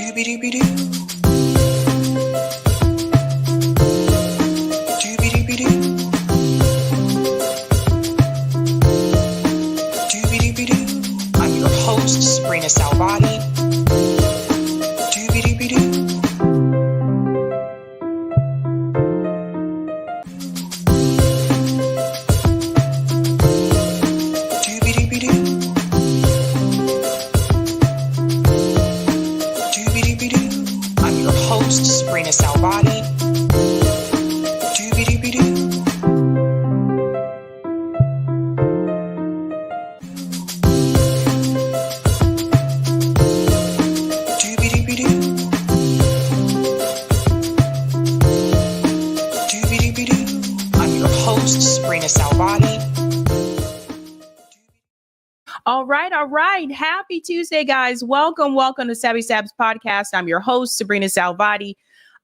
I'm your host, sabrinasalvati. I'm your host, sabrinasalvati. I'm your host, sabrinasalvati. All right. Happy Tuesday, guys. Welcome to Sabs podcast. I'm your host, Sabrina Salvati.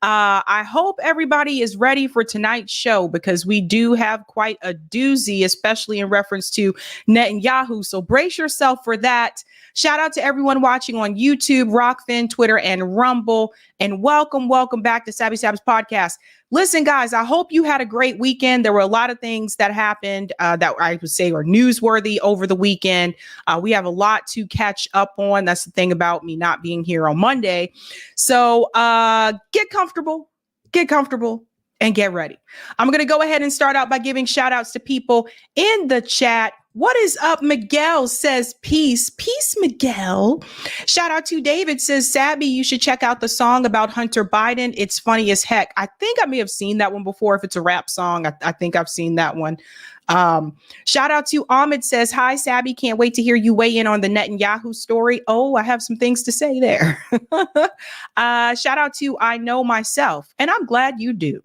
I hope everybody is ready for tonight's show because we do have quite a doozy, especially in reference to Netanyahu. So brace yourself for that. Shout out to everyone watching on YouTube, Rockfin, Twitter, and Rumble. And welcome back to Sabs podcast. Listen, guys, I hope you had a great weekend. There were a lot of things that happened that I would say are newsworthy over the weekend. We have a lot to catch up on. That's the thing about me not being here on Monday. So get comfortable, and get ready. I'm going to go ahead and start out by giving shout outs to people in the chat. What is up? Miguel says peace. Peace, Miguel. Shout out to David says, Sabby, you should check out the song about Hunter Biden. It's funny as heck. I think I may have seen that one before. If it's a rap song, I think I've seen that one. Shout out to Ahmed says, hi, Sabby. Can't wait to hear you weigh in on the Netanyahu story. Oh, I have some things to say there. Shout out to I Know Myself, and I'm glad you do.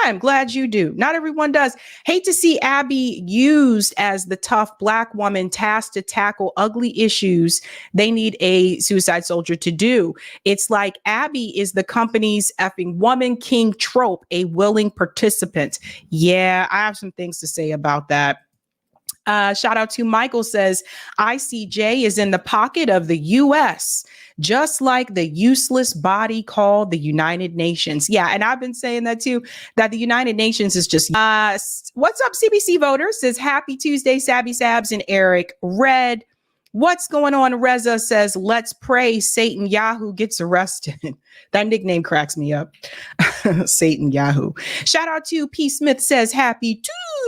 I am glad you do. Not everyone does. Hate to see Abby used as the tough Black woman tasked to tackle ugly issues they need a suicide soldier to do. It's like Abby is the company's effing woman king trope, a willing participant. Yeah, I have some things to say about that. Shout out to Michael says, ICJ is in the pocket of the U.S., just like the useless body called the United Nations. Yeah, and I've been saying that too, that the United Nations is just, what's up, CBC voters? Says, happy Tuesday, Sabby Sabs and Eric. Red, what's going on? Reza says, let's pray Satan Yahoo gets arrested. That nickname cracks me up. Satan Yahoo. Shout out to P. Smith says, happy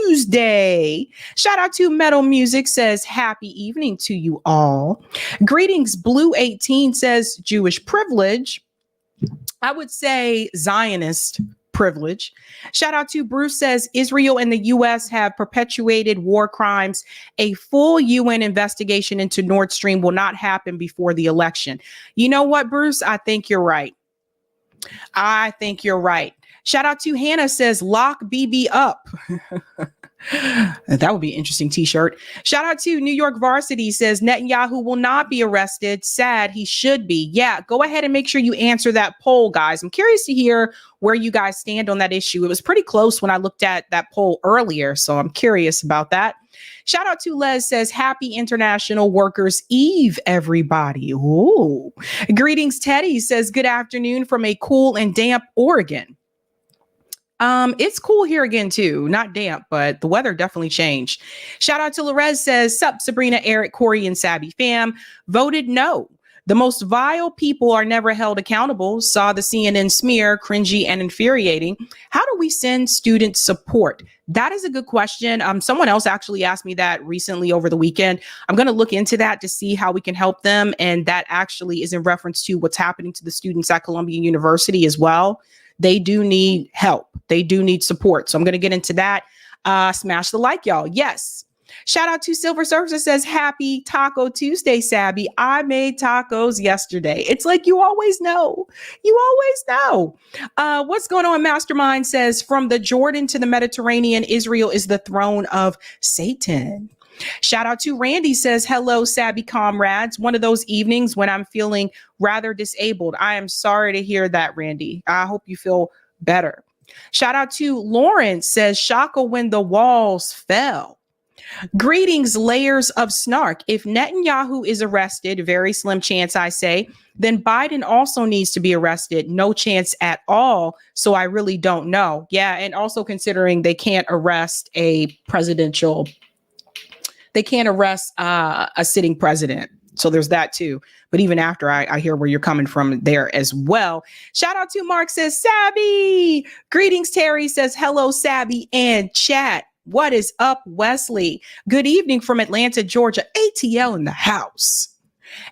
Tuesday. Shout out to Metal Music says, happy evening to you all. Greetings. Blue 18 says, Jewish privilege. I would say Zionist privilege. Shout out to Bruce says, Israel and the U.S. have perpetuated war crimes. A full UN investigation into Nord Stream will not happen before the election. You know what, Bruce? I think you're right. Shout out to Hannah says, lock BB up. That would be an interesting t-shirt. Shout out to New York Varsity says, Netanyahu will not be arrested. Sad, he should be. Yeah, go ahead and make sure you answer that poll, guys. I'm curious to hear where you guys stand on that issue. It was pretty close when I looked at that poll earlier, so I'm curious about that. Shout out to Les says, happy International Workers' Eve, everybody. Ooh. Greetings, Teddy says, good afternoon from a cool and damp Oregon. It's cool here again too, not damp, but the weather definitely changed. Shout out to Lorez says, sup, Sabrina, Eric, Corey, and Sabby fam. Voted no. The most vile people are never held accountable. Saw the CNN smear, cringy and infuriating. How do we send students support? That is a good question. Someone else actually asked me that recently over the weekend. I'm going to look into that to see how we can help them. And that actually is in reference to what's happening to the students at Columbia University as well. They do need help. They do need support. So I'm going to get into that. Smash the like, y'all. Yes. Shout out to Silver Surfer that says, happy Taco Tuesday, Sabby. I made tacos yesterday. It's like you always know. What's going on? Mastermind says, from the Jordan to the Mediterranean, Israel is the throne of Satan. Shout out to Randy says, hello, Sabby comrades. One of those evenings when I'm feeling rather disabled. I am sorry to hear that, Randy. I hope you feel better. Shout out to Lawrence says, Shaka when the walls fell. Greetings, layers of snark. If Netanyahu is arrested, very slim chance, I say, then Biden also needs to be arrested. No chance at all. So I really don't know. Yeah. And also considering they can't arrest a sitting president. So there's that too. But even after, I hear where you're coming from there as well. Shout out to Mark says, Sabby. Greetings, Terry says, hello, Sabby and chat. What is up, Wesley? Good evening from Atlanta, Georgia. ATL in the house.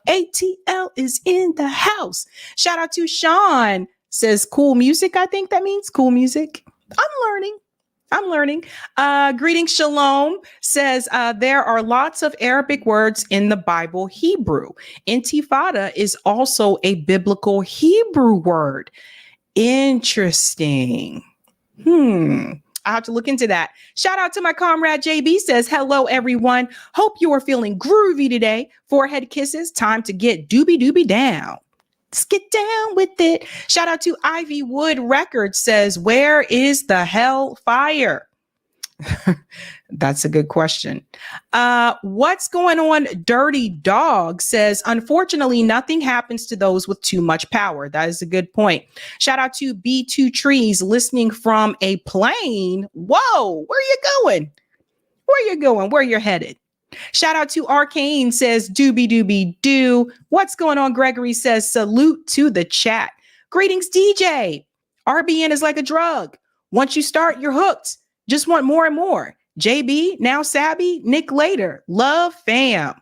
ATL is in the house. Shout out to Sean. Says cool music. I think that means cool music. I'm learning. Greetings, Shalom. Says there are lots of Arabic words in the Bible Hebrew. Intifada is also a biblical Hebrew word. Interesting. I have to look into that. Shout out to my comrade JB says, hello, everyone. Hope you are feeling groovy today. Forehead kisses. Time to get doobie down. Let's get down with it. Shout out to Ivy Wood Records says, where is the hell fire? That's a good question. What's going on? Dirty Dog says, unfortunately, nothing happens to those with too much power. That is a good point. Shout out to B2 Trees listening from a plane. Whoa, where you going? Where you're headed? Shout out to Arcane says, doobie doo. What's going on? Gregory says, salute to the chat. Greetings, DJ. RBN is like a drug. Once you start, you're hooked. Just want more and more. JB, now Sabby, Nick later. Love, fam.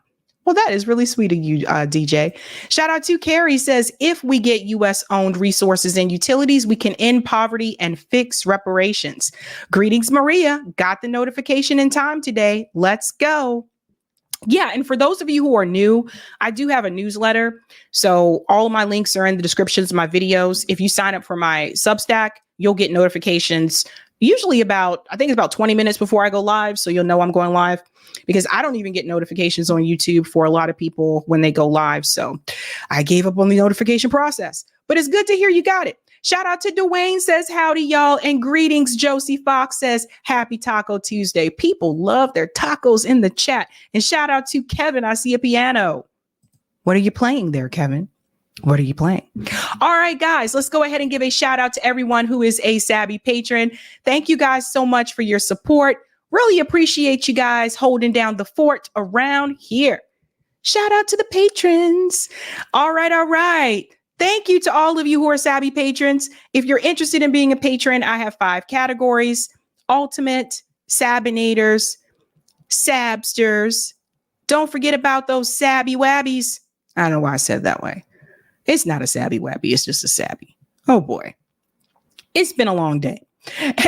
Well, that is really sweet of you, DJ. Shout out to Carrie says, if we get U.S. owned resources and utilities, we can end poverty and fix reparations. Greetings, Maria. Got the notification in time today. Let's go. Yeah. And for those of you who are new, I do have a newsletter. So all of my links are in the descriptions of my videos. If you sign up for my Substack, you'll get notifications usually about 20 minutes before I go live. So you'll know I'm going live because I don't even get notifications on YouTube for a lot of people when they go live. So I gave up on the notification process, but it's good to hear you got it. Shout out to Dwayne says, howdy, y'all. And greetings. Josie Fox says, happy Taco Tuesday. People love their tacos in the chat. And shout out to Kevin. I see a piano. What are you playing there, Kevin? What are you playing? All right, guys, let's go ahead and give a shout out to everyone who is a Sabby patron. Thank you guys so much for your support. Really appreciate you guys holding down the fort around here. Shout out to the patrons. All right. Thank you to all of you who are Sabby patrons. If you're interested in being a patron, I have 5 categories: Ultimate, Sabinators, Sabsters. Don't forget about those Sabby Wabbies. I don't know why I said it that way. It's not a Sabby Wabby. It's just a Sabby. Oh boy. It's been a long day.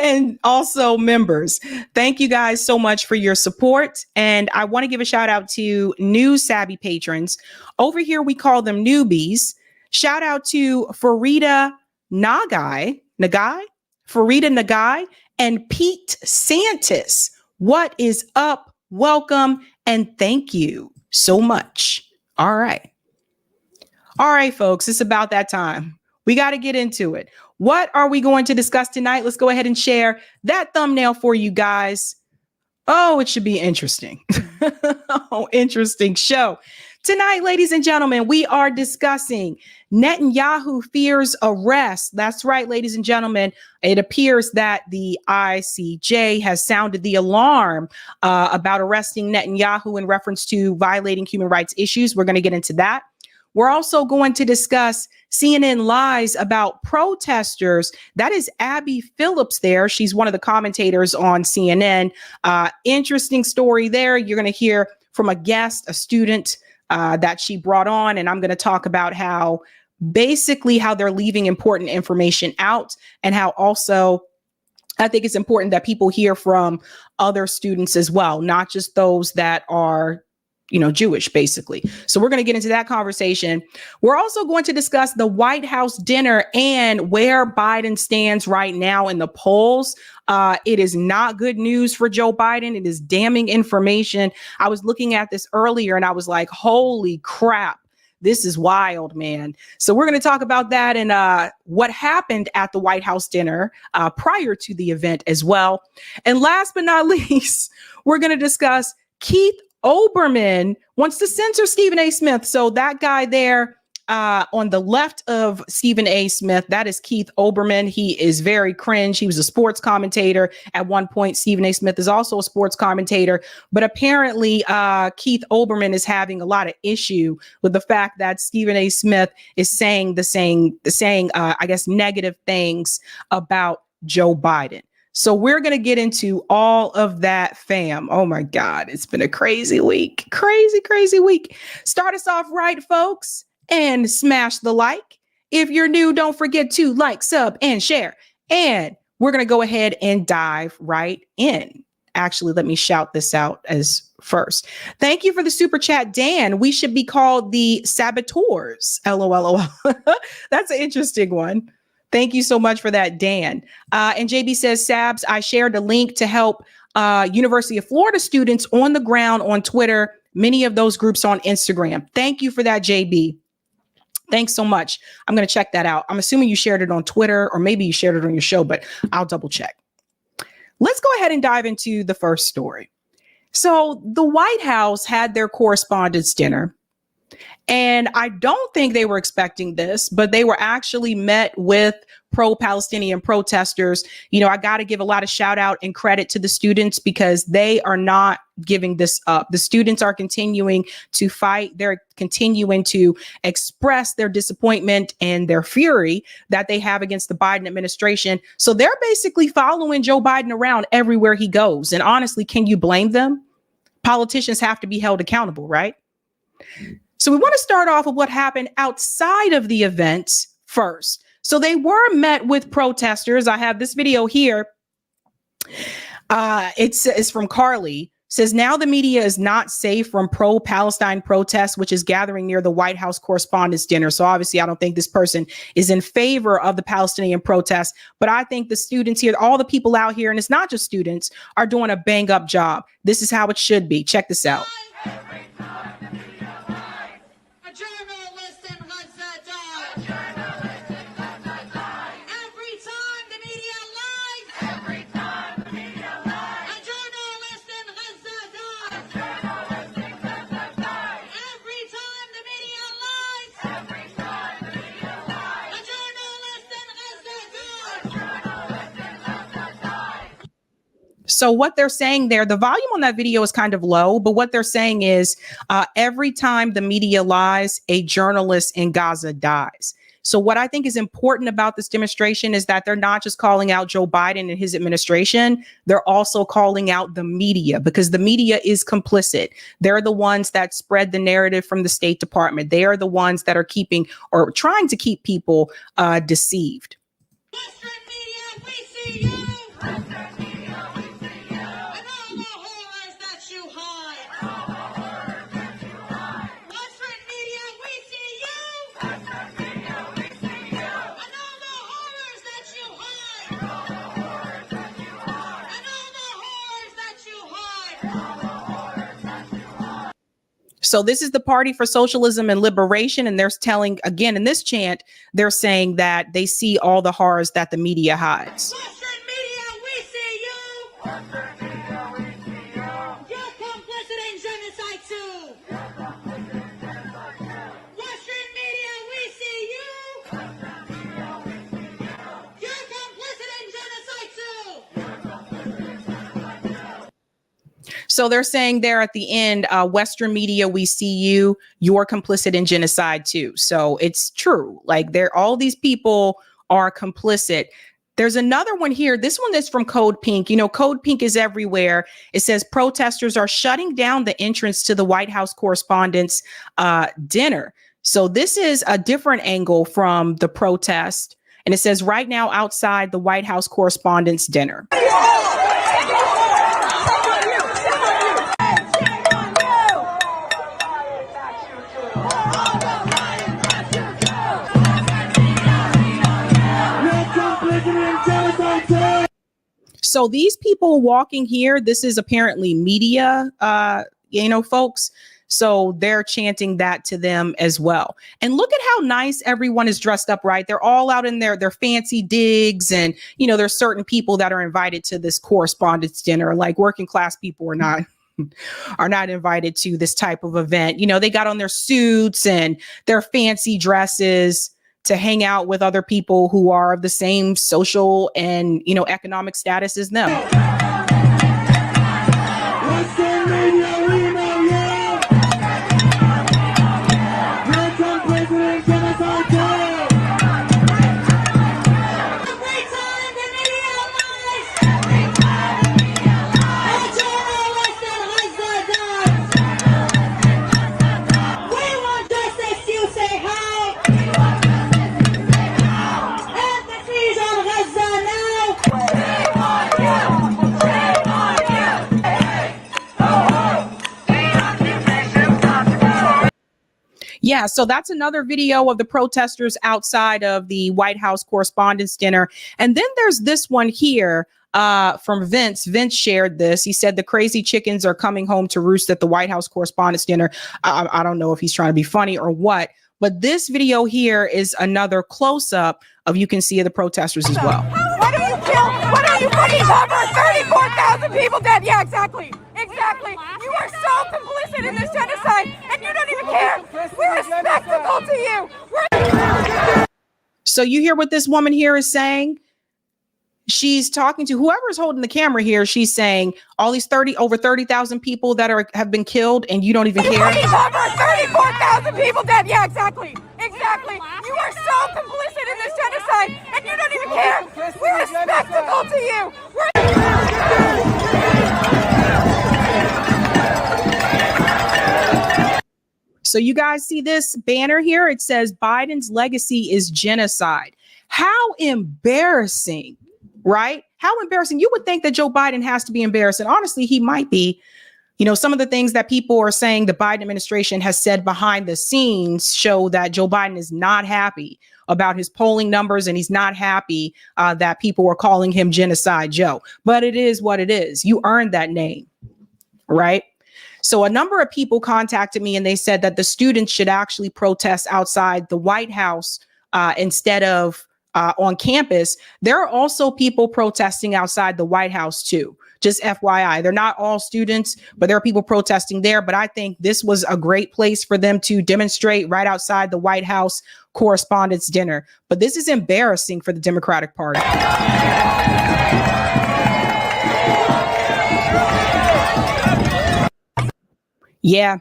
And also members, thank you guys so much for your support. And I want to give a shout out to new Sabby patrons. Over here, we call them newbies. Shout out to Farida Nagai, and Pete Santis. What is up? Welcome and thank you so much. All right, folks, it's about that time. We got to get into it. What are we going to discuss tonight? Let's go ahead and share that thumbnail for you guys. Oh, it should be interesting. Interesting show. Tonight, ladies and gentlemen, we are discussing Netanyahu fears arrest. That's right, ladies and gentlemen. It appears that the ICJ has sounded the alarm about arresting Netanyahu in reference to violating human rights issues. We're going to get into that. We're also going to discuss CNN lies about protesters. That is Abby Phillips there. She's one of the commentators on CNN. Interesting story there. You're going to hear from a guest, a student that she brought on. And I'm going to talk about how they're leaving important information out, and how also I think it's important that people hear from other students as well, not just those that are Jewish, basically. So we're going to get into that conversation. We're also going to discuss the White House dinner and where Biden stands right now in the polls. It is not good news for Joe Biden. It is damning information. I was looking at this earlier and I was like, holy crap. This is wild, man. So we're going to talk about that and what happened at the White House dinner prior to the event as well. And last but not least, we're going to discuss Keith Olbermann wants to censor Stephen A. Smith. So that guy there on the left of Stephen A. Smith, that is Keith Olbermann. He is very cringe. He was a sports commentator at one point. Stephen A. Smith is also a sports commentator, but apparently Keith Olbermann is having a lot of issue with the fact that Stephen A. Smith is saying I guess negative things about Joe Biden. So we're going to get into all of that, fam. Oh my God, it's been a crazy week. Crazy week. Start us off right, folks. And smash the like. If you're new, don't forget to like, sub, and share. And we're going to go ahead and dive right in. Actually, let me shout this out as first. Thank you for the super chat, Dan. We should be called the saboteurs. LOL. That's an interesting one. Thank you so much for that, Dan. And JB says, Sabs, I shared a link to help University of Florida students on the ground on Twitter. Many of those groups on Instagram. Thank you for that, JB. Thanks so much. I'm going to check that out. I'm assuming you shared it on Twitter or maybe you shared it on your show, but I'll double check. Let's go ahead and dive into the first story. So the White House had their correspondence dinner, and I don't think they were expecting this, but they were actually met with pro-Palestinian protesters. You know, I got to give a lot of shout out and credit to the students because they are not giving this up. The students are continuing to fight. They're continuing to express their disappointment and their fury that they have against the Biden administration. So they're basically following Joe Biden around everywhere he goes. And honestly, can you blame them? Politicians have to be held accountable, right? So we want to start off with what happened outside of the events first. So they were met with protesters. I have this video here. It's from Carly. Says now the media is not safe from pro-Palestine protests, which is gathering near the White House Correspondents' Dinner. So obviously, I don't think this person is in favor of the Palestinian protests, but I think the students here, all the people out here, and it's not just students, are doing a bang up job. This is how it should be. Check this out. So what they're saying there, the volume on that video is kind of low, but what they're saying is every time the media lies, a journalist in Gaza dies. So what I think is important about this demonstration is that they're not just calling out Joe Biden and his administration. They're also calling out the media because the media is complicit. They're the ones that spread the narrative from the State Department. They are the ones that are keeping or trying to keep people deceived. Western media, we see you. So this is the Party for Socialism and Liberation. And they're telling, again, in this chant, they're saying that they see all the horrors that the media hides. Western media, we see you. Western media, we see you. You're complicit in genocide too. You're complicit in genocide too. Western media, we see you. Western media, we see you. You're complicit in genocide too. You're complicit in genocide too. So they're saying there at the end, Western media, we see you, you're complicit in genocide too. So it's true. Like all these people are complicit. There's another one here. This one is from Code Pink. You know, Code Pink is everywhere. It says protesters are shutting down the entrance to the White House Correspondents' dinner. So this is a different angle from the protest. And it says right now outside the White House Correspondents' dinner. So these people walking here, this is apparently media, folks. So they're chanting that to them as well. And look at how nice everyone is dressed up, right? They're all out in their fancy digs. And, you know, there's certain people that are invited to this correspondence dinner, like working class people are not invited to this type of event. You know, they got on their suits and their fancy dresses to hang out with other people who are of the same social and, you know, economic status as them. Yeah, so that's another video of the protesters outside of the White House Correspondents' Dinner. And then there's this one here from Vince. Vince shared this. He said the crazy chickens are coming home to roost at the White House Correspondents' Dinner. I don't know if he's trying to be funny or what, but this video here is another close-up of you can see of the protesters as well. Why don't you kill? Why don't you fucking cover 34,000 people dead? Yeah, exactly. Exactly. You are so complicit in this genocide, and you don't even care. We're a spectacle to you. So you hear what this woman here is saying? She's talking to whoever's holding the camera here. She's saying all these over 30,000 people that have been killed, and you don't even care. You cover 34,000 people dead. Yeah, exactly. Exactly. You are so complicit in this genocide, and you don't even care. We're a spectacle to you. So you guys see this banner here? It says Biden's legacy is genocide. How embarrassing, right? How embarrassing. You would think that Joe Biden has to be embarrassed. And honestly, he might be. You know, some of the things that people are saying the Biden administration has said behind the scenes show that Joe Biden is not happy about his polling numbers, and he's not happy that people are calling him Genocide Joe. But it is what it is. You earned that name, right? So a number of people contacted me and they said that the students should actually protest outside the White House instead of on campus. There are also people protesting outside the White House too. Just FYI, they're not all students, but there are people protesting there. But I think this was a great place for them to demonstrate right outside the White House Correspondents' Dinner. But this is embarrassing for the Democratic Party. Yeah.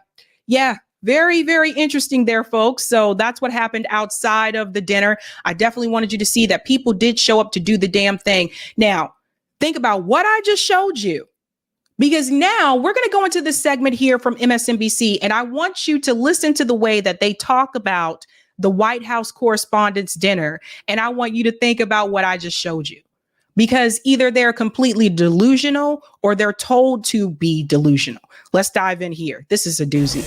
Very, very interesting there, folks. So that's what happened outside of the dinner. I definitely wanted you to see that people did show up to do the damn thing. Now, think about what I just showed you, because now we're going to go into this segment here from MSNBC, and I want you to listen to the way that they talk about the White House Correspondents' Dinner. And I want you to think about what I just showed you, because either they're completely delusional or they're told to be delusional. Let's dive in here. This is a doozy.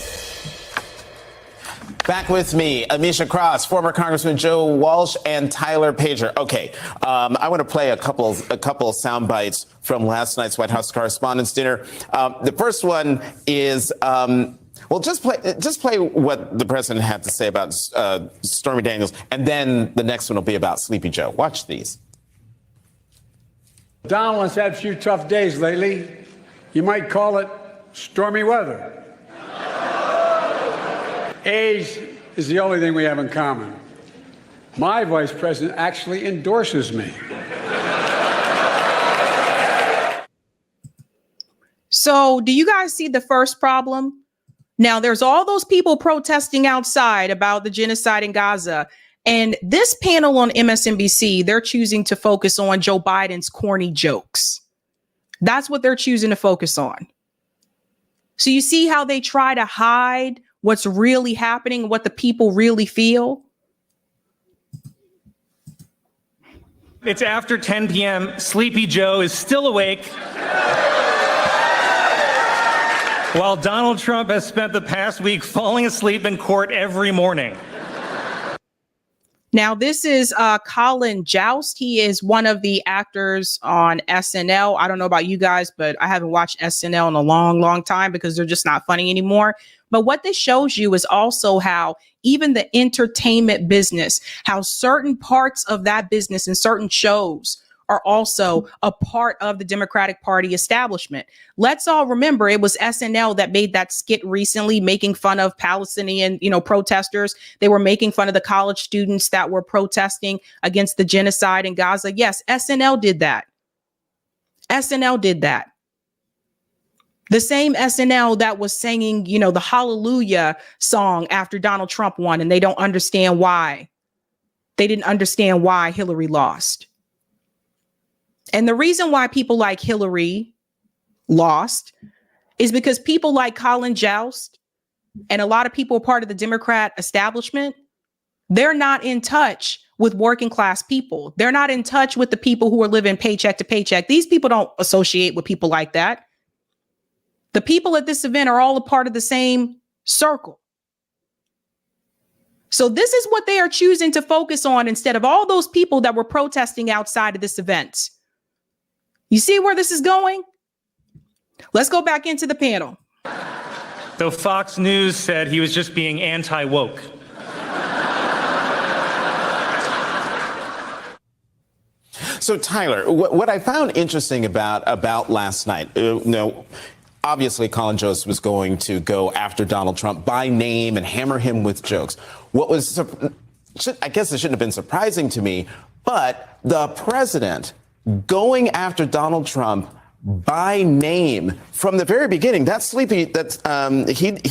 Back with me, Amisha Cross, former Congressman Joe Walsh, and Tyler Pager. Okay, I want to play a couple sound bites from last night's White House Correspondents' Dinner. The first one is, well, just play what the president had to say about Stormy Daniels, and then the next one will be about Sleepy Joe. Watch these. Donald has had a few tough days lately. You might call it stormy weather. Age is the only thing we have in common. My vice president actually endorses me. So do you guys see the first problem? Now, there's all those people protesting outside about the genocide in Gaza. And this panel on MSNBC, they're choosing to focus on Joe Biden's corny jokes. That's what they're choosing to focus on. So you see how they try to hide what's really happening, what the people really feel? It's after 10 p.m. Sleepy Joe is still awake, while Donald Trump has spent the past week falling asleep in court every morning. Now, this is Colin Joust. He is one of the actors on SNL. I don't know about you guys, but I haven't watched SNL in a long, long time because they're just not funny anymore. But what this shows you is also how even the entertainment business, how certain parts of that business and certain shows are also a part of the Democratic Party establishment. Let's all remember it was SNL that made that skit recently making fun of Palestinian, protesters. They were making fun of the college students that were protesting against the genocide in Gaza. Yes, SNL did that. SNL did that. The same SNL that was singing, the Hallelujah song after Donald Trump won, and they don't understand why. They didn't understand why Hillary lost. And the reason why people like Hillary lost is because people like Colin Joust and a lot of people part of the Democrat establishment, they're not in touch with working class people. They're not in touch with the people who are living paycheck to paycheck. These people don't associate with people like that. The people at this event are all a part of the same circle. So this is what they are choosing to focus on instead of all those people that were protesting outside of this event. You see where this is going? Let's go back into the panel. Though Fox News said he was just being anti-woke. So, Tyler, what I found interesting about last night, obviously, Colin Jost was going to go after Donald Trump by name and hammer him with jokes. What was, I guess it shouldn't have been surprising to me, but the president going after Donald Trump by name from the very beginning. He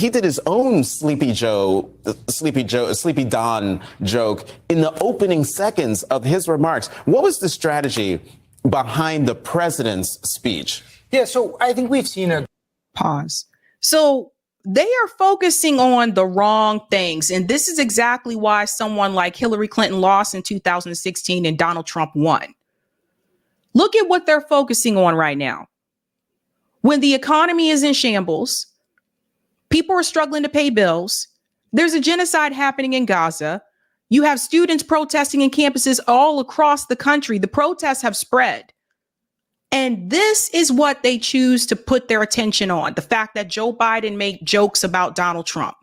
did his own Sleepy Don joke in the opening seconds of his remarks. What was the strategy behind the president's speech? Yeah, so I think we've seen a pause. So they are focusing on the wrong things. And this is exactly why someone like Hillary Clinton lost in 2016 and Donald Trump won. Look at what they're focusing on right now. When the economy is in shambles, people are struggling to pay bills. There's a genocide happening in Gaza. You have students protesting in campuses all across the country. The protests have spread. And this is what they choose to put their attention on. The fact that Joe Biden made jokes about Donald Trump.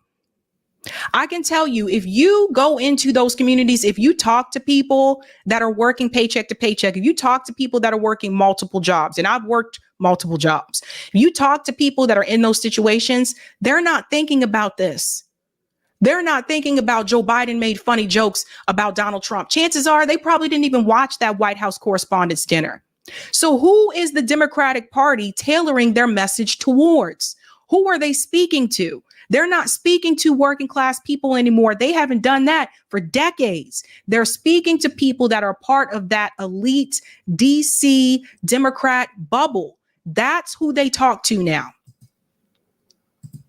I can tell you, if you go into those communities, if you talk to people that are working paycheck to paycheck, if you talk to people that are working multiple jobs, and I've worked multiple jobs, if you talk to people that are in those situations, they're not thinking about this. They're not thinking about Joe Biden made funny jokes about Donald Trump. Chances are they probably didn't even watch that White House Correspondents' Dinner. So who is the Democratic Party tailoring their message towards? Who are they speaking to? They're not speaking to working class people anymore. They haven't done that for decades. They're speaking to people that are part of that elite DC Democrat bubble. That's who they talk to now.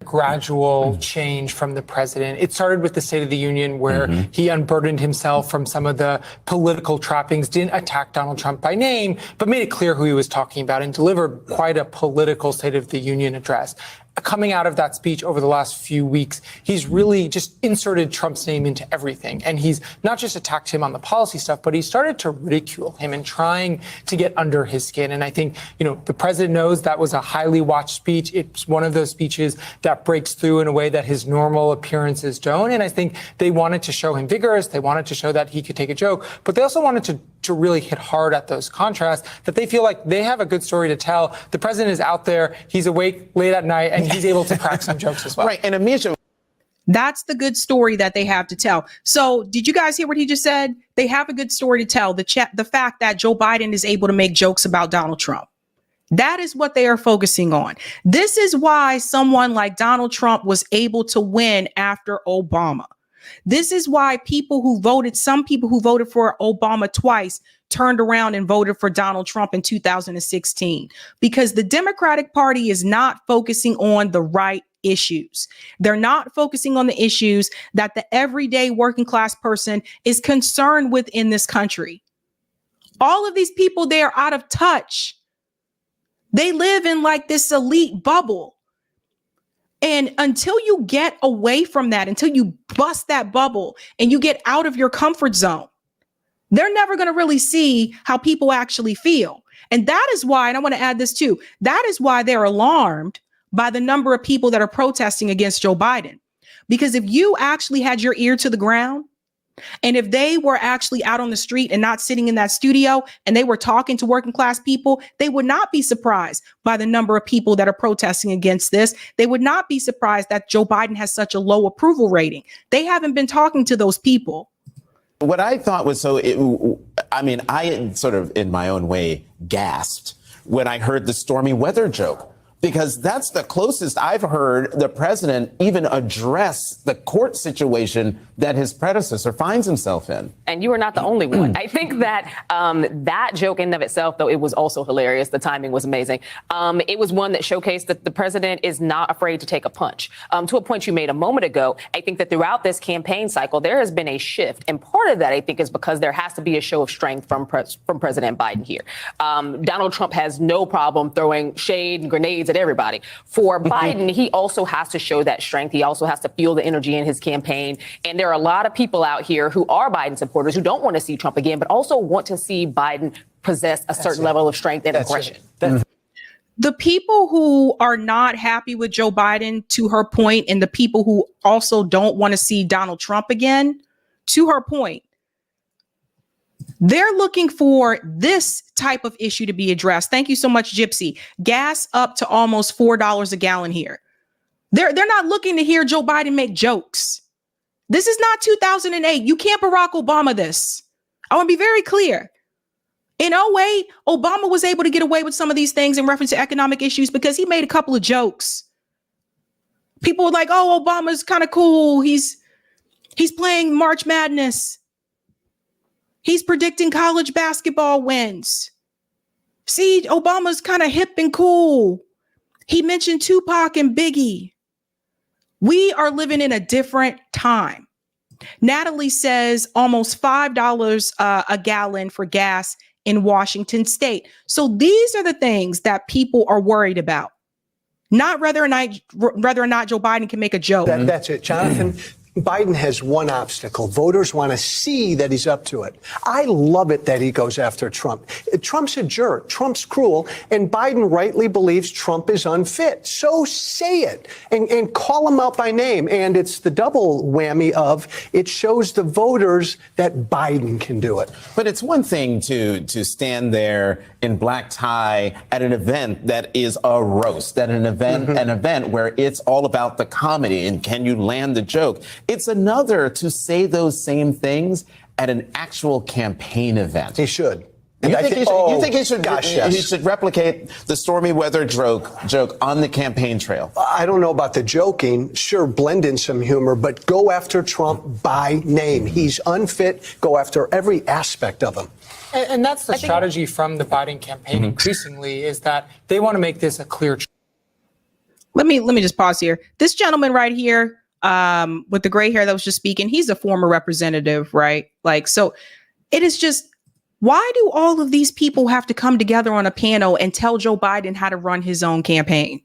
Gradual change from the president. It started with the State of the Union where he unburdened himself from some of the political trappings, didn't attack Donald Trump by name, but made it clear who he was talking about and delivered quite a political State of the Union address. Coming out of that speech over the last few weeks, he's really just inserted Trump's name into everything. And he's not just attacked him on the policy stuff, but he started to ridicule him and trying to get under his skin. And I think, the president knows that was a highly watched speech. It's one of those speeches that breaks through in a way that his normal appearances don't. And I think they wanted to show him vigorous. They wanted to show that he could take a joke, but they also wanted to really hit hard at those contrasts, that they feel like they have a good story to tell. The president is out there. He's awake late at night and he's able to crack some jokes as well. Right. And Amisha, that's the good story that they have to tell. So did you guys hear what he just said? They have a good story to tell. The fact that Joe Biden is able to make jokes about Donald Trump. That is what they are focusing on. This is why someone like Donald Trump was able to win after Obama. This is why some people who voted for Obama twice turned around and voted for Donald Trump in 2016, because the Democratic Party is not focusing on the right issues. They're not focusing on the issues that the everyday working class person is concerned with in this country. All of these people, they are out of touch. They live in like this elite bubble. And until you get away from that, until you bust that bubble and you get out of your comfort zone, they're never going to really see how people actually feel. And that is why, and I want to add this too, that is why they're alarmed by the number of people that are protesting against Joe Biden. Because if you actually had your ear to the ground, and if they were actually out on the street and not sitting in that studio and they were talking to working class people, they would not be surprised by the number of people that are protesting against this. They would not be surprised that Joe Biden has such a low approval rating. They haven't been talking to those people. What I thought was I sort of, in my own way, gasped when I heard the stormy weather joke, because that's the closest I've heard the president even address the court situation that his predecessor finds himself in. And you are not the only one. I think that that joke in and of itself, though, it was also hilarious. The timing was amazing. It was one that showcased that the president is not afraid to take a punch. To a point you made a moment ago, I think that throughout this campaign cycle, there has been a shift. And part of that, I think, is because there has to be a show of strength from President Biden here. Donald Trump has no problem throwing shade and grenades at everybody. For Biden, he also has to show that strength. He also has to feel the energy in his campaign. And there are a lot of people out here who are Biden supporters who don't want to see Trump again, but also want to see Biden possess a certain level of strength and aggression. The people who are not happy with Joe Biden, to her point, and the people who also don't want to see Donald Trump again, to her point, they're looking for this type of issue to be addressed. Thank you so much, Gypsy. Gas up to almost $4 a gallon here. They're not looking to hear Joe Biden make jokes. This is not 2008. You can't Barack Obama this. I want to be very clear. In 2008, Obama was able to get away with some of these things in reference to economic issues because he made a couple of jokes. People were like, oh, Obama's kind of cool. He's playing March Madness. He's predicting college basketball wins. See, Obama's kind of hip and cool. He mentioned Tupac and Biggie. We are living in a different time. Natalie says almost $5 a gallon for gas in Washington state. So these are the things that people are worried about. Not whether or not Joe Biden can make a joke. That's it, Jonathan. Biden has one obstacle. Voters want to see that he's up to it. I love it that he goes after Trump. Trump's a jerk. Trump's cruel. And Biden rightly believes Trump is unfit. So say it and call him out by name. And it's the double whammy of it shows the voters that Biden can do it. But it's one thing to stand there in black tie at an event that is a roast, an event where it's all about the comedy and can you land the joke. It's another to say those same things at an actual campaign event. He should. You think he should replicate the stormy weather joke on the campaign trail? I don't know about the joking. Sure, blend in some humor, but go after Trump by name. He's unfit. Go after every aspect of him. And that's the strategy from the Biden campaign increasingly, is that they want to make this a clear. Let me just pause here. This gentleman right here, with the gray hair that was just speaking, he's a former representative, right? Like, so it is just, why do all of these people have to come together on a panel and tell Joe Biden how to run his own campaign?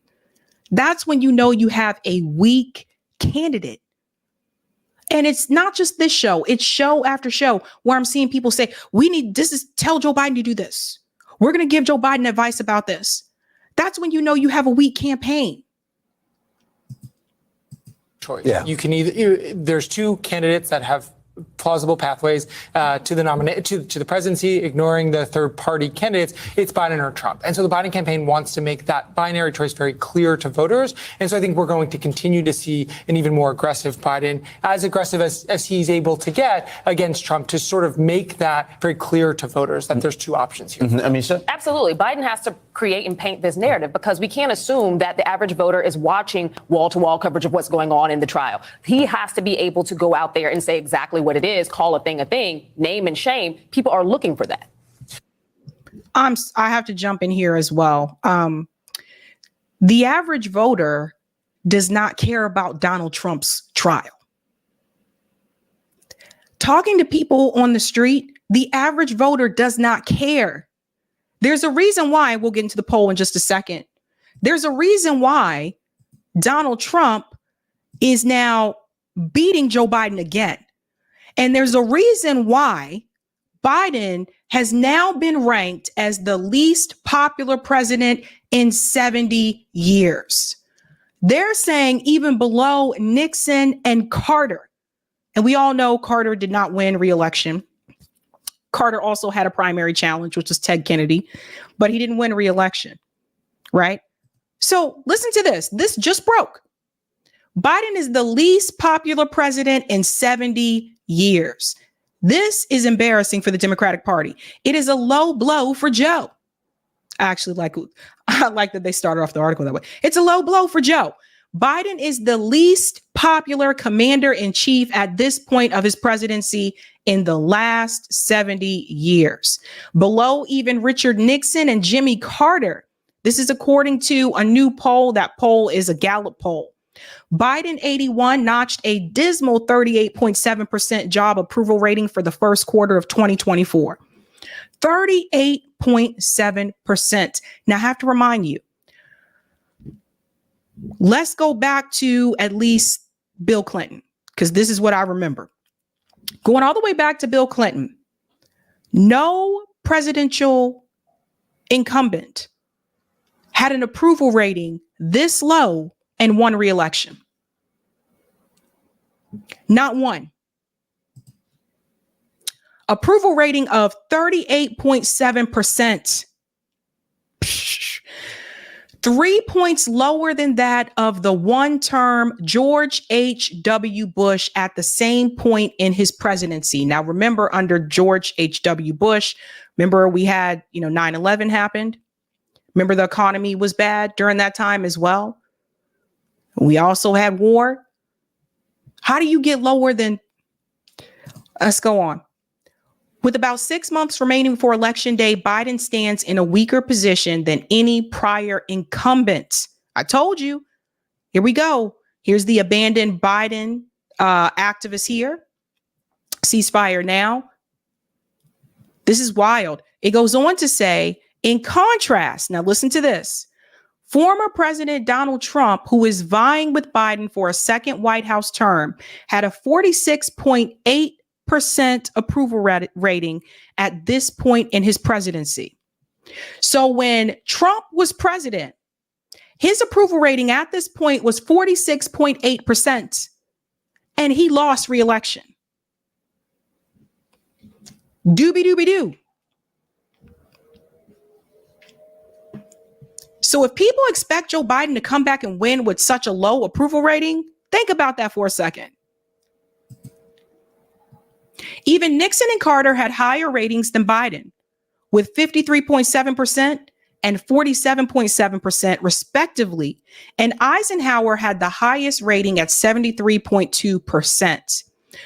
That's when you know you have a weak candidate. And it's not just this show, it's show after show where I'm seeing people say, tell Joe Biden to do this. We're going to give Joe Biden advice about this. That's when you know you have a weak campaign. Choice. Yeah. You can there's two candidates that have plausible pathways to the presidency, ignoring the third party candidates. It's Biden or Trump. And so the Biden campaign wants to make that binary choice very clear to voters. And so I think we're going to continue to see an even more aggressive Biden, as aggressive as he's able to get against Trump, to sort of make that very clear to voters that there's two options here. Amisha? Absolutely. Biden has to create and paint this narrative, because we can't assume that the average voter is watching wall-to-wall coverage of what's going on in the trial. He has to be able to go out there and say exactly what it is, call a thing, name and shame. People are looking for that. I have to jump in here as well. The average voter does not care about Donald Trump's trial. Talking to people on the street, the average voter does not care. There's a reason why, we'll get into the poll in just a second. There's a reason why Donald Trump is now beating Joe Biden again. And there's a reason why Biden has now been ranked as the least popular president in 70 years. They're saying even below Nixon and Carter. And we all know Carter did not win re-election. Carter also had a primary challenge, which was Ted Kennedy, but he didn't win re-election, right? So listen to this. This just broke. Biden is the least popular president in 70 years. This is embarrassing for the Democratic Party. It is a low blow for Joe. I like that they started off the article that way. It's a low blow for Joe. Biden is the least popular commander in chief at this point of his presidency in the last 70 years. Below even Richard Nixon and Jimmy Carter. This is according to a new poll. That poll is a Gallup poll. Biden 81 notched a dismal 38.7% job approval rating for the first quarter of 2024. 38.7%. Now, I have to remind you, let's go back to at least Bill Clinton, because this is what I remember. Going all the way back to Bill Clinton, no presidential incumbent had an approval rating this low and won re-election. Not one. Approval rating of 38.7%. 3 points lower than that of the one-term George H.W. Bush at the same point in his presidency. Now, remember, under George H.W. Bush, remember we had, 9/11 happened. Remember the economy was bad during that time as well. We also had war. How do you get lower than? Let's go on. With about 6 months remaining before Election Day, Biden stands in a weaker position than any prior incumbent. I told you. Here we go. Here's the abandoned Biden activist here. Ceasefire now. This is wild. It goes on to say, in contrast, now listen to this. Former President Donald Trump, who is vying with Biden for a second White House term, had a 46.8% approval rating at this point in his presidency. So when Trump was president, his approval rating at this point was 46.8%, and he lost re-election. Doobie-doobie-doo. So if people expect Joe Biden to come back and win with such a low approval rating, think about that for a second. Even Nixon and Carter had higher ratings than Biden, with 53.7% and 47.7% respectively, and Eisenhower had the highest rating at 73.2%.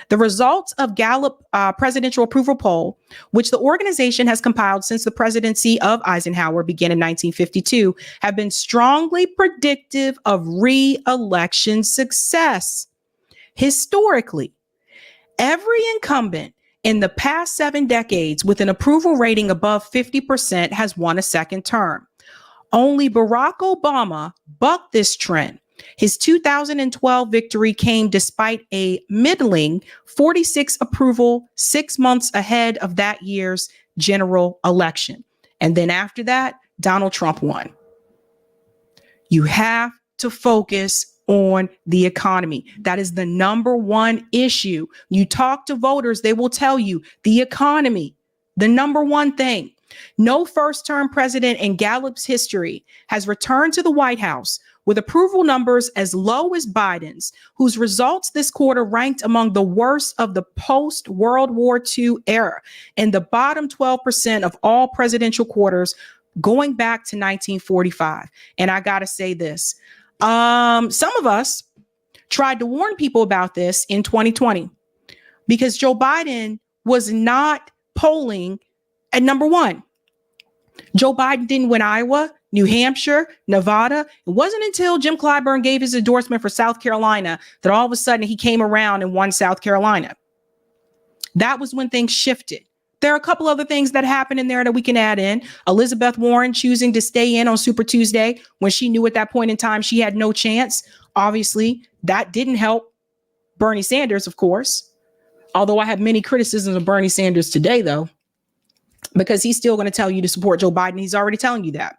The results of Gallup presidential approval poll, which the organization has compiled since the presidency of Eisenhower began in 1952, have been strongly predictive of re-election success. Historically, every incumbent in the past 7 decades with an approval rating above 50% has won a second term. Only Barack Obama bucked this trend. His 2012 victory came despite a middling 46 approval 6 months ahead of that year's general election. And then after that, Donald Trump won. You have to focus on the economy. That is the number one issue. You talk to voters, they will tell you the economy, the number one thing. No first-term president in Gallup's history has returned to the White House with approval numbers as low as Biden's, whose results this quarter ranked among the worst of the post-World War II era and the bottom 12% of all presidential quarters going back to 1945. And I got to say this. Some of us tried to warn people about this in 2020 because Joe Biden was not polling at number one. Joe Biden didn't win Iowa, New Hampshire, Nevada. It wasn't until Jim Clyburn gave his endorsement for South Carolina that all of a sudden he came around and won South Carolina. That was when things shifted. There are a couple other things that happen in there that we can add in. Elizabeth Warren choosing to stay in on Super Tuesday when she knew at that point in time she had no chance. Obviously, that didn't help Bernie Sanders, of course. Although I have many criticisms of Bernie Sanders today, though, because he's still going to tell you to support Joe Biden. He's already telling you that.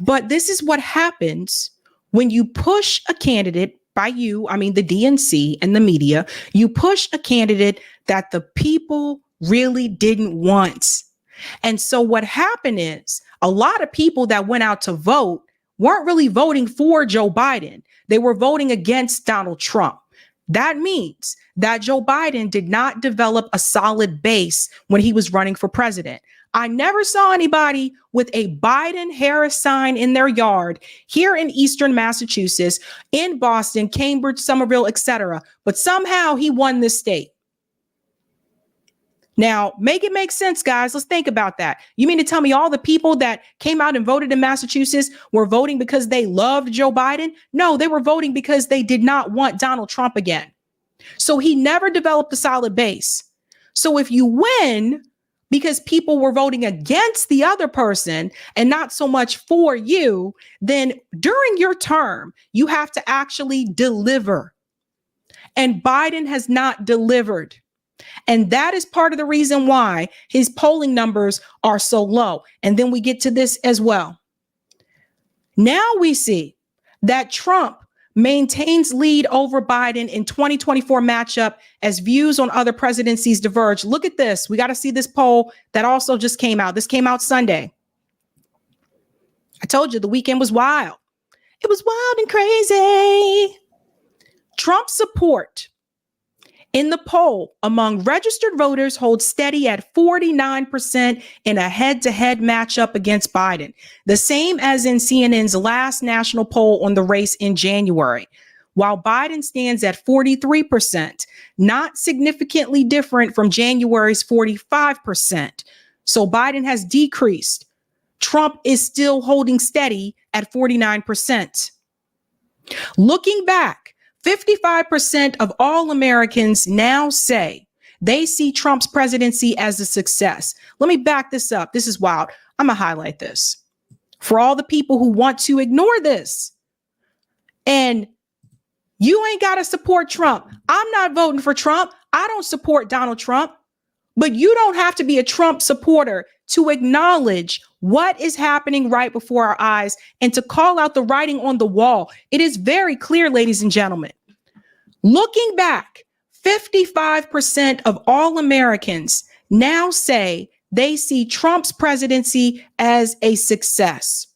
But this is what happens when you push a candidate by you, I mean, the DNC and the media, you push a candidate that the people really didn't want. And so what happened is a lot of people that went out to vote weren't really voting for Joe Biden. They were voting against Donald Trump. That means that Joe Biden did not develop a solid base when he was running for president. I never saw anybody with a Biden-Harris sign in their yard here in Eastern Massachusetts, in Boston, Cambridge, Somerville, etc. But somehow he won this state. Now, make it make sense, guys. Let's think about that. You mean to tell me all the people that came out and voted in Massachusetts were voting because they loved Joe Biden? No, they were voting because they did not want Donald Trump again. So he never developed a solid base. So if you win because people were voting against the other person and not so much for you, then during your term, you have to actually deliver. And Biden has not delivered. And that is part of the reason why his polling numbers are so low. And then we get to this as well. Now we see that Trump maintains lead over Biden in 2024 matchup as views on other presidencies diverge. Look at this. We got to see this poll that also just came out. This came out Sunday. I told you the weekend was wild. It was wild and crazy. Trump support in the poll among registered voters holds steady at 49% in a head-to-head matchup against Biden, the same as in CNN's last national poll on the race in January, while Biden stands at 43%, not significantly different from January's 45%. So Biden has decreased. Trump is still holding steady at 49%. Looking back, 55% of all Americans now say they see Trump's presidency as a success. Let me back this up. This is wild. I'm going to highlight this for all the people who want to ignore this. And you ain't got to support Trump. I'm not voting for Trump. I don't support Donald Trump. But you don't have to be a Trump supporter to acknowledge what is happening right before our eyes and to call out the writing on the wall. It is very clear, ladies and gentlemen. Looking back, 55% of all Americans now say they see Trump's presidency as a success,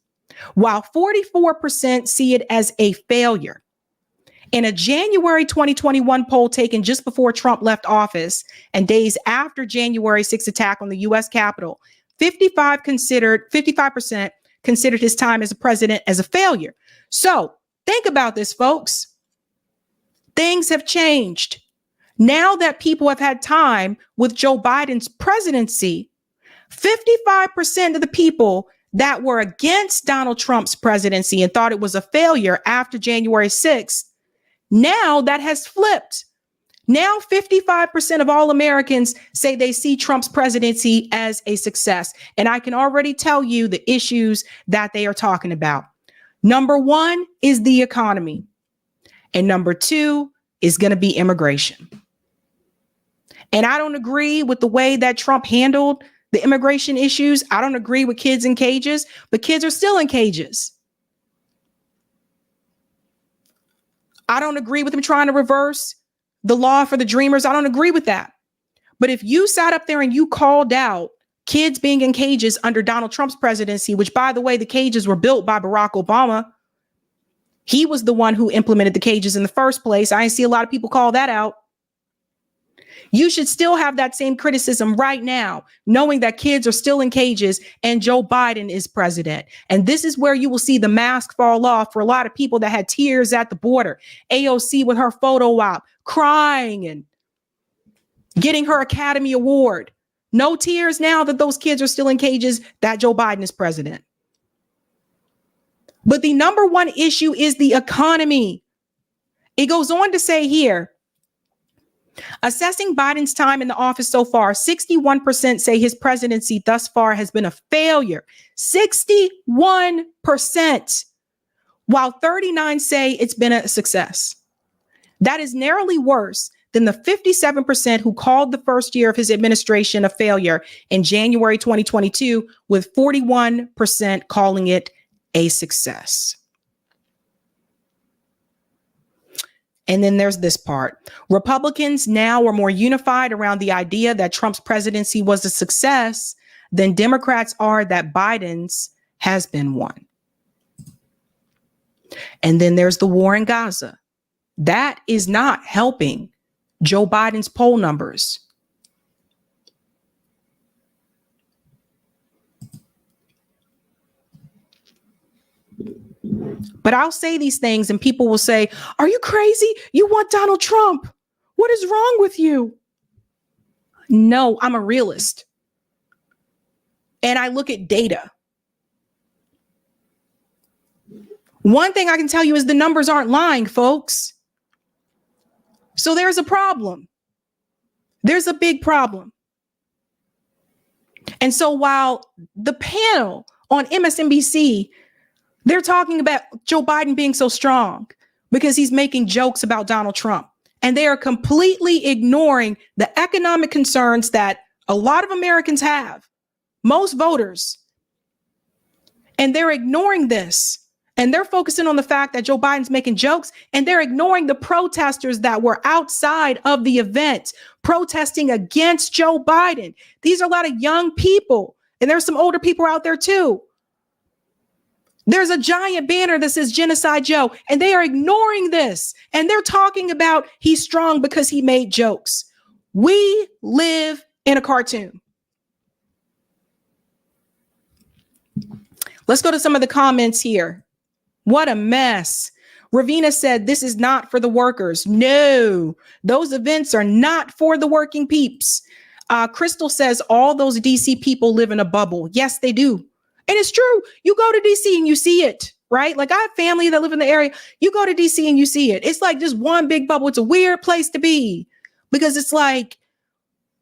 while 44% see it as a failure. In a January 2021 poll taken just before Trump left office and days after January 6th attack on the U.S. Capitol, 55% considered his time as a president as a failure. So think about this, folks. Things have changed. Now that people have had time with Joe Biden's presidency, 55% of the people that were against Donald Trump's presidency and thought it was a failure after January 6th, now that has flipped. Now 55% of all Americans say they see Trump's presidency as a success. And I can already tell you the issues that they are talking about. Number one is the economy. And number two is going to be immigration. And I don't agree with the way that Trump handled the immigration issues. I don't agree with kids in cages, but kids are still in cages. I don't agree with him trying to reverse the law for the dreamers. I don't agree with that. But if you sat up there and you called out kids being in cages under Donald Trump's presidency, which, by the way, the cages were built by Barack Obama. He was the one who implemented the cages in the first place. I see a lot of people call that out. You should still have that same criticism right now, knowing that kids are still in cages and Joe Biden is president. And this is where you will see the mask fall off for a lot of people that had tears at the border. AOC with her photo op, crying and getting her Academy Award. No tears now that those kids are still in cages, that Joe Biden is president. But the number one issue is the economy. It goes on to say here, Assessing Biden's time in the office so far, 61% say his presidency thus far has been a failure. 61%, while 39% say it's been a success. That is narrowly worse than the 57% who called the first year of his administration a failure in January 2022, with 41% calling it a success. And then there's this part. Republicans now are more unified around the idea that Trump's presidency was a success than Democrats are that Biden's has been one. And then there's the war in Gaza. That is not helping Joe Biden's poll numbers. But I'll say these things and people will say, are you crazy? You want Donald Trump? What is wrong with you? No, I'm a realist. And I look at data. One thing I can tell you is the numbers aren't lying, folks. So there's a problem. There's a big problem. And so while the panel on MSNBC, they're talking about Joe Biden being so strong because he's making jokes about Donald Trump, and they are completely ignoring the economic concerns that a lot of Americans have, most voters. And they're ignoring this. And they're focusing on the fact that Joe Biden's making jokes, and they're ignoring the protesters that were outside of the event protesting against Joe Biden. These are a lot of young people, and there's some older people out there too. There's a giant banner that says Genocide Joe, and they are ignoring this. And they're talking about he's strong because he made jokes. We live in a cartoon. Let's go to some of the comments here. What a mess. Ravina said, this is not for the workers. No, those events are not for the working peeps. Crystal says, all those DC people live in a bubble. Yes, they do. And it's true. You go to DC and you see it, right? Like I have family that live in the area. You go to DC and you see it. It's like just one big bubble. It's a weird place to be because it's like,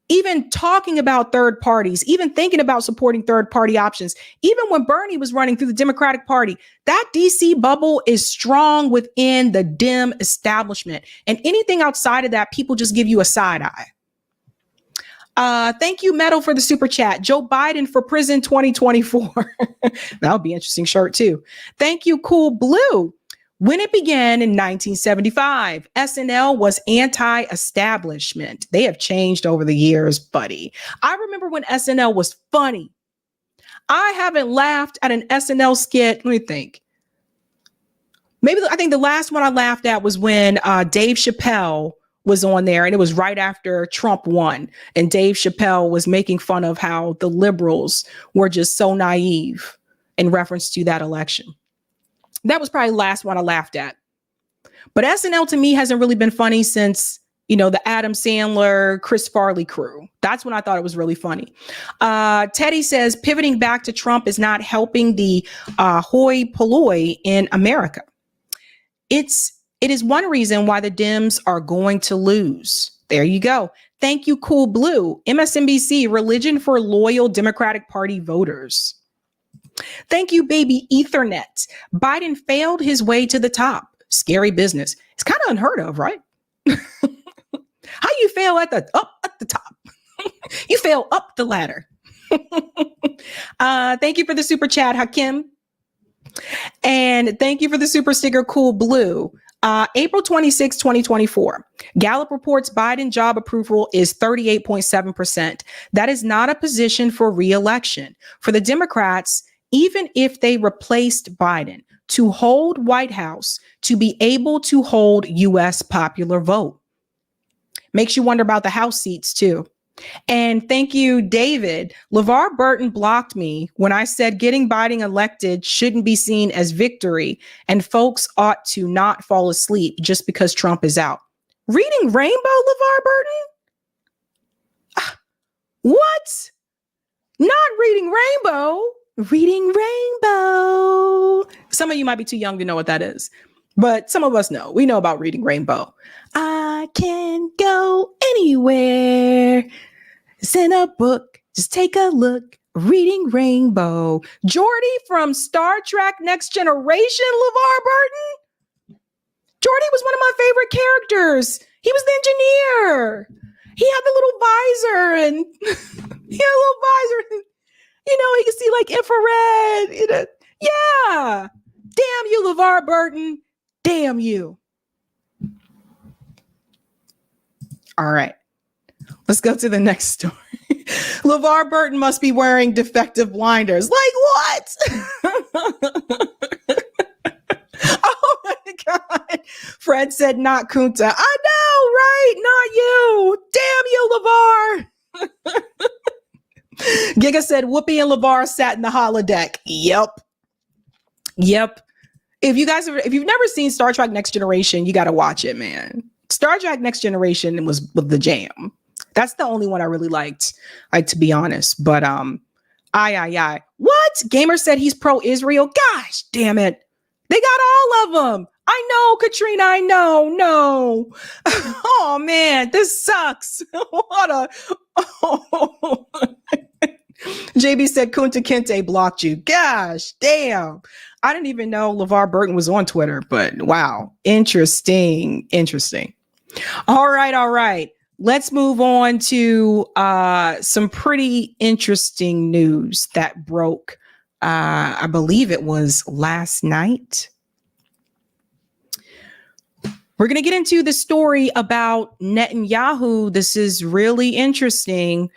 even talking about third parties, even thinking about supporting third party options, even when Bernie was running through the Democratic Party, that DC bubble is strong within the Dem establishment. And anything outside of that, people just give you a side eye. Thank you, Metal, for the super chat. Joe Biden for prison 2024. That would be an interesting shirt, too. Thank you, Cool Blue. When it began in 1975, SNL was anti-establishment. They have changed over the years, buddy. I remember when SNL was funny. I haven't laughed at an SNL skit. Let me think. I think the last one I laughed at was when Dave Chappelle was on there, and it was right after Trump won. And Dave Chappelle was making fun of how the liberals were just so naive in reference to that election. That was probably the last one I laughed at. But SNL to me hasn't really been funny since, the Adam Sandler, Chris Farley crew. That's when I thought it was really funny. Teddy says pivoting back to Trump is not helping the hoi polloi in America. It is one reason why the Dems are going to lose. There you go. Thank you, Cool Blue. MSNBC, religion for loyal Democratic Party voters. Thank you, Baby Ethernet. Biden failed his way to the top. Scary business. It's kind of unheard of, right? How you fail at the top? You fail up the ladder. Thank you for the super chat, Hakim. And thank you for the super sticker, Cool Blue. April 26, 2024. Gallup reports Biden job approval is 38.7%. That is not a position for re-election. For the Democrats, even if they replaced Biden, to hold White House, to be able to hold U.S. popular vote. Makes you wonder about the House seats, too. And thank you, David. LeVar Burton blocked me when I said getting Biden elected shouldn't be seen as victory, and folks ought to not fall asleep just because Trump is out. Reading Rainbow, LeVar Burton? What? Not reading Rainbow. Reading Rainbow. Some of you might be too young to know what that is. But some of us know. We know about reading Rainbow. I can go anywhere. It's in a book. Just take a look. Reading Rainbow. Geordi from Star Trek Next Generation, LeVar Burton. Geordi was one of my favorite characters. He was the engineer. He had the little visor and he had a little visor. You know, he could see like infrared. You know. Yeah. Damn you, LeVar Burton. Damn you. All right. Let's go to the next story. LeVar Burton must be wearing defective blinders. Like what? Oh my God. Fred said not Kunta. I know, right? Not you. Damn you, LeVar. Giga said Whoopi and LeVar sat in the holodeck. Yep. If you've never seen Star Trek Next Generation, you got to watch it, man. Star Trek Next Generation was the jam. That's the only one I really liked, like, to be honest. But what? Gamer said he's pro-Israel. Gosh, damn it. They got all of them. I know, Katrina. I know. No. Oh man, this sucks. What a. Oh. JB said Kunta Kinte blocked you. Gosh, damn. I didn't even know LeVar Burton was on Twitter, but wow. Interesting. All right. Let's move on to some pretty interesting news that broke. I believe it was last night. We're going to get into the story about Netanyahu. This is really interesting.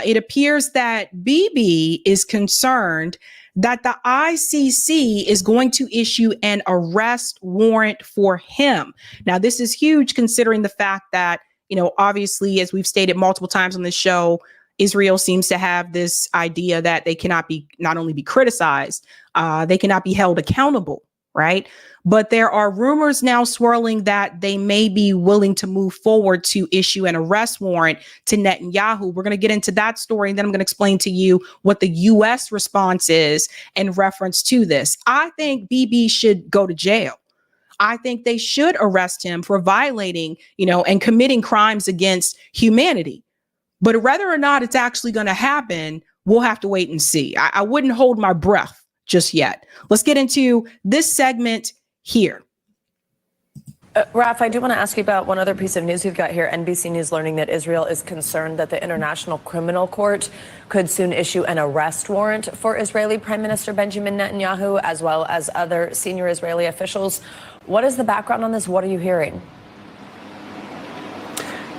It appears that Bibi is concerned that the ICC is going to issue an arrest warrant for him. Now, this is huge considering the fact that, you know, obviously, as we've stated multiple times on this show, Israel seems to have this idea that they cannot not only be criticized, they cannot be held accountable, right? But there are rumors now swirling that they may be willing to move forward to issue an arrest warrant to Netanyahu. We're going to get into that story, and then I'm going to explain to you what the U.S. response is in reference to this. I think Bibi should go to jail. I think they should arrest him for violating, and committing crimes against humanity. But whether or not it's actually going to happen, we'll have to wait and see. I wouldn't hold my breath just yet. Let's get into this segment here. Raf, I do want to ask you about one other piece of news we've got here. NBC News learning that Israel is concerned that the International Criminal Court could soon issue an arrest warrant for Israeli Prime Minister Benjamin Netanyahu, as well as other senior Israeli officials. What is the background on this? What are you hearing?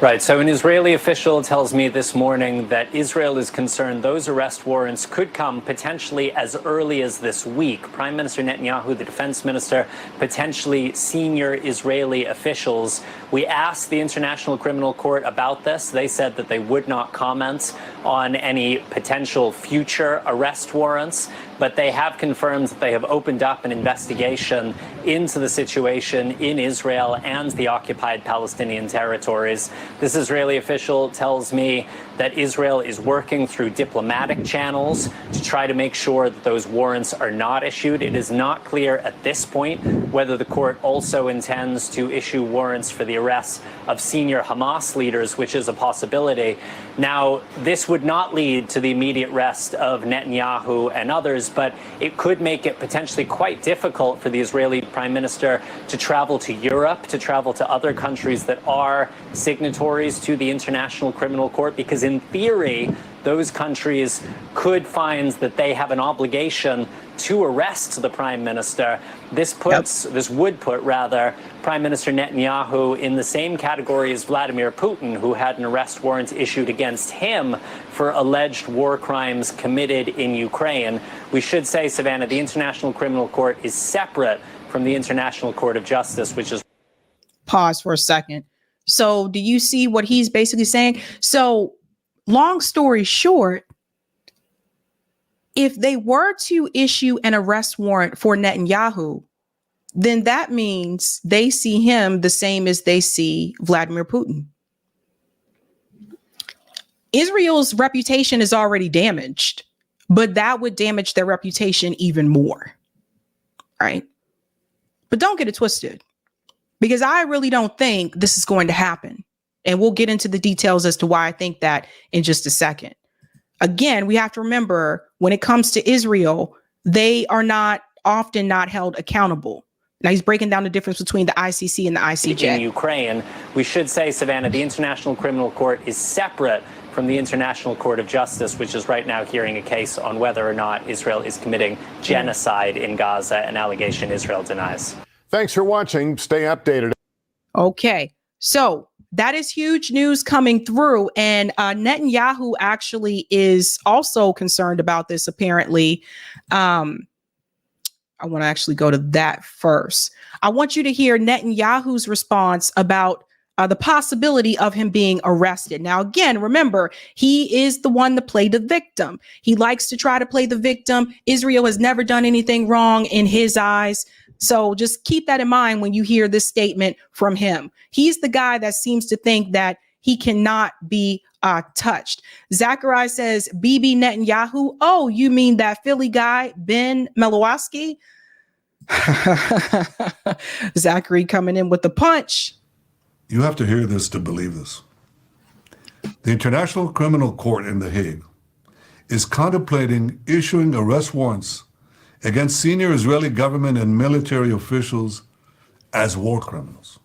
Right. So an Israeli official tells me this morning that Israel is concerned those arrest warrants could come potentially as early as this week. Prime Minister Netanyahu, the defense minister, potentially senior Israeli officials. We asked the International Criminal Court about this. They said that they would not comment on any potential future arrest warrants, but they have confirmed that they have opened up an investigation into the situation in Israel and the occupied Palestinian territories. This Israeli official tells me that Israel is working through diplomatic channels to try to make sure that those warrants are not issued. It is not clear at this point whether the court also intends to issue warrants for the arrest of senior Hamas leaders, which is a possibility. Now, this would not lead to the immediate arrest of Netanyahu and others, but it could make it potentially quite difficult for the Israeli prime minister to travel to Europe, to travel to other countries that are signatories to the International Criminal Court, because in theory, those countries could find that they have an obligation to arrest the prime minister. This would put Prime Minister Netanyahu in the same category as Vladimir Putin, who had an arrest warrant issued against him for alleged war crimes committed in Ukraine. We should say, Savannah, the International Criminal Court is separate from the International Court of Justice, which is... Pause for a second. So do you see what he's basically saying? So long story short, if they were to issue an arrest warrant for Netanyahu, then that means they see him the same as they see Vladimir Putin. Israel's reputation is already damaged, but that would damage their reputation even more. Right? But don't get it twisted. because I really don't think this is going to happen. And we'll get into the details as to why I think that in just a second. Again, we have to remember when it comes to Israel, they are often not held accountable. Now he's breaking down the difference between the ICC and the ICJ. In Ukraine, we should say, Savannah, the International Criminal Court is separate from the International Court of Justice, which is right now hearing a case on whether or not Israel is committing genocide in Gaza, an allegation Israel denies. Thanks for watching. Stay updated. Okay, so that is huge news coming through. And Netanyahu actually is also concerned about this, apparently. I want to actually go to that first. I want you to hear Netanyahu's response about the possibility of him being arrested. Now, again, remember, he is the one to play the victim. He likes to try to play the victim. Israel has never done anything wrong in his eyes. So just keep that in mind when you hear this statement from him. He's the guy that seems to think that he cannot be touched. Zachariah says, Bibi Netanyahu. Oh, you mean that Philly guy, Ben Melowaski? Zachary coming in with the punch. You have to hear this to believe this. The International Criminal Court in The Hague is contemplating issuing arrest warrants against senior Israeli government and military officials as war criminals.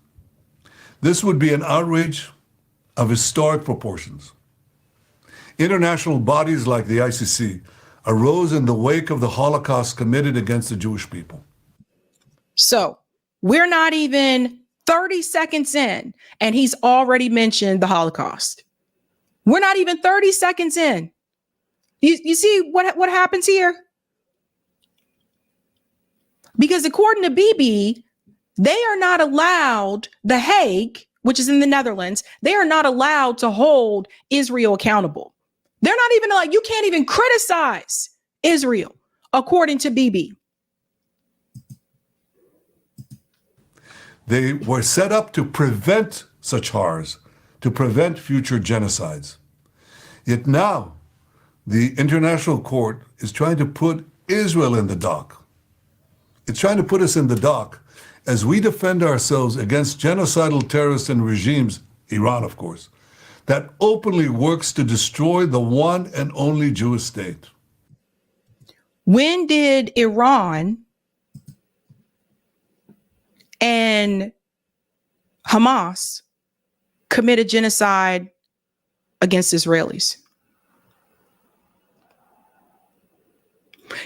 This would be an outrage of historic proportions. International bodies like the ICC arose in the wake of the Holocaust committed against the Jewish people. So we're not even 30 seconds in, and he's already mentioned the Holocaust. We're not even 30 seconds in. You see what happens here? Because according to Bibi, they are not allowed, The Hague, which is in the Netherlands, they are not allowed to hold Israel accountable. They're not even like, you can't even criticize Israel, according to Bibi. They were set up to prevent such horrors, to prevent future genocides. Yet now, the International Court is trying to put Israel in the dock. It's trying to put us in the dock as we defend ourselves against genocidal terrorists and regimes, Iran, of course, that openly works to destroy the one and only Jewish state. When did Iran and Hamas commit a genocide against Israelis?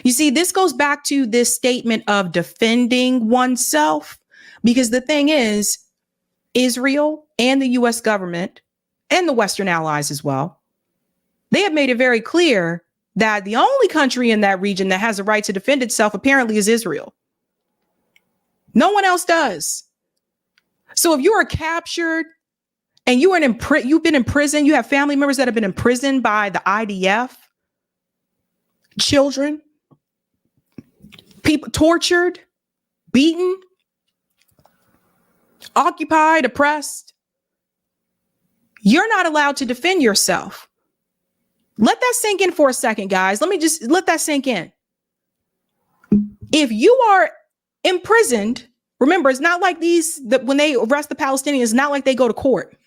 You see, this goes back to this statement of defending oneself, because the thing is, Israel and the U.S. government and the Western allies as well, they have made it very clear that the only country in that region that has a right to defend itself apparently is Israel. No one else does. So if you are captured and you've been in prison, you have family members that have been imprisoned by the IDF, children, people tortured, beaten, occupied, oppressed, you're not allowed to defend yourself. Let that sink in for a second, guys. Let me just let that sink in. If you are imprisoned, remember, it's not like when they arrest the Palestinians, it's not like they go to court.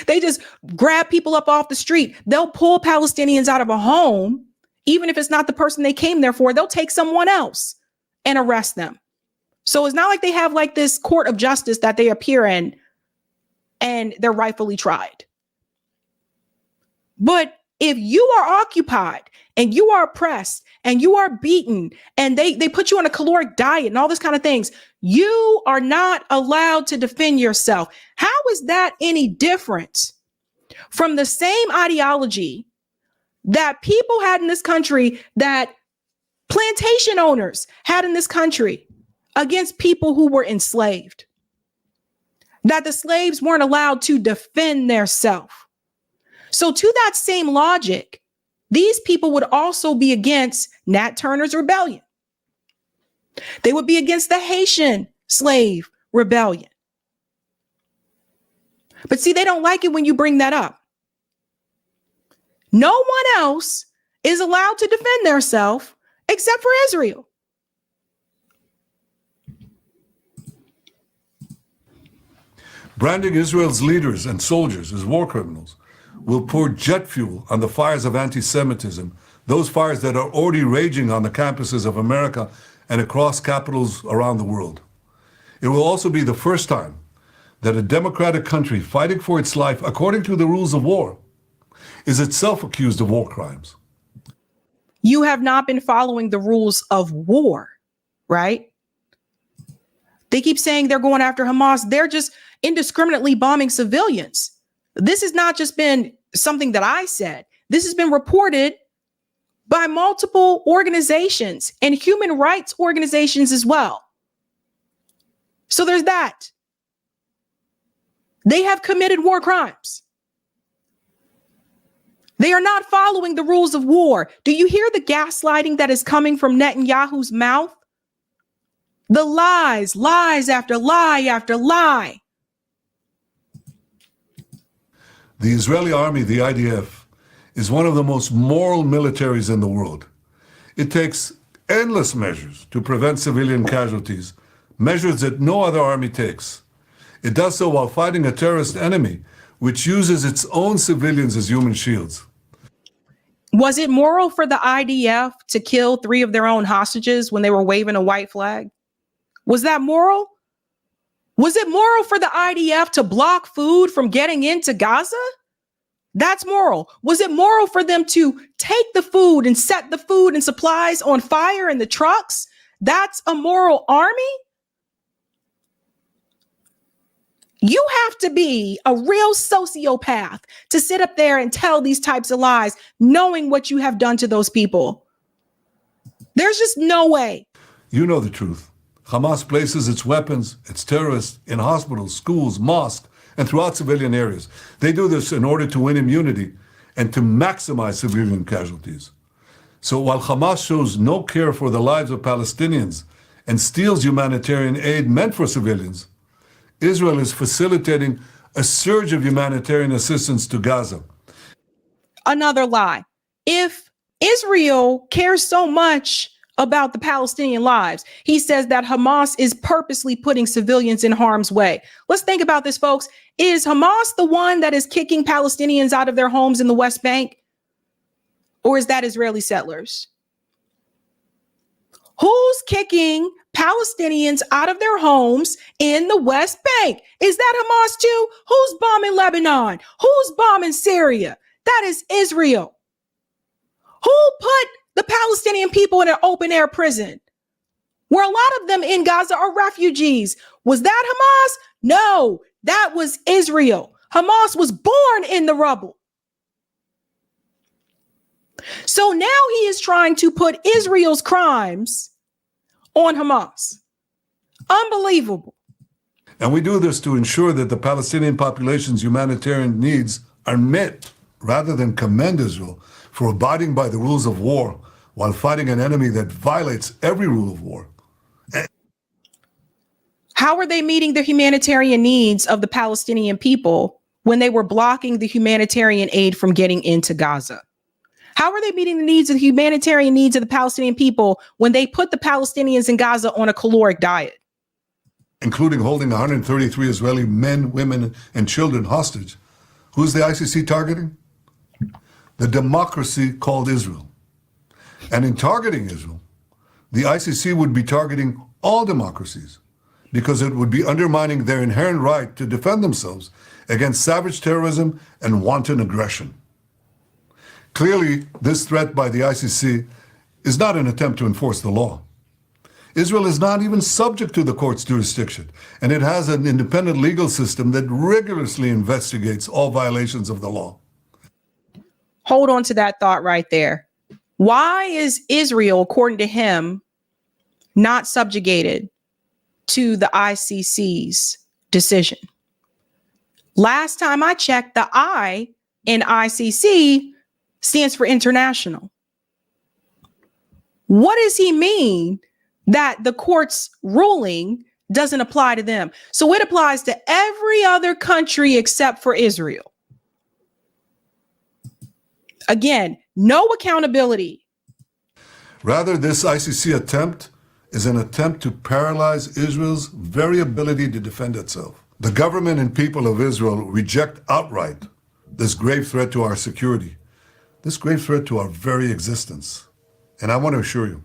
They just grab people up off the street. They'll pull Palestinians out of a home, even if it's not the person they came there for. They'll take someone else and arrest them. So it's not like they have like this court of justice that they appear in and they're rightfully tried. But if you are occupied and you are oppressed and you are beaten and they put you on a caloric diet and all this kind of things, you are not allowed to defend yourself. How is that any different from the same ideology that people had in this country, that plantation owners had in this country against people who were enslaved? That the slaves weren't allowed to defend themselves. So to that same logic, these people would also be against Nat Turner's rebellion. They would be against the Haitian slave rebellion. But see, they don't like it when you bring that up. No one else is allowed to defend themselves except for Israel. Branding Israel's leaders and soldiers as war criminals will pour jet fuel on the fires of anti-Semitism, those fires that are already raging on the campuses of America and across capitals around the world. It will also be the first time that a democratic country fighting for its life according to the rules of war is itself accused of war crimes. You have not been following the rules of war, right? They keep saying they're going after Hamas. They're just indiscriminately bombing civilians. This has not just been something that I said. This has been reported by multiple organizations and human rights organizations as well. So there's that. They have committed war crimes. They are not following the rules of war. Do you hear the gaslighting that is coming from Netanyahu's mouth? The lies, lies after lie after lie. The Israeli army, the IDF, is one of the most moral militaries in the world. It takes endless measures to prevent civilian casualties, measures that no other army takes. It does so while fighting a terrorist enemy, which uses its own civilians as human shields. Was it moral for the IDF to kill 3 of their own hostages when they were waving a white flag? Was that moral? Was it moral for the IDF to block food from getting into Gaza? That's moral. Was it moral for them to take the food and set the food and supplies on fire in the trucks? That's a moral army? You have to be a real sociopath to sit up there and tell these types of lies, knowing what you have done to those people. There's just no way. You know the truth. Hamas places its weapons, its terrorists, in hospitals, schools, mosques, and throughout civilian areas. They do this in order to win immunity and to maximize civilian casualties. So while Hamas shows no care for the lives of Palestinians and steals humanitarian aid meant for civilians, Israel is facilitating a surge of humanitarian assistance to Gaza. Another lie. If Israel cares so much about the Palestinian lives, he says that Hamas is purposely putting civilians in harm's way. Let's think about this, folks. Is Hamas the one that is kicking Palestinians out of their homes in the West Bank? Or is that Israeli settlers? Who's kicking Palestinians out of their homes in the West Bank? Is that Hamas too? Who's bombing Lebanon? Who's bombing Syria? That is Israel. Who put the Palestinian people in an open air prison where a lot of them in Gaza are refugees? Was that Hamas? No, that was Israel. Hamas was born in the rubble. So now he is trying to put Israel's crimes on Hamas. Unbelievable. And we do this to ensure that the Palestinian population's humanitarian needs are met, rather than commend Israel for abiding by the rules of war while fighting an enemy that violates every rule of war. How are they meeting the humanitarian needs of the Palestinian people when they were blocking the humanitarian aid from getting into Gaza? How are they meeting the needs of the humanitarian needs of the Palestinian people when they put the Palestinians in Gaza on a caloric diet? Including holding 133 Israeli men, women, and children hostage. Who's the ICC targeting? The democracy called Israel. And in targeting Israel, the ICC would be targeting all democracies because it would be undermining their inherent right to defend themselves against savage terrorism and wanton aggression. Clearly, this threat by the ICC is not an attempt to enforce the law. Israel is not even subject to the court's jurisdiction, and it has an independent legal system that rigorously investigates all violations of the law. Hold on to that thought right there. Why is Israel, according to him, not subjugated to the ICC's decision? Last time I checked, the I in ICC stands for international. What does he mean that the court's ruling doesn't apply to them? So it applies to every other country except for Israel. Again, no accountability. Rather, this ICC attempt is an attempt to paralyze Israel's very ability to defend itself. The government and people of Israel reject outright this grave threat to our security, this grave threat to our very existence. And I want to assure you,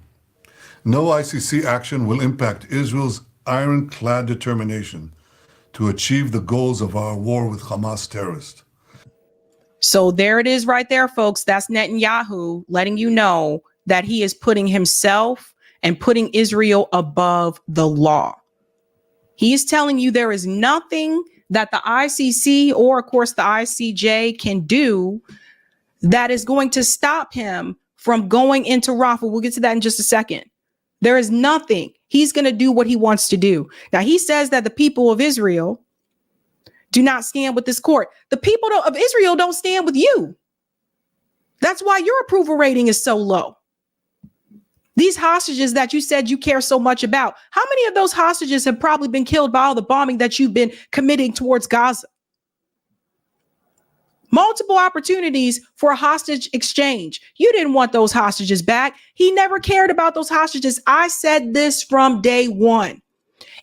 no ICC action will impact Israel's ironclad determination to achieve the goals of our war with Hamas terrorists. So there it is right there, folks. That's Netanyahu letting you know that he is putting himself and putting Israel above the law. He is telling you there is nothing that the ICC or, of course, the ICJ can do that is going to stop him from going into Rafah. We'll get to that in just a second. There is nothing. He's going to do what he wants to do. Now, he says that the people of Israel do not stand with this court. The people of Israel don't stand with you. That's why your approval rating is so low. These hostages that you said you care so much about, how many of those hostages have probably been killed by all the bombing that you've been committing towards Gaza? Multiple opportunities for a hostage exchange. You didn't want those hostages back. He never cared about those hostages. I said this from day one.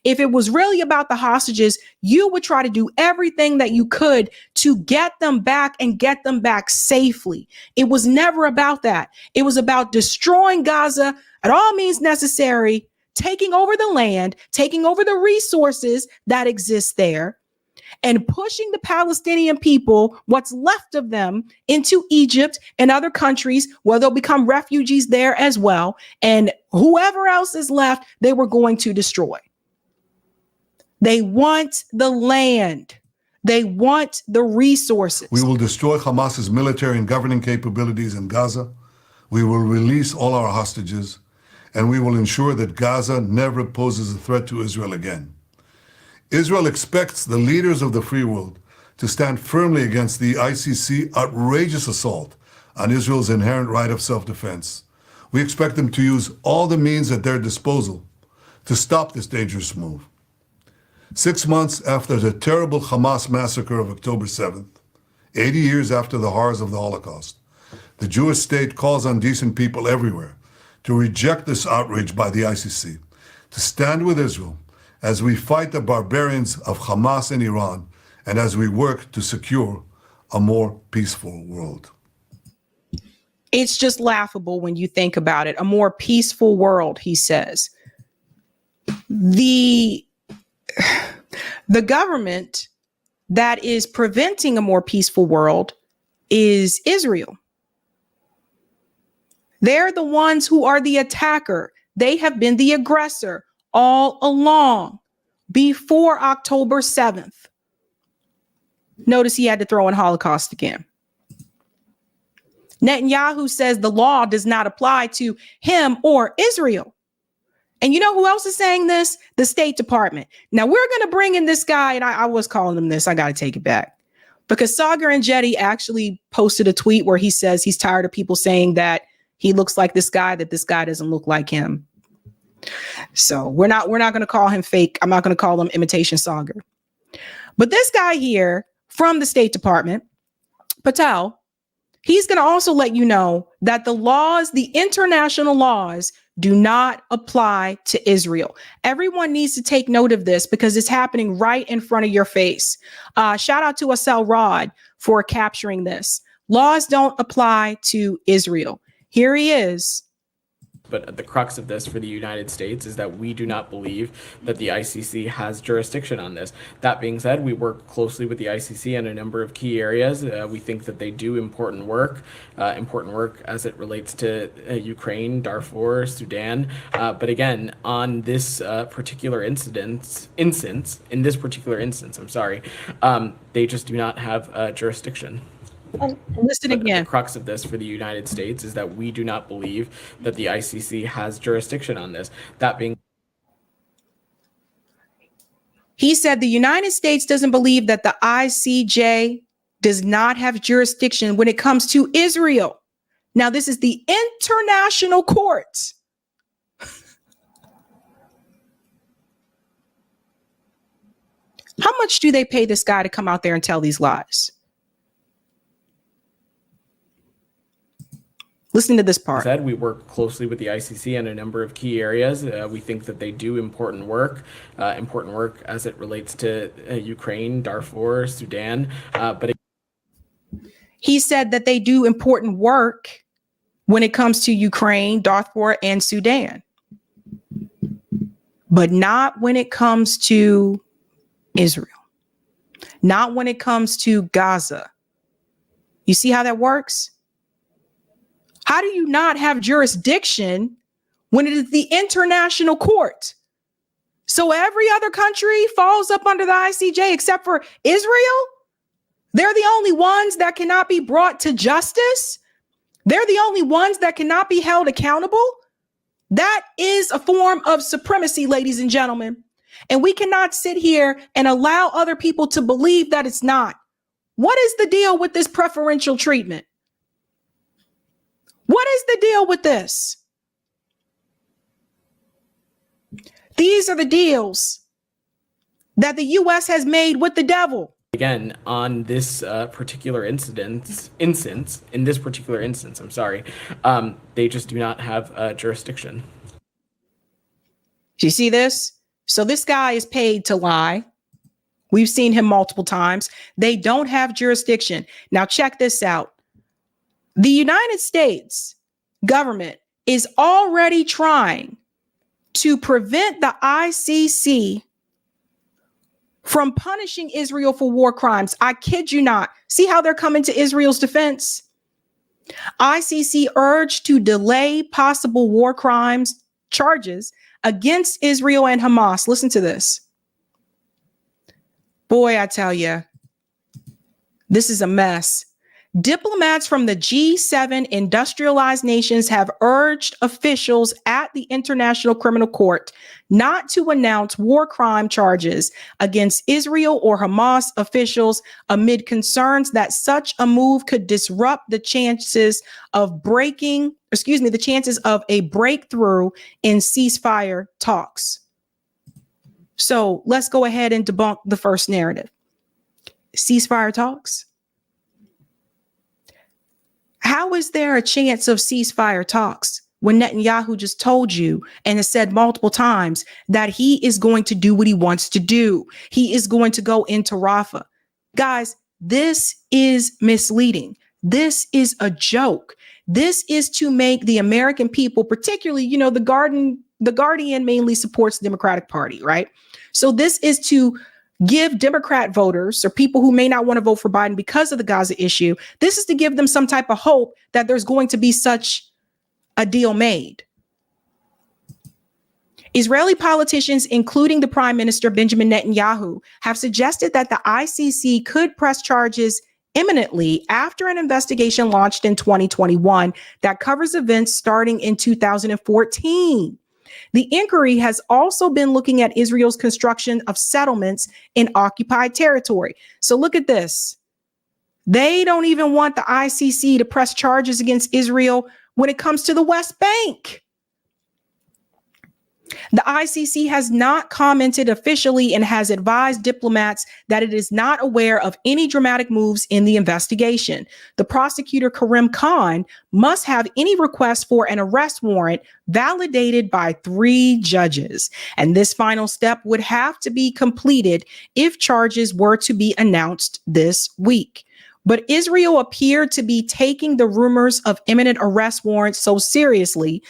If it was really about the hostages, you would try to do everything that you could to get them back and get them back safely. It was never about that. It was about destroying Gaza at all means necessary, taking over the land, taking over the resources that exist there, and pushing the Palestinian people, what's left of them, into Egypt and other countries where they'll become refugees there as well. And whoever else is left, they were going to destroy. They want the land. They want the resources. We will destroy Hamas's military and governing capabilities in Gaza. We will release all our hostages, and we will ensure that Gaza never poses a threat to Israel again. Israel expects the leaders of the free world to stand firmly against the ICC outrageous assault on Israel's inherent right of self-defense. We expect them to use all the means at their disposal to stop this dangerous move. 6 months after the terrible Hamas massacre of October 7th, 80 years after the horrors of the Holocaust, the Jewish state calls on decent people everywhere to reject this outrage by the ICC, to stand with Israel as we fight the barbarians of Hamas and Iran, and as we work to secure a more peaceful world. It's just laughable when you think about it. A more peaceful world, he says. The government that is preventing a more peaceful world is Israel. They're the ones who are the attacker. They have been the aggressor all along before October 7th. Notice he had to throw in Holocaust again. Netanyahu says the law does not apply to him or Israel. And you know who else is saying this? The State Department. Now we're going to bring in this guy, and I was calling him this. I got to take it back. Because Sagar and Jetty actually posted a tweet where he says he's tired of people saying that he looks like this guy, that this guy doesn't look like him. So we're not going to call him fake. I'm not going to call him imitation Sagar. But this guy here from the State Department, Patel, he's going to also let you know that the laws, the international laws, do not apply to Israel. Everyone needs to take note of this because it's happening right in front of your face. Shout out to Asel Rod for capturing this. Laws don't apply to Israel. Here he is. But the crux of this for the United States is that we do not believe that the ICC has jurisdiction on this. That being said, we work closely with the ICC in a number of key areas. We think that they do important work as it relates to Ukraine, Darfur, Sudan. But again, on this particular instance, they just do not have jurisdiction. Listen again. The crux of this for the United States is that we do not believe that the ICC has jurisdiction on this. That being, he said the United States doesn't believe that the ICJ does not have jurisdiction when it comes to Israel. Now, this is the international court. How much do they pay this guy to come out there and tell these lies? Listen to this part. Said we work closely with the ICC in a number of key areas. We think that they do important work as it relates to Ukraine, Darfur, Sudan. He said that they do important work when it comes to Ukraine, Darfur, and Sudan, but not when it comes to Israel, not when it comes to Gaza. You see how that works? How do you not have jurisdiction when it is the international court? So every other country falls up under the ICJ except for Israel? They're the only ones that cannot be brought to justice? They're the only ones that cannot be held accountable? That is a form of supremacy, ladies and gentlemen. And we cannot sit here and allow other people to believe that it's not. What is the deal with this preferential treatment? What is the deal with this? These are the deals that the U.S. has made with the devil. Again, on this particular instance, I'm sorry, they just do not have jurisdiction. Do you see this? So this guy is paid to lie. We've seen him multiple times. They don't have jurisdiction. Now check this out. The United States government is already trying to prevent the ICC from punishing Israel for war crimes. I kid you not. See how they're coming to Israel's defense? ICC urged to delay possible war crimes charges against Israel and Hamas. Listen to this. Boy, I tell you, this is a mess. Diplomats from the G7 industrialized nations have urged officials at the International Criminal Court not to announce war crime charges against Israel or Hamas officials amid concerns that such a move could disrupt the chances of a breakthrough in ceasefire talks. So let's go ahead and debunk the first narrative. Ceasefire talks? How is there a chance of ceasefire talks when Netanyahu just told you and has said multiple times that he is going to do what he wants to do? He is going to go into Rafah. Guys, this is misleading. This is a joke. This is to make the American people, particularly, the Guardian mainly supports the Democratic Party, right? So this is to give Democrat voters or people who may not want to vote for Biden because of the Gaza issue, this is to give them some type of hope that there's going to be such a deal made. Israeli politicians, including the Prime Minister Benjamin Netanyahu, have suggested that the ICC could press charges imminently after an investigation launched in 2021 that covers events starting in 2014. The inquiry has also been looking at Israel's construction of settlements in occupied territory. So look at this. They don't even want the ICC to press charges against Israel when it comes to the West Bank. The ICC has not commented officially and has advised diplomats that it is not aware of any dramatic moves in the investigation. The prosecutor, Karim Khan, must have any request for an arrest warrant validated by 3 judges. And this final step would have to be completed if charges were to be announced this week. But Israel appeared to be taking the rumors of imminent arrest warrants so seriously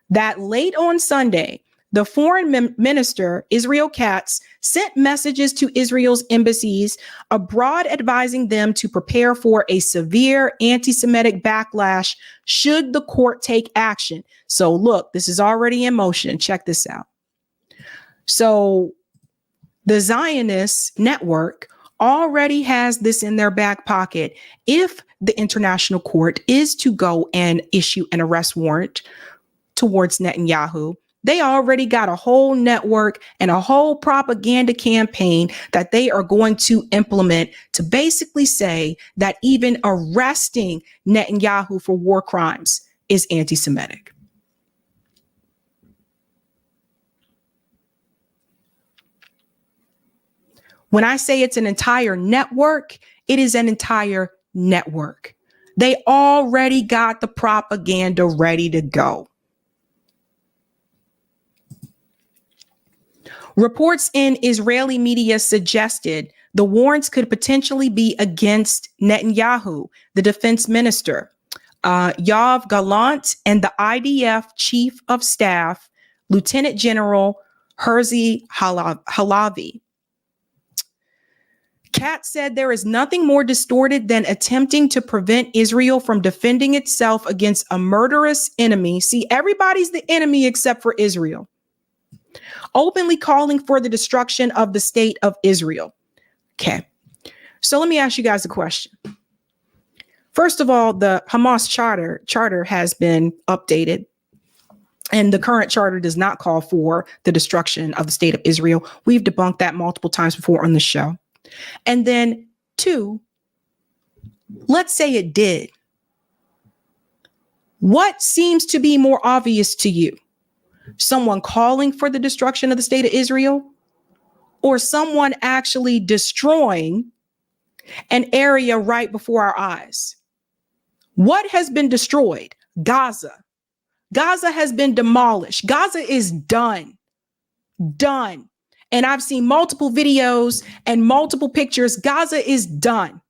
that late on Sunday, the foreign minister, Israel Katz, sent messages to Israel's embassies abroad advising them to prepare for a severe anti-Semitic backlash should the court take action. So look, this is already in motion. Check this out. So the Zionist network already has this in their back pocket. If the international court is to go and issue an arrest warrant towards Netanyahu, they already got a whole network and a whole propaganda campaign that they are going to implement to basically say that even arresting Netanyahu for war crimes is anti-Semitic. When I say it's an entire network, it is an entire network. They already got the propaganda ready to go. Reports in Israeli media suggested the warrants could potentially be against Netanyahu, the defense minister, Yoav Gallant, and the IDF chief of staff, Lieutenant General Herzi Halavi. Katz said there is nothing more distorted than attempting to prevent Israel from defending itself against a murderous enemy. See, everybody's the enemy except for Israel. Openly calling for the destruction of the state of Israel. Okay. So let me ask you guys a question. First of all, the Hamas charter has been updated, and the current charter does not call for the destruction of the state of Israel. We've debunked that multiple times before on the show. And then 2, let's say it did. What seems to be more obvious to you? Someone calling for the destruction of the state of Israel, or someone actually destroying an area right before our eyes? What has been destroyed? Gaza. Gaza has been demolished. Gaza is done. Done. And I've seen multiple videos and multiple pictures. Gaza is done.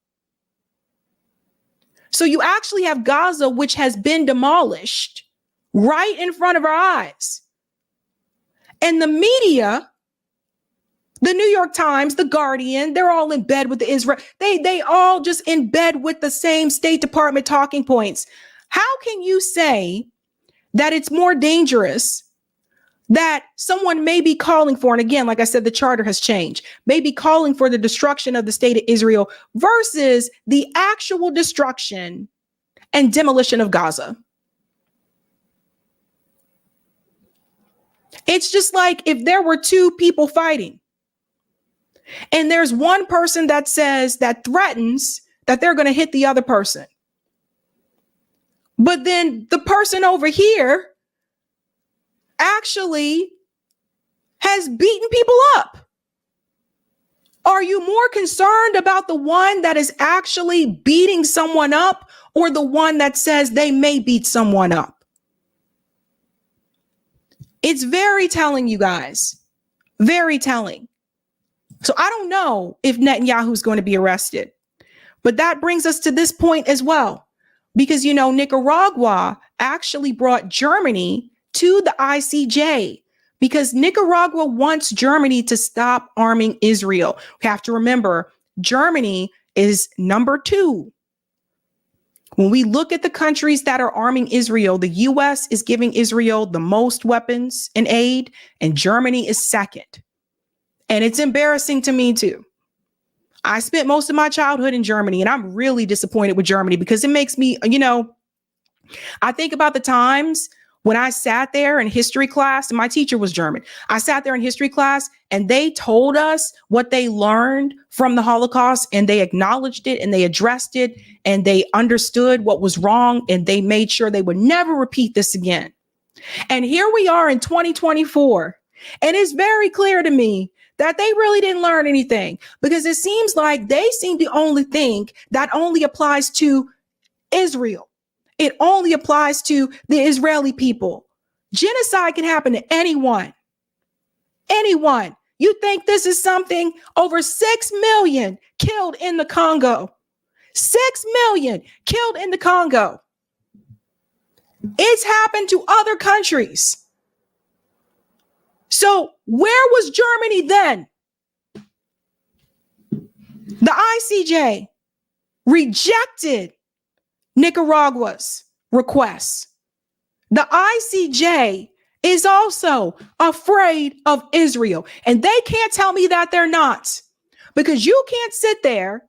So you actually have Gaza, which has been demolished right in front of our eyes. And the media, the New York Times, the Guardian, they're all in bed with the Israel. They all just in bed with the same State Department talking points. How can you say that it's more dangerous that someone may be calling for, and again, like I said, the charter has changed, may be calling for the destruction of the state of Israel versus the actual destruction and demolition of Gaza? It's just like if there were 2 people fighting and there's one person that says, that threatens that they're going to hit the other person. But then the person over here actually has beaten people up. Are you more concerned about the one that is actually beating someone up or the one that says they may beat someone up? It's very telling, you guys. Very telling. So I don't know if Netanyahu is going to be arrested. But that brings us to this point as well. Because, you know, Nicaragua actually brought Germany to the ICJ because Nicaragua wants Germany to stop arming Israel. We have to remember, Germany is number 2. When we look at the countries that are arming Israel, the U.S. is giving Israel the most weapons and aid, and Germany is second. And it's embarrassing to me too. I spent most of my childhood in Germany, and I'm really disappointed with Germany because it makes me, you know, I think about the times when I sat there in history class, and my teacher was German. I sat there in history class and they told us what they learned from the Holocaust, and they acknowledged it and they addressed it and they understood what was wrong, and they made sure they would never repeat this again. And here we are in 2024, and it's very clear to me that they really didn't learn anything, because it seems like they seem to only think that only applies to Israel. It only applies to the Israeli people. Genocide can happen to anyone. Anyone. You think this is something? Over 6 million killed in the Congo. 6 million killed in the Congo. It's happened to other countries. So where was Germany then? The ICJ rejected Nicaragua's requests. The ICJ is also afraid of Israel, and they can't tell me that they're not, because you can't sit there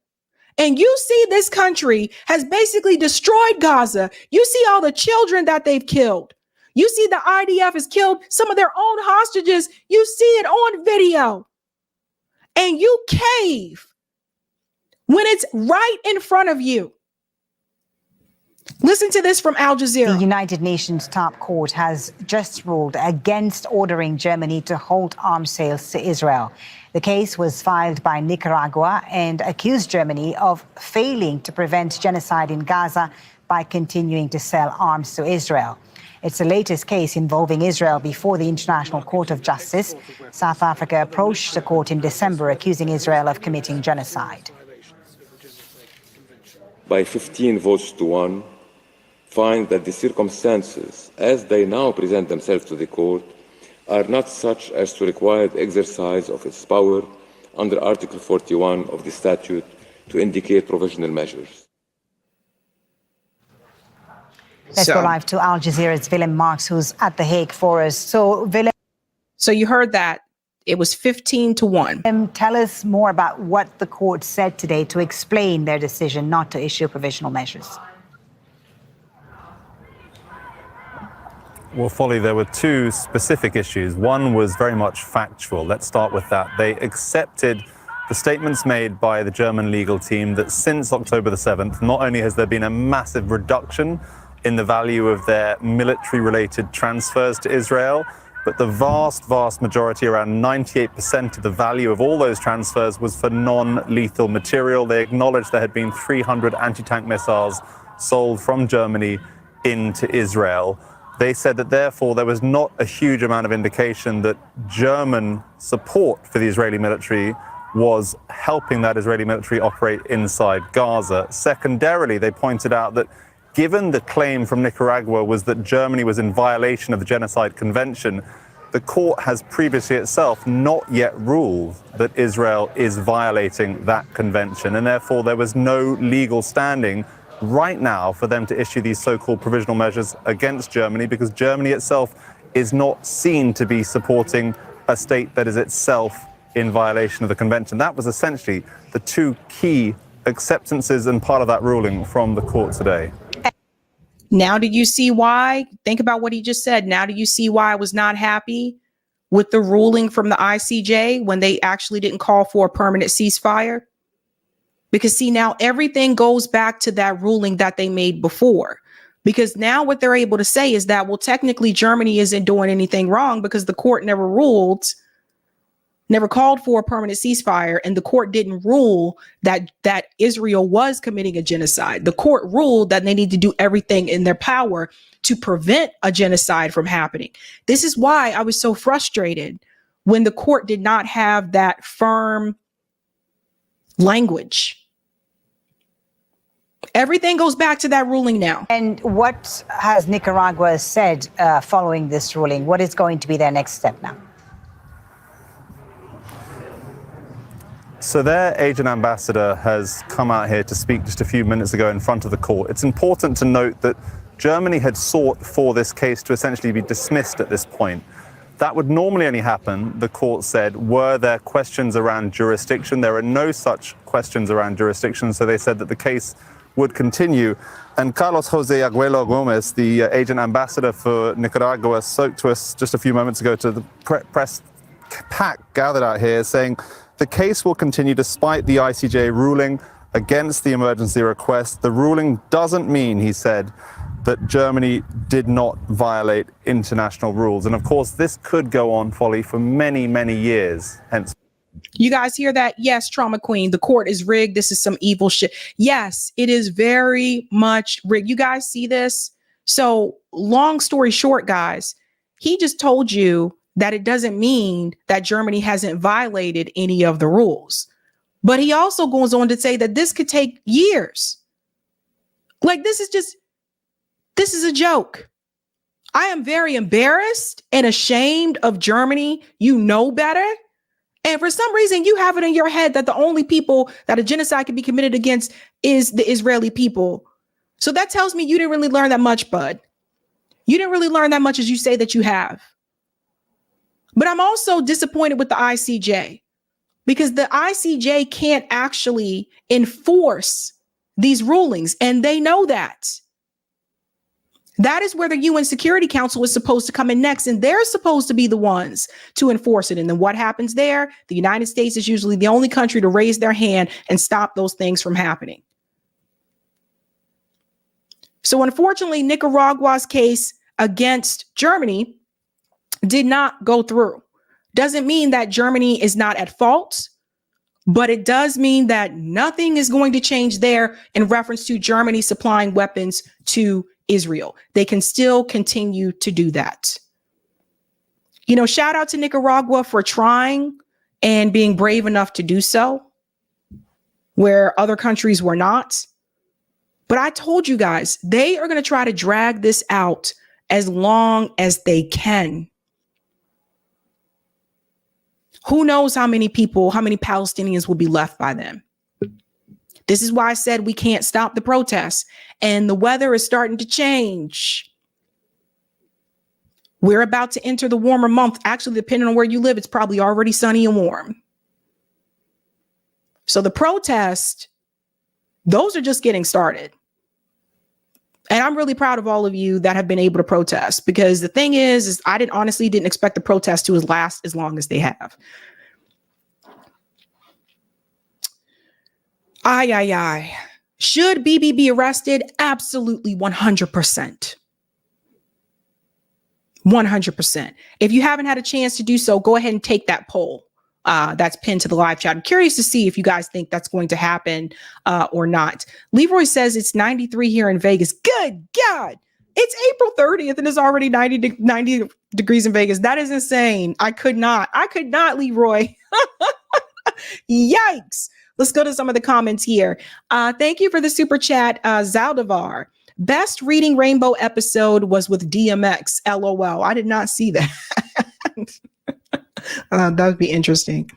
and you see this country has basically destroyed Gaza. You see all the children that they've killed. You see the IDF has killed some of their own hostages. You see it on video, and you cave when it's right in front of you. Listen to this from Al Jazeera. The United Nations top court has just ruled against ordering Germany to halt arms sales to Israel. The case was filed by Nicaragua and accused Germany of failing to prevent genocide in Gaza by continuing to sell arms to Israel. It's the latest case involving Israel before the International Court of Justice. South Africa approached the court in December accusing Israel of committing genocide. By 15 votes to 1, find that the circumstances as they now present themselves to the court are not such as to require the exercise of its power under Article 41 of the statute to indicate provisional measures. Let's go live to Al Jazeera's Willem Marks, who's at The Hague for us. So, Willem. So you heard that. It was 15-1. Tell us more about what the court said today to explain their decision not to issue provisional measures. Well, Folly, there were two specific issues. One was very much factual. Let's start with that. They accepted the statements made by the German legal team that since October the 7th, not only has there been a massive reduction in the value of their military-related transfers to Israel, but the vast majority, around 98% of the value of all those transfers was for non-lethal material. They acknowledged there had been 300 anti-tank missiles sold from Germany into Israel. They said that therefore there was not a huge amount of indication that German support for the Israeli military was helping that Israeli military operate inside Gaza. Secondarily, they pointed out that given the claim from Nicaragua was that Germany was in violation of the Genocide Convention, the court has previously itself not yet ruled that Israel is violating that convention, and therefore there was no legal standing right now for them to issue these so-called provisional measures against Germany, because Germany itself is not seen to be supporting a state that is itself in violation of the convention. That was essentially the two key acceptances and part of that ruling from the court today. Now do you see why? Think about what he just said. Now do you see why I was not happy with the ruling from the ICJ when they actually didn't call for a permanent ceasefire? Because see, now everything goes back to that ruling that they made before. Because now what they're able to say is that, well, technically Germany isn't doing anything wrong because the court never called for a permanent ceasefire, and the court didn't rule that Israel was committing a genocide. The court ruled that they need to do everything in their power to prevent a genocide from happening. This is why I was so frustrated when the court did not have that firm language. Everything goes back to that ruling now. And what has Nicaragua said following this ruling? What is going to be their next step now? So their agent ambassador has come out here to speak just a few minutes ago in front of the court. It's important to note that Germany had sought for this case to essentially be dismissed at this point. That would normally only happen, the court said, were there questions around jurisdiction. There are no such questions around jurisdiction, so they said that the case would continue. And Carlos Jose Aguelo Gomez, the agent ambassador for Nicaragua, spoke to us just a few moments ago to the press pack gathered out here, saying the case will continue despite the ICJ ruling against the emergency request. The ruling doesn't mean, he said, that Germany did not violate international rules. And of course, this could go on, Folly, for many, many years. Hence. You guys hear that? Yes, Trauma Queen, the court is rigged. This is some evil shit. Yes, it is very much rigged. You guys see this? So long story short, guys, he just told you that it doesn't mean that Germany hasn't violated any of the rules. But he also goes on to say that this could take years. Like, this is a joke. I am very embarrassed and ashamed of Germany. You know better. And for some reason, you have it in your head that the only people that a genocide can be committed against is the Israeli people. So that tells me you didn't really learn that much, bud. You didn't really learn that much as you say that you have. But I'm also disappointed with the ICJ, because the ICJ can't actually enforce these rulings, and they know that. That is where the UN Security Council is supposed to come in next, and they're supposed to be the ones to enforce it. And then what happens there? The United States is usually the only country to raise their hand and stop those things from happening. So unfortunately, Nicaragua's case against Germany did not go through. Doesn't mean that Germany is not at fault, but it does mean that nothing is going to change there in reference to Germany supplying weapons to Israel. They can still continue to do that. You know, shout out to Nicaragua for trying and being brave enough to do so, where other countries were not. But I told you guys, they are going to try to drag this out as long as they can. Who knows how many people, how many Palestinians will be left by then? This is why I said we can't stop the protests. And the weather is starting to change. We're about to enter the warmer month. Actually, depending on where you live, it's probably already sunny and warm. So the protests, those are just getting started. And I'm really proud of all of you that have been able to protest, because the thing is I honestly didn't expect the protests to last as long as they have. Should Bibi be arrested? Absolutely, 100%. 100%. If you haven't had a chance to do so, go ahead and take that poll that's pinned to the live chat. I'm curious to see if you guys think that's going to happen or not. Leroy says it's 93 here in Vegas. Good God. It's April 30th and it's already 90 degrees in Vegas. That is insane. I could not, Leroy. Yikes. Let's go to some of the comments here. Thank you for the super chat, Zaldivar. Best Reading Rainbow episode was with DMX. LOL. I did not see that. That would be interesting.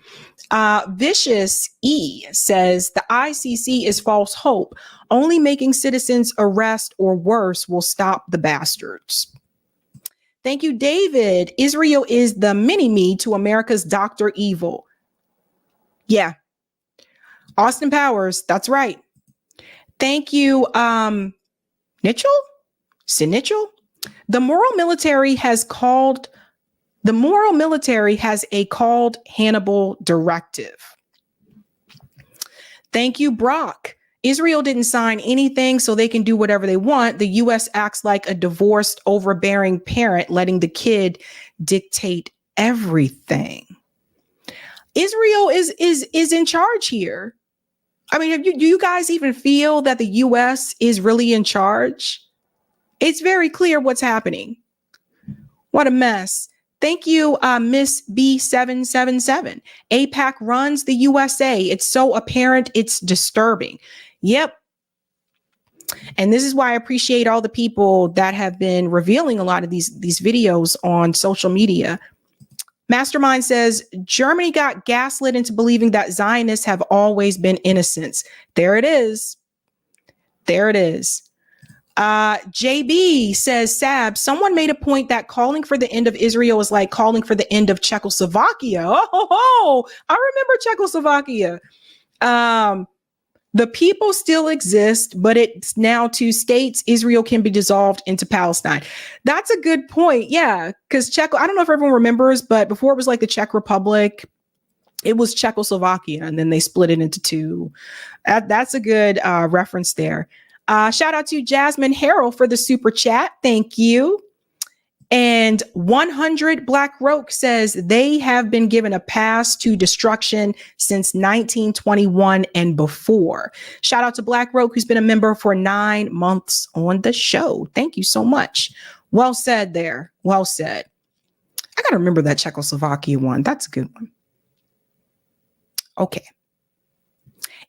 Vicious E says the ICC is false hope. Only making citizens arrest or worse will stop the bastards. Thank you, David. Israel is the mini-me to America's Dr. Evil. Yeah. Austin Powers. That's right. Thank you, Sinitchell? The moral military has a called Hannibal directive. Thank you, Brock. Israel didn't sign anything, so they can do whatever they want. The U.S. acts like a divorced, overbearing parent, letting the kid dictate everything. Israel is in charge here. I mean, do you guys even feel that the U.S. is really in charge? It's very clear what's happening. What a mess. Thank you, Miss B777. AIPAC runs the USA. It's so apparent, it's disturbing. Yep. And this is why I appreciate all the people that have been revealing a lot of these videos on social media. Mastermind says, Germany got gaslit into believing that Zionists have always been innocents. There it is. There it is. JB says, Sabs, someone made a point that calling for the end of Israel is like calling for the end of Czechoslovakia. Oh, I remember Czechoslovakia. The people still exist, but it's now two states. Israel can be dissolved into Palestine. That's a good point. Yeah, because I don't know if everyone remembers, but before it was like the Czech Republic, it was Czechoslovakia, and then they split it into two. That's a good reference there. Shout out to Jasmine Harrell for the super chat. Thank you. And 100 Black Roke says they have been given a pass to destruction since 1921 and before. Shout out to Black Roke, who's been a member for 9 months on the show. Thank you so much. Well said there. Well said. I got to remember that Czechoslovakia one. That's a good one. Okay.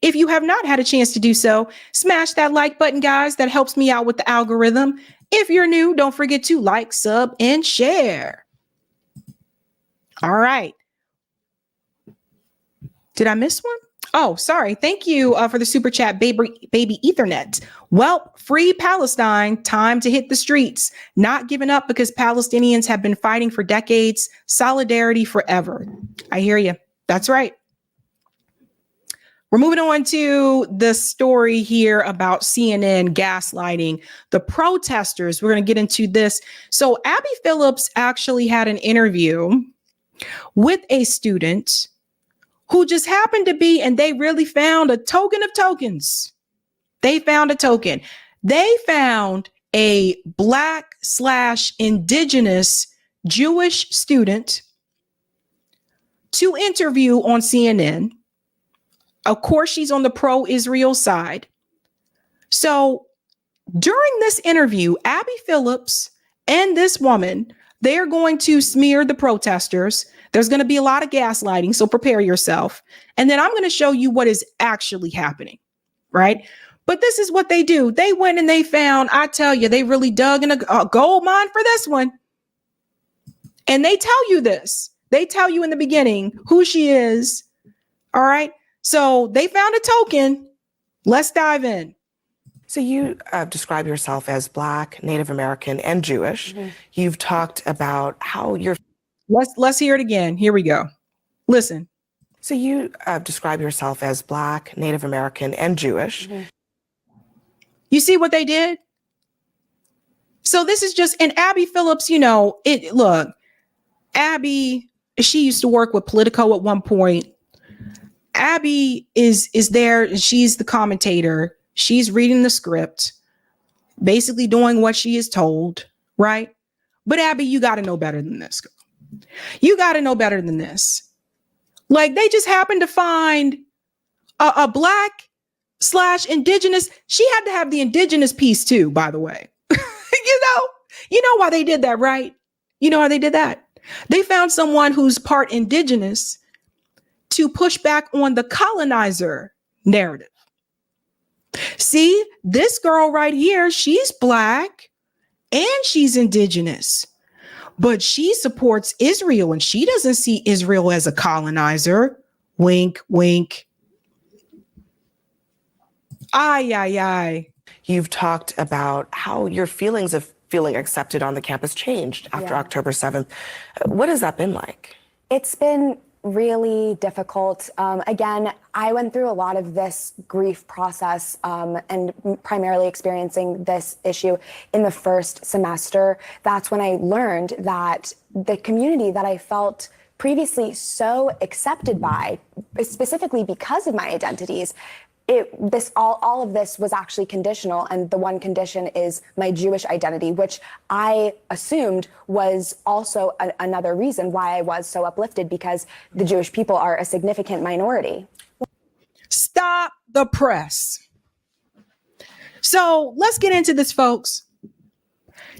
If you have not had a chance to do so, smash that like button, guys. That helps me out with the algorithm. If you're new, don't forget to like, sub, and share. All right. Did I miss one? Oh, sorry. Thank you for the super chat, baby Ethernet. Well, free Palestine. Time to hit the streets. Not giving up because Palestinians have been fighting for decades. Solidarity forever. I hear you. That's right. We're moving on to the story here about CNN gaslighting the protesters. We're going to get into this. So Abby Phillips actually had an interview with a student who just happened to be, and they really found a token of tokens. They found a token. They found a Black/indigenous Jewish student to interview on CNN. Of course, she's on the pro-Israel side. So during this interview, Abby Phillips and this woman, they're going to smear the protesters. There's going to be a lot of gaslighting, so prepare yourself. And then I'm going to show you what is actually happening, right? But this is what they do. They went and they found, I tell you, they really dug in a gold mine for this one. And they tell you this. They tell you in the beginning who she is. All right. So they found a token. Let's dive in. So you describe yourself as Black, Native American, and Jewish. You've talked about how you're... Let's hear it again. Here we go. Listen. So you describe yourself as Black, Native American, and Jewish. You see what they did? So this is just, and Abby Phillips, look, Abby, she used to work with Politico at one point. Abby is there, and she's the commentator. She's reading the script, basically doing what she is told, right? But Abby, you got to know better than this, girl. You got to know better than this. Like, they just happened to find a Black/indigenous. She had to have the indigenous piece too, by the way. You know why they did that, right? You know how they did that? They found someone who's part indigenous to push back on the colonizer narrative. See, this girl right here, she's Black and she's indigenous, but she supports Israel and she doesn't see Israel as a colonizer. Wink, wink. Ay, ay, ay. You've talked about how your feelings of feeling accepted on the campus changed after October 7th. What has that been like? It's been really difficult. Again, I went through a lot of this grief process and primarily experiencing this issue in the first semester. That's when I learned that the community that I felt previously so accepted by, specifically because of my identities, all of this was actually conditional, and the one condition is my Jewish identity, which I assumed was also another reason why I was so uplifted, because the Jewish people are a significant minority. Stop the press. So let's get into this, folks.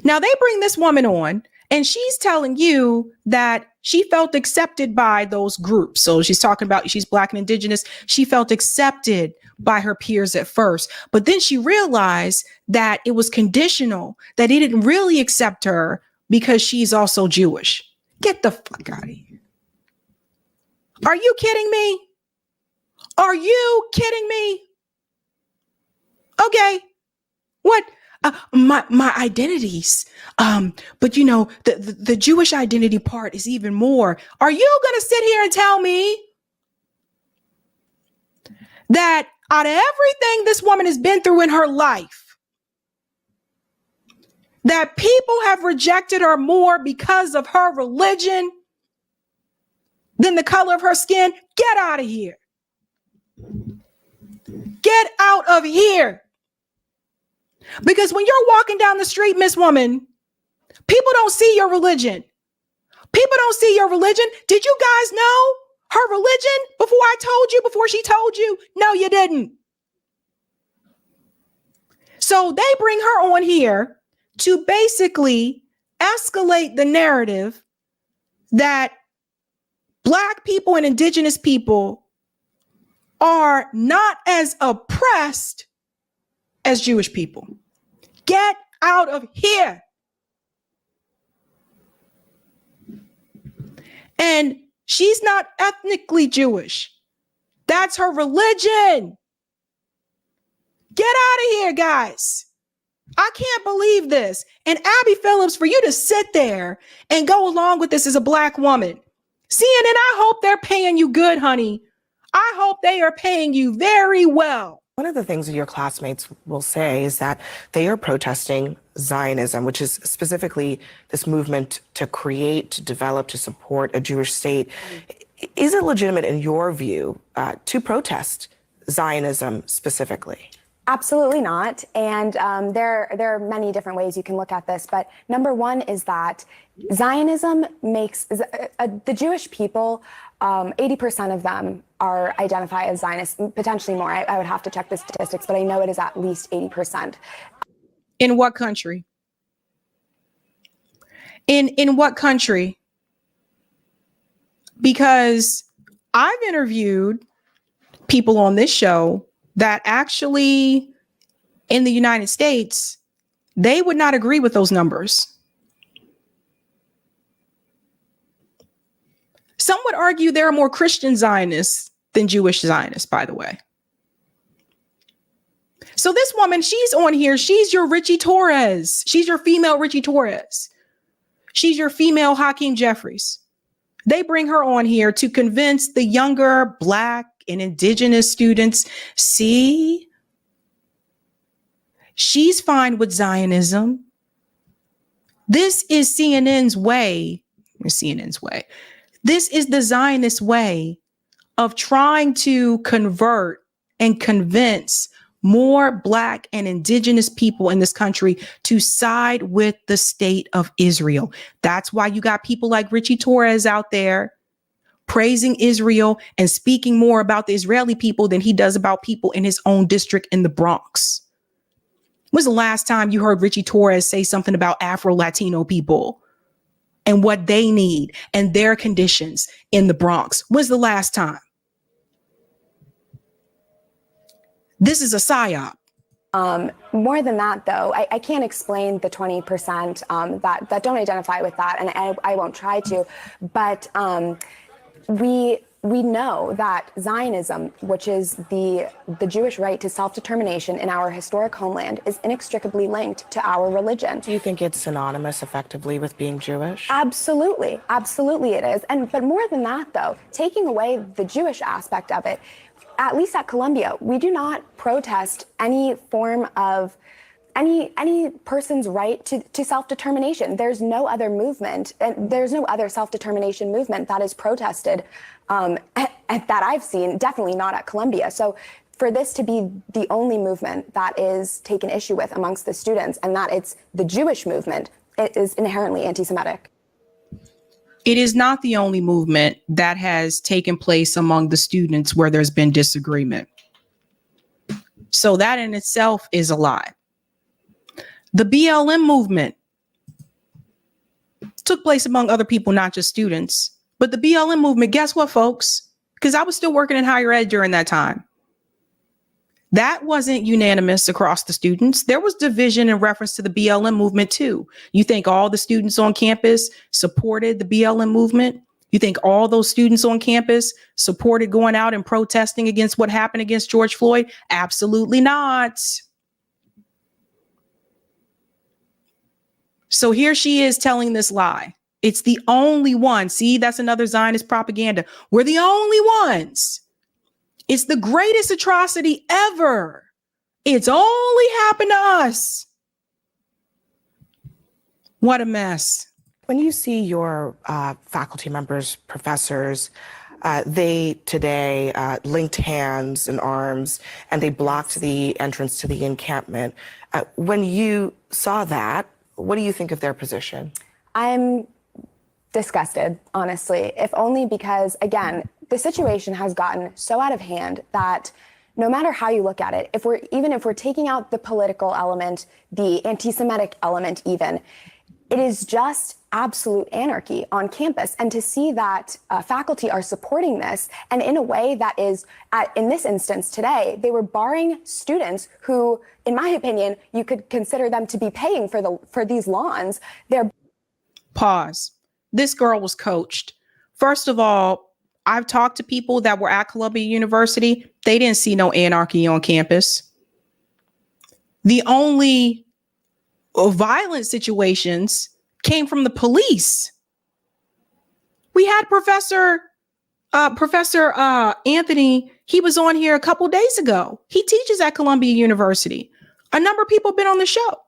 Now they bring this woman on, and she's telling you that she felt accepted by those groups. So she's talking about she's Black and indigenous. She felt accepted by her peers at first, but then she realized that it was conditional, that he didn't really accept her because she's also Jewish. Get the fuck out of here. Are you kidding me? Are you kidding me? Okay. What? My identities. But the Jewish identity part is even more. Are you going to sit here and tell me that out of everything this woman has been through in her life, that people have rejected her more because of her religion than the color of her skin? Get out of here. Get out of here. Because when you're walking down the street, Miss Woman, people don't see your religion. People don't see your religion. Did you guys know her religion before she told you? No, you didn't. So they bring her on here to basically escalate the narrative that Black people and indigenous people are not as oppressed as Jewish people. Get out of here. And she's not ethnically Jewish. That's her religion. Get out of here, guys. I can't believe this. And Abby Phillips, for you to sit there and go along with this as a Black woman. CNN, I hope they're paying you good, honey. I hope they are paying you very well. One of the things that your classmates will say is that they are protesting Zionism, which is specifically this movement to create, to develop, to support a Jewish state. Is it legitimate in your view to protest Zionism specifically? Absolutely not. And there are many different ways you can look at this. But number one is that Zionism makes the Jewish people, 80% of them identify as Zionists, potentially more. I would have to check the statistics, but I know it is at least 80%. In what country? In what country? Because I've interviewed people on this show that actually in the United States, they would not agree with those numbers. Some would argue there are more Christian Zionists than Jewish Zionists, by the way. So this woman, she's on here. She's your Richie Torres. She's your female Richie Torres. She's your female Hakeem Jeffries. They bring her on here to convince the younger Black and Indigenous students, see, she's fine with Zionism. This is CNN's way. This is the Zionist way of trying to convert and convince more Black and Indigenous people in this country to side with the state of Israel. That's why you got people like Richie Torres out there praising Israel and speaking more about the Israeli people than he does about people in his own district in the Bronx. When's the last time you heard Richie Torres say something about Afro-Latino people and what they need and their conditions in the Bronx? When's the last time? This is a psyop. More than that, though, I can't explain the 20% that don't identify with that, and I won't try to. But we know that Zionism, which is the Jewish right to self-determination in our historic homeland, is inextricably linked to our religion. Do you think it's synonymous effectively with being Jewish? Absolutely. Absolutely it is. But more than that, though, taking away the Jewish aspect of it, at least at Columbia, we do not protest any form of any person's right to self-determination. There's no other movement, and there's no other self-determination movement that is protested that I've seen, definitely not at Columbia. So for this to be the only movement that is taken issue with amongst the students, and that it's the Jewish movement, it is inherently anti-Semitic. It is not the only movement that has taken place among the students where there's been disagreement. So that in itself is a lie. The BLM movement took place among other people, not just students. But the BLM movement, guess what, folks? Because I was still working in higher ed during that time. That wasn't unanimous across the students. There was division in reference to the BLM movement too. You think all the students on campus supported the BLM movement? You think all those students on campus supported going out and protesting against what happened against George Floyd? Absolutely not. So here she is telling this lie. It's the only one. See, that's another Zionist propaganda. We're the only ones. It's the greatest atrocity ever. It's only happened to us. What a mess. When you see your faculty members, professors, they today linked hands and arms, and they blocked the entrance to the encampment. When you saw that, what do you think of their position? I'm disgusted, honestly, if only because, again, the situation has gotten so out of hand that no matter how you look at it, if we're taking out the political element, the anti-Semitic element even, it is just absolute anarchy on campus. And to see that faculty are supporting this, and in a way that is, in this instance today, they were barring students who, in my opinion, you could consider them to be paying for these lawns. Pause. This girl was coached. First of all, I've talked to people that were at Columbia University. They didn't see no anarchy on campus. The only violent situations came from the police. We had Professor Anthony. He was on here a couple days ago. He teaches at Columbia University. A number of people have been on the show.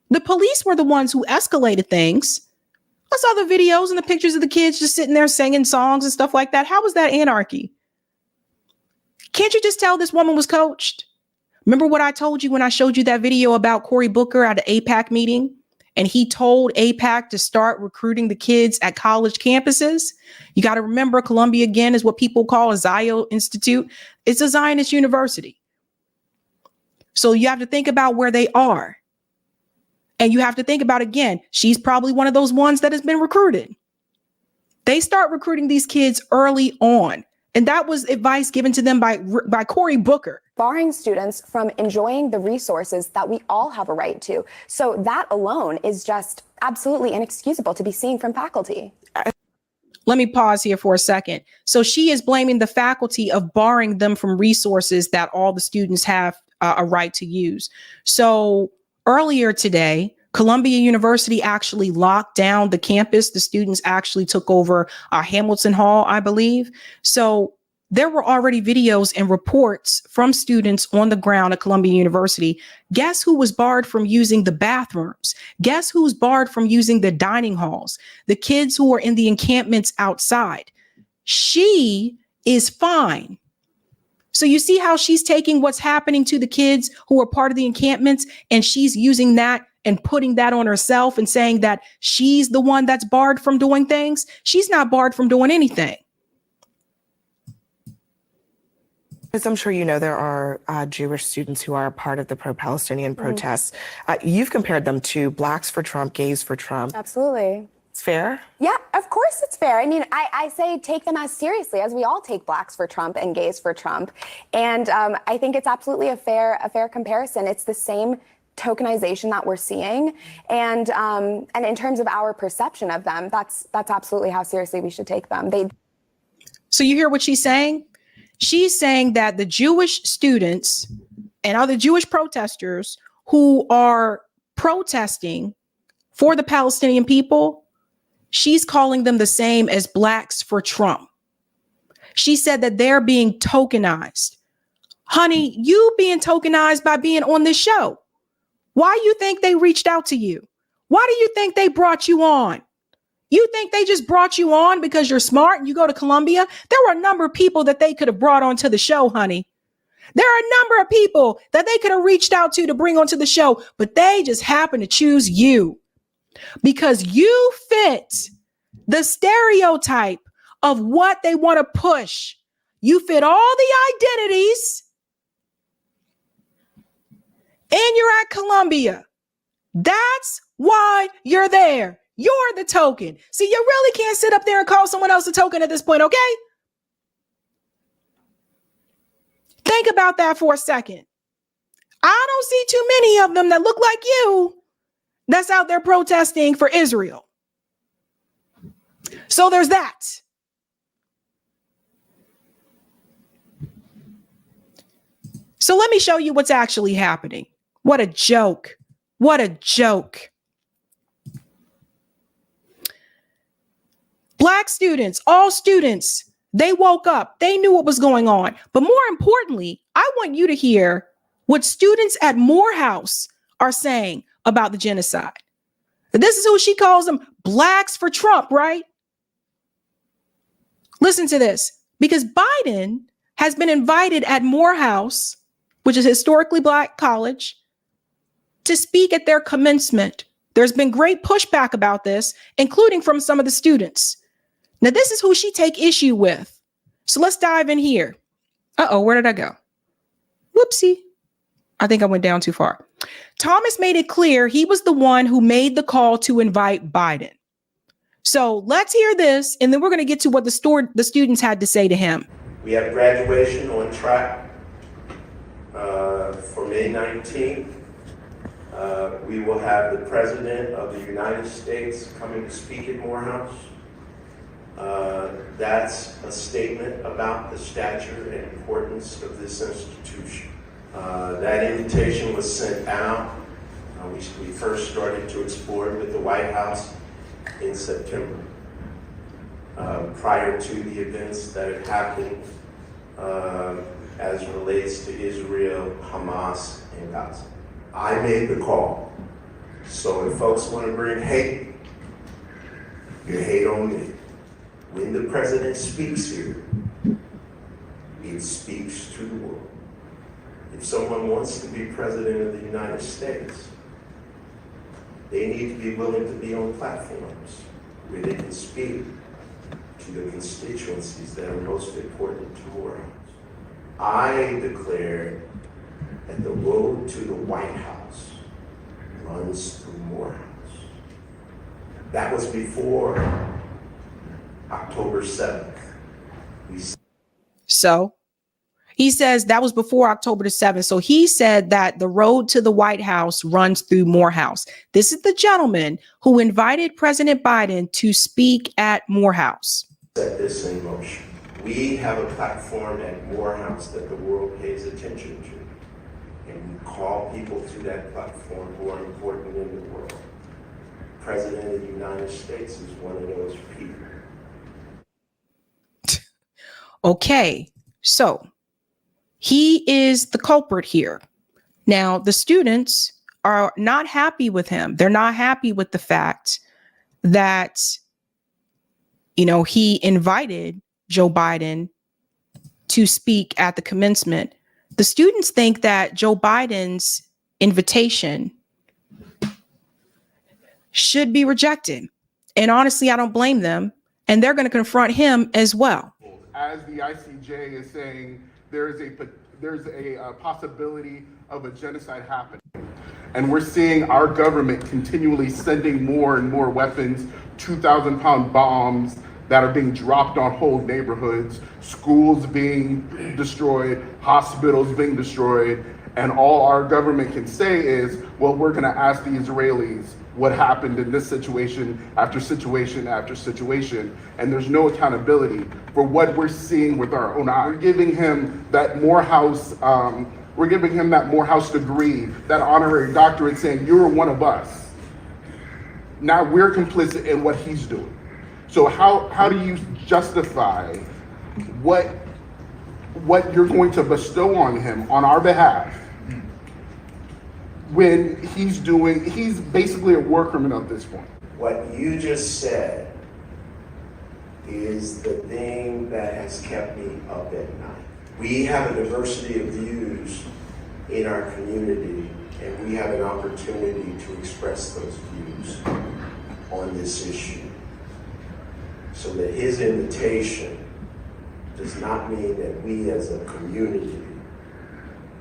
The police were the ones who escalated things. I saw the videos and the pictures of the kids just sitting there singing songs and stuff like that. How was that anarchy? Can't you just tell this woman was coached? Remember what I told you when I showed you that video about Cory Booker at an AIPAC meeting? And he told AIPAC to start recruiting the kids at college campuses. You got to remember, Columbia, again, is what people call a Zio Institute. It's a Zionist university. So you have to think about where they are. And you have to think about, again, she's probably one of those ones that has been recruited. They start recruiting these kids early on. And that was advice given to them by Cory Booker. Barring students from enjoying the resources that we all have a right to. So that alone is just absolutely inexcusable to be seeing from faculty. Let me pause here for a second. So she is blaming the faculty of barring them from resources that all the students have a right to use. So earlier today, Columbia University actually locked down the campus. The students actually took over Hamilton Hall, I believe. So there were already videos and reports from students on the ground at Columbia University. Guess who was barred from using the bathrooms? Guess who's barred from using the dining halls? The kids who are in the encampments outside. She is fine. So you see how she's taking what's happening to the kids who are part of the encampments, and she's using that and putting that on herself and saying that she's the one that's barred from doing things. She's not barred from doing anything. As I'm sure you know, there are Jewish students who are a part of the pro-Palestinian protests. You've compared them to Blacks for Trump, Gays for Trump. Absolutely. It's fair? Yeah, of course it's fair. I mean, I say take them as seriously as we all take Blacks for Trump and gays for Trump. And I think it's absolutely a fair comparison. It's the same tokenization that we're seeing. And in terms of our perception of them, that's absolutely how seriously we should take them. So you hear what she's saying? She's saying that the Jewish students and other Jewish protesters who are protesting for the Palestinian people, she's calling them the same as Blacks for Trump. She said that they're being tokenized. Honey, you being tokenized by being on this show. Why do you think they reached out to you? Why do you think they brought you on? You think they just brought you on because you're smart and you go to Columbia? There were a number of people that they could have brought onto the show, honey. There are a number of people that they could have reached out to bring onto the show, but they just happen to choose you because you fit the stereotype of what they want to push. You fit all the identities, and you're at Columbia. That's why you're there. You're the token. See, you really can't sit up there and call someone else a token at this point, okay? Think about that for a second. I don't see too many of them that look like you that's out there protesting for Israel. So there's that. So let me show you what's actually happening. What a joke. What a joke. Black students, all students, they woke up. They knew what was going on. But more importantly, I want you to hear what students at Morehouse are saying about the genocide. This is who she calls them, Blacks for Trump, right? Listen to this, because Biden has been invited at Morehouse, which is a historically Black college, to speak at their commencement. There's been great pushback about this, including from some of the students. Now, this is who she take issue with. So let's dive in here. Uh-oh, where did I go? Whoopsie. I think I went down too far. Thomas made it clear he was the one who made the call to invite Biden. So let's hear this, and then we're going to get to what the students had to say to him. We have graduation on track for May 19th. We will have the President of the United States coming to speak at Morehouse. That's a statement about the stature and importance of this institution. That invitation was sent out. We first started to explore it with the White House in September, prior to the events that had happened as relates to Israel, Hamas, and Gaza. I made the call. So if folks want to bring hate, you hate on me. When the president speaks here, it speaks to the world. If someone wants to be president of the United States, they need to be willing to be on platforms where they can speak to the constituencies that are most important to Morehouse. I declare that the road to the White House runs through Morehouse. That was before October 7th. So he says that was before October the 7th. So he said that the road to the White House runs through Morehouse. This is the gentleman who invited President Biden to speak at Morehouse. Set this in motion. We have a platform at Morehouse that the world pays attention to. And we call people to that platform who are important in the world. President of the United States is one of those people. Okay, so he is the culprit here. Now, the students are not happy with him. They're not happy with the fact that, you know, he invited Joe Biden to speak at the commencement. The students think that Joe Biden's invitation should be rejected. And honestly, I don't blame them. And they're going to confront him as well. As the ICJ is saying, there's a possibility of a genocide happening. And we're seeing our government continually sending more and more weapons, 2,000-pound bombs that are being dropped on whole neighborhoods, schools being destroyed, hospitals being destroyed. And all our government can say is, well, we're going to ask the Israelis what happened in this situation after situation after situation. And there's no accountability for what we're seeing with our own eyes. We're giving him that Morehouse degree, that honorary doctorate, saying you're one of us. Now we're complicit in what he's doing. So how do you justify what you're going to bestow on him on our behalf when he's basically a war criminal at this point? What you just said is the thing that has kept me up at night. We have a diversity of views in our community, and we have an opportunity to express those views on this issue. So that his invitation does not mean that we as a community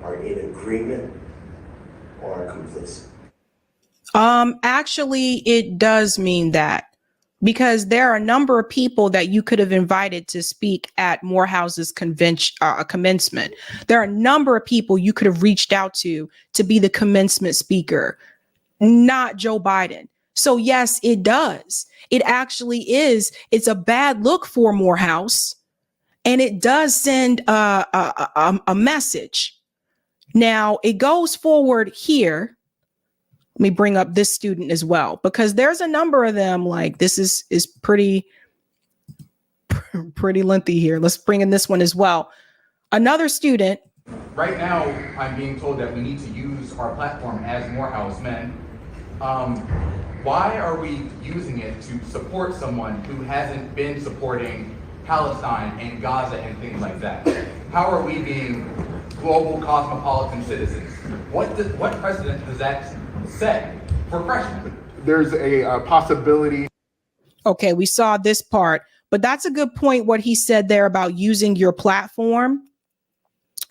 are in agreement or are complicit. Actually, it does mean that, because there are a number of people that you could have invited to speak at Morehouse's commencement. There are a number of people you could have reached out to be the commencement speaker, not Joe Biden. So yes, it does. It actually is. It's a bad look for Morehouse, and it does send a message. Now it goes forward here. Let me bring up this student as well, because there's a number of them. Like, this is pretty lengthy here. Let's bring in this one as well. Another student. Right now, I'm being told that we need to use our platform as Morehouse men. Why are we using it to support someone who hasn't been supporting Palestine and Gaza and things like that? How are we being global cosmopolitan citizens? What precedent does that set for freshmen? There's a possibility. Okay, we saw this part, but that's a good point, what he said there about using your platform.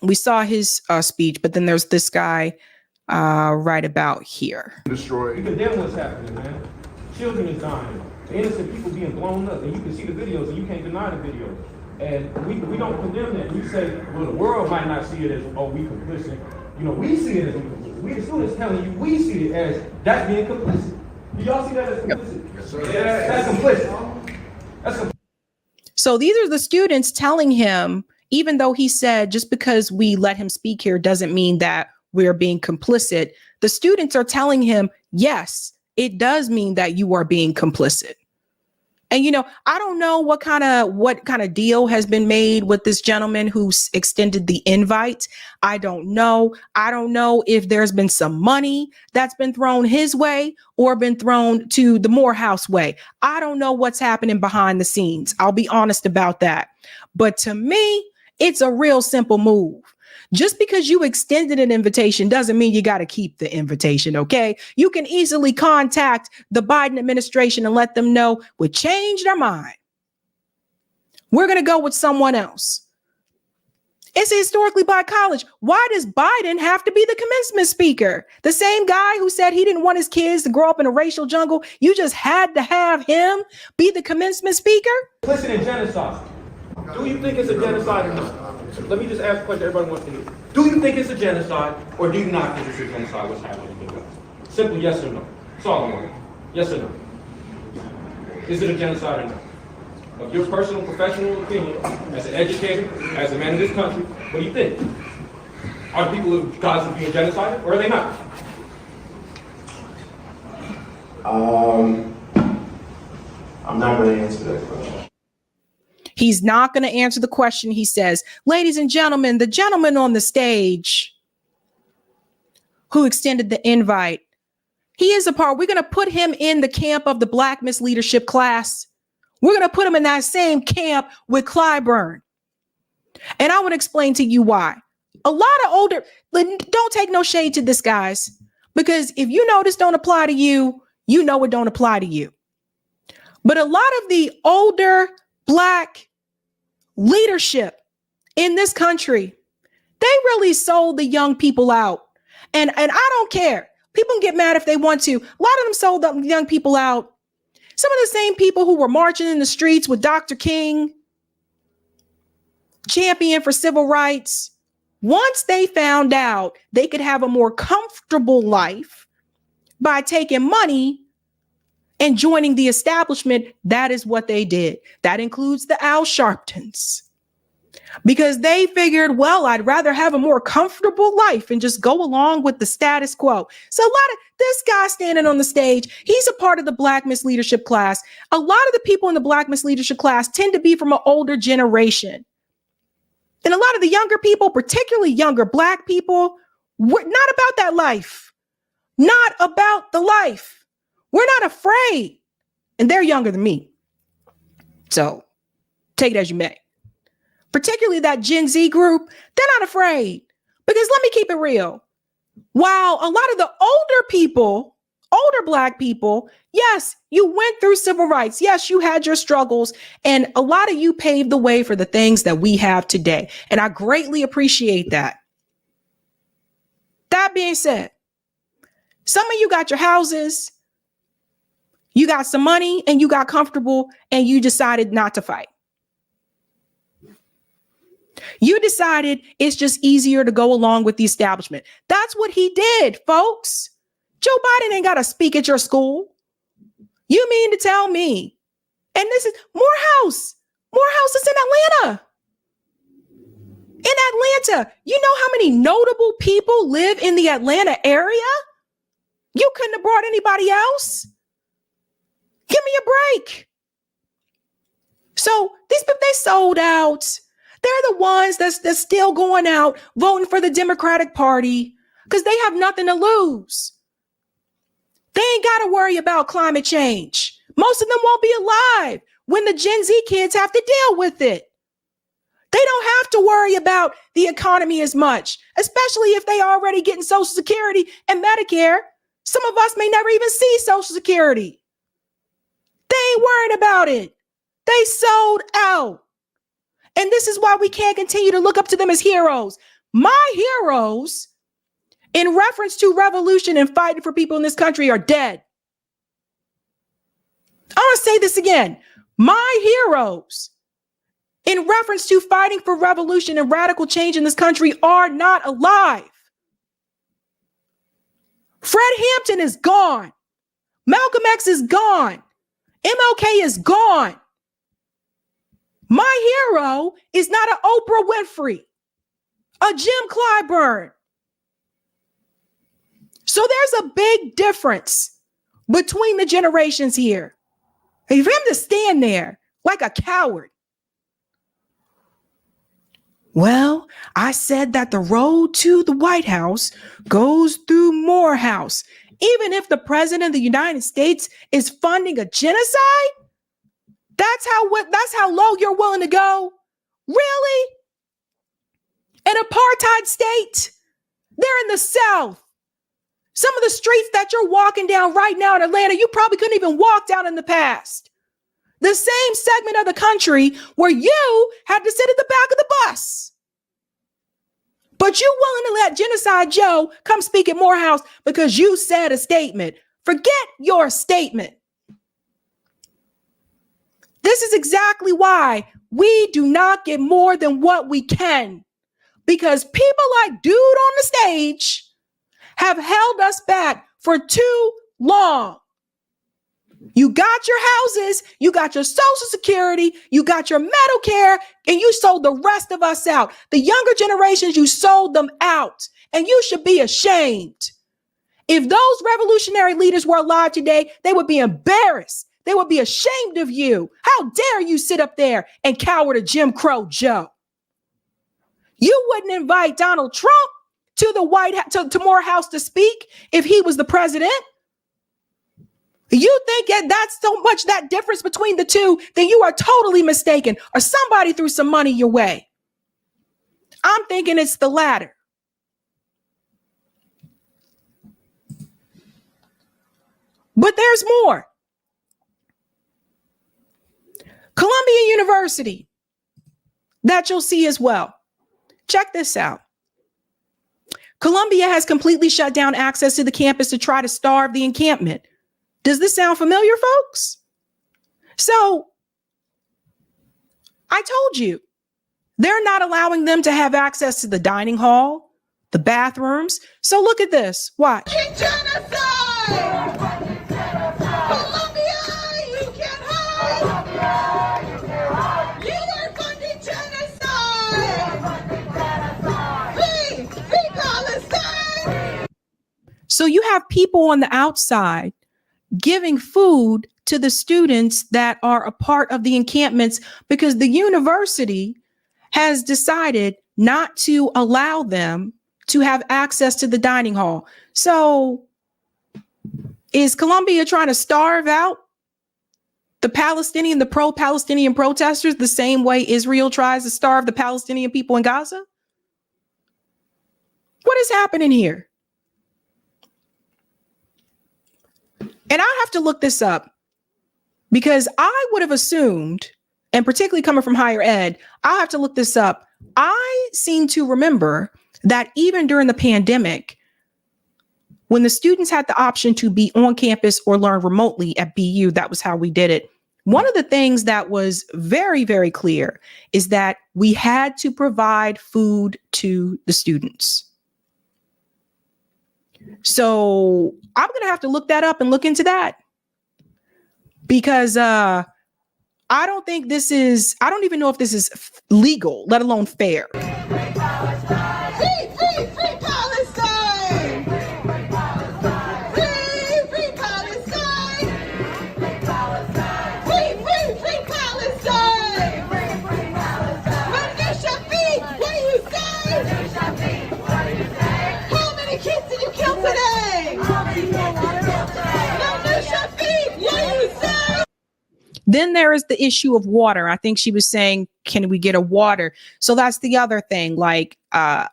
We saw his speech, but then there's this guy right about here. Destroyed. You condemn what's happening, man. Children is dying. Innocent people being blown up, and you can see the videos, and you can't deny the videos. And we don't condemn that. We say, well, the world might not see it as, oh, we complicit. You know, we see it as complicit. We the students telling you, we see it as that's being complicit. Do y'all see that as complicit? Yes, sir. Yeah, that's complicit. That's complicit. So these are the students telling him, even though he said just because we let him speak here doesn't mean that we're being complicit. The students are telling him, yes, it does mean that you are being complicit. And, you know, I don't know what kind of deal has been made with this gentleman who's extended the invite. I don't know. I don't know if there's been some money that's been thrown his way or been thrown to the Morehouse way. I don't know what's happening behind the scenes. I'll be honest about that. But to me, it's a real simple move. Just because you extended an invitation doesn't mean you got to keep the invitation, okay? You can easily contact the Biden administration and let them know we changed our mind. We're going to go with someone else. It's a historically black college. Why does Biden have to be the commencement speaker? The same guy who said he didn't want his kids to grow up in a racial jungle. You just had to have him be the commencement speaker? Listen, in genocide, do you think it's a genocide or not? Let me just ask a question everybody wants to hear. Do you think it's a genocide or do you not think it's a genocide what's happening in the Gaza? Simple yes or no. That's all I want. Yes or no. Is it a genocide or not? Of your personal, professional opinion, as an educator, as a man in this country, what do you think? Are the people of Gaza being genocided, or are they not? I'm not going to answer that question. He's not going to answer the question. He says, ladies and gentlemen, the gentleman on the stage who extended the invite, he is a part. We're going to put him in the camp of the Black Misleadership class. We're going to put him in that same camp with Clyburn. And I want to explain to you why. A lot of older, don't take no shade to this, guys, because if you know this don't apply to you, you know it don't apply to you. But a lot of the older Black leadership in this country, they really sold the young people out. And I don't care. People can get mad if they want to. A lot of them sold the young people out. Some of the same people who were marching in the streets with Dr. King, champion for civil rights, once they found out they could have a more comfortable life by taking money and joining the establishment, that is what they did. That includes the Al Sharptons. Because they figured, well, I'd rather have a more comfortable life and just go along with the status quo. So a lot of this guy standing on the stage, he's a part of the Black Misleadership class. A lot of the people in the Black Misleadership class tend to be from an older generation. And a lot of the younger people, particularly younger Black people, we're not about that life. Not about the life. We're not afraid. And they're younger than me. So take it as you may. Particularly that Gen Z group, they're not afraid. Because let me keep it real. While a lot of the older people, older Black people, yes, you went through civil rights. Yes, you had your struggles. And a lot of you paved the way for the things that we have today. And I greatly appreciate that. That being said, some of you got your houses, you got some money, and you got comfortable, and you decided not to fight. You decided it's just easier to go along with the establishment. That's what he did, folks. Joe Biden ain't got to speak at your school. You mean to tell me? And this is Morehouse. Morehouse is in Atlanta. In Atlanta. You know how many notable people live in the Atlanta area? You couldn't have brought anybody else. Give me a break. So these people, they sold out. They're the ones that's still going out voting for the Democratic Party because they have nothing to lose. They ain't got to worry about climate change. Most of them won't be alive when the Gen Z kids have to deal with it. They don't have to worry about the economy as much, especially if they already getting Social Security and Medicare. Some of us may never even see Social Security. They ain't worried about it. They sold out. And this is why we can't continue to look up to them as heroes. My heroes, in reference to revolution and fighting for people in this country, are dead. I want to say this again. My heroes, in reference to fighting for revolution and radical change in this country, are not alive. Fred Hampton is gone. Malcolm X is gone. MLK is gone. My hero is not an Oprah Winfrey, a Jim Clyburn. So there's a big difference between the generations here. And for him to stand there like a coward. Well, I said that the road to the White House goes through Morehouse. Even if the president of the United States is funding a genocide? That's how low you're willing to go? Really? An apartheid state. They're in the South. Some of the streets that you're walking down right now in Atlanta, you probably couldn't even walk down in the past. The same segment of the country where you had to sit at the back of the bus. But you willing to let Genocide Joe come speak at Morehouse because you said a statement. Forget your statement. This is exactly why we do not get more than what we can. Because people like dude on the stage have held us back for too long. You got your houses, you got your Social Security, you got your Medicare, and you sold the rest of us out. The younger generations, you sold them out, and you should be ashamed. If those revolutionary leaders were alive today, they would be embarrassed. They would be ashamed of you. How dare you sit up there and cower to Jim Crow Joe? You wouldn't invite Donald Trump to the White House, to Morehouse to speak if he was the president. You think that that's so much that difference between the two, then you are totally mistaken, or somebody threw some money your way. I'm thinking it's the latter. But there's more. Columbia University, that you'll see as well. Check this out. Columbia has completely shut down access to the campus to try to starve the encampment. Does this sound familiar, folks? So I told you, they're not allowing them to have access to the dining hall, the bathrooms. So look at this. Watch. Genocide! Columbia, you can't hide! You are funding genocide! Free Palestine! So you have people on the outside giving food to the students that are a part of the encampments because the university has decided not to allow them to have access to the dining hall. So is Columbia trying to starve out the pro-Palestinian protesters the same way Israel tries to starve the Palestinian people in Gaza? What is happening here? And I have to look this up because I would have assumed, and particularly coming from higher ed, I have to look this up. I seem to remember that even during the pandemic, when the students had the option to be on campus or learn remotely at BU, that was how we did it. One of the things that was very, very clear is that we had to provide food to the students. So I'm going to have to look that up and look into that because I don't think this is, I don't even know if this is legal, let alone fair. Free Palestine! Free Palestine! Free Palestine! Free Palestine! When Shafiq, what do you say? How many kids did you kill today? Shafiq, what do you say? Then there is the issue of water. I think she was saying, can we get a water? So that's the other thing. Like, I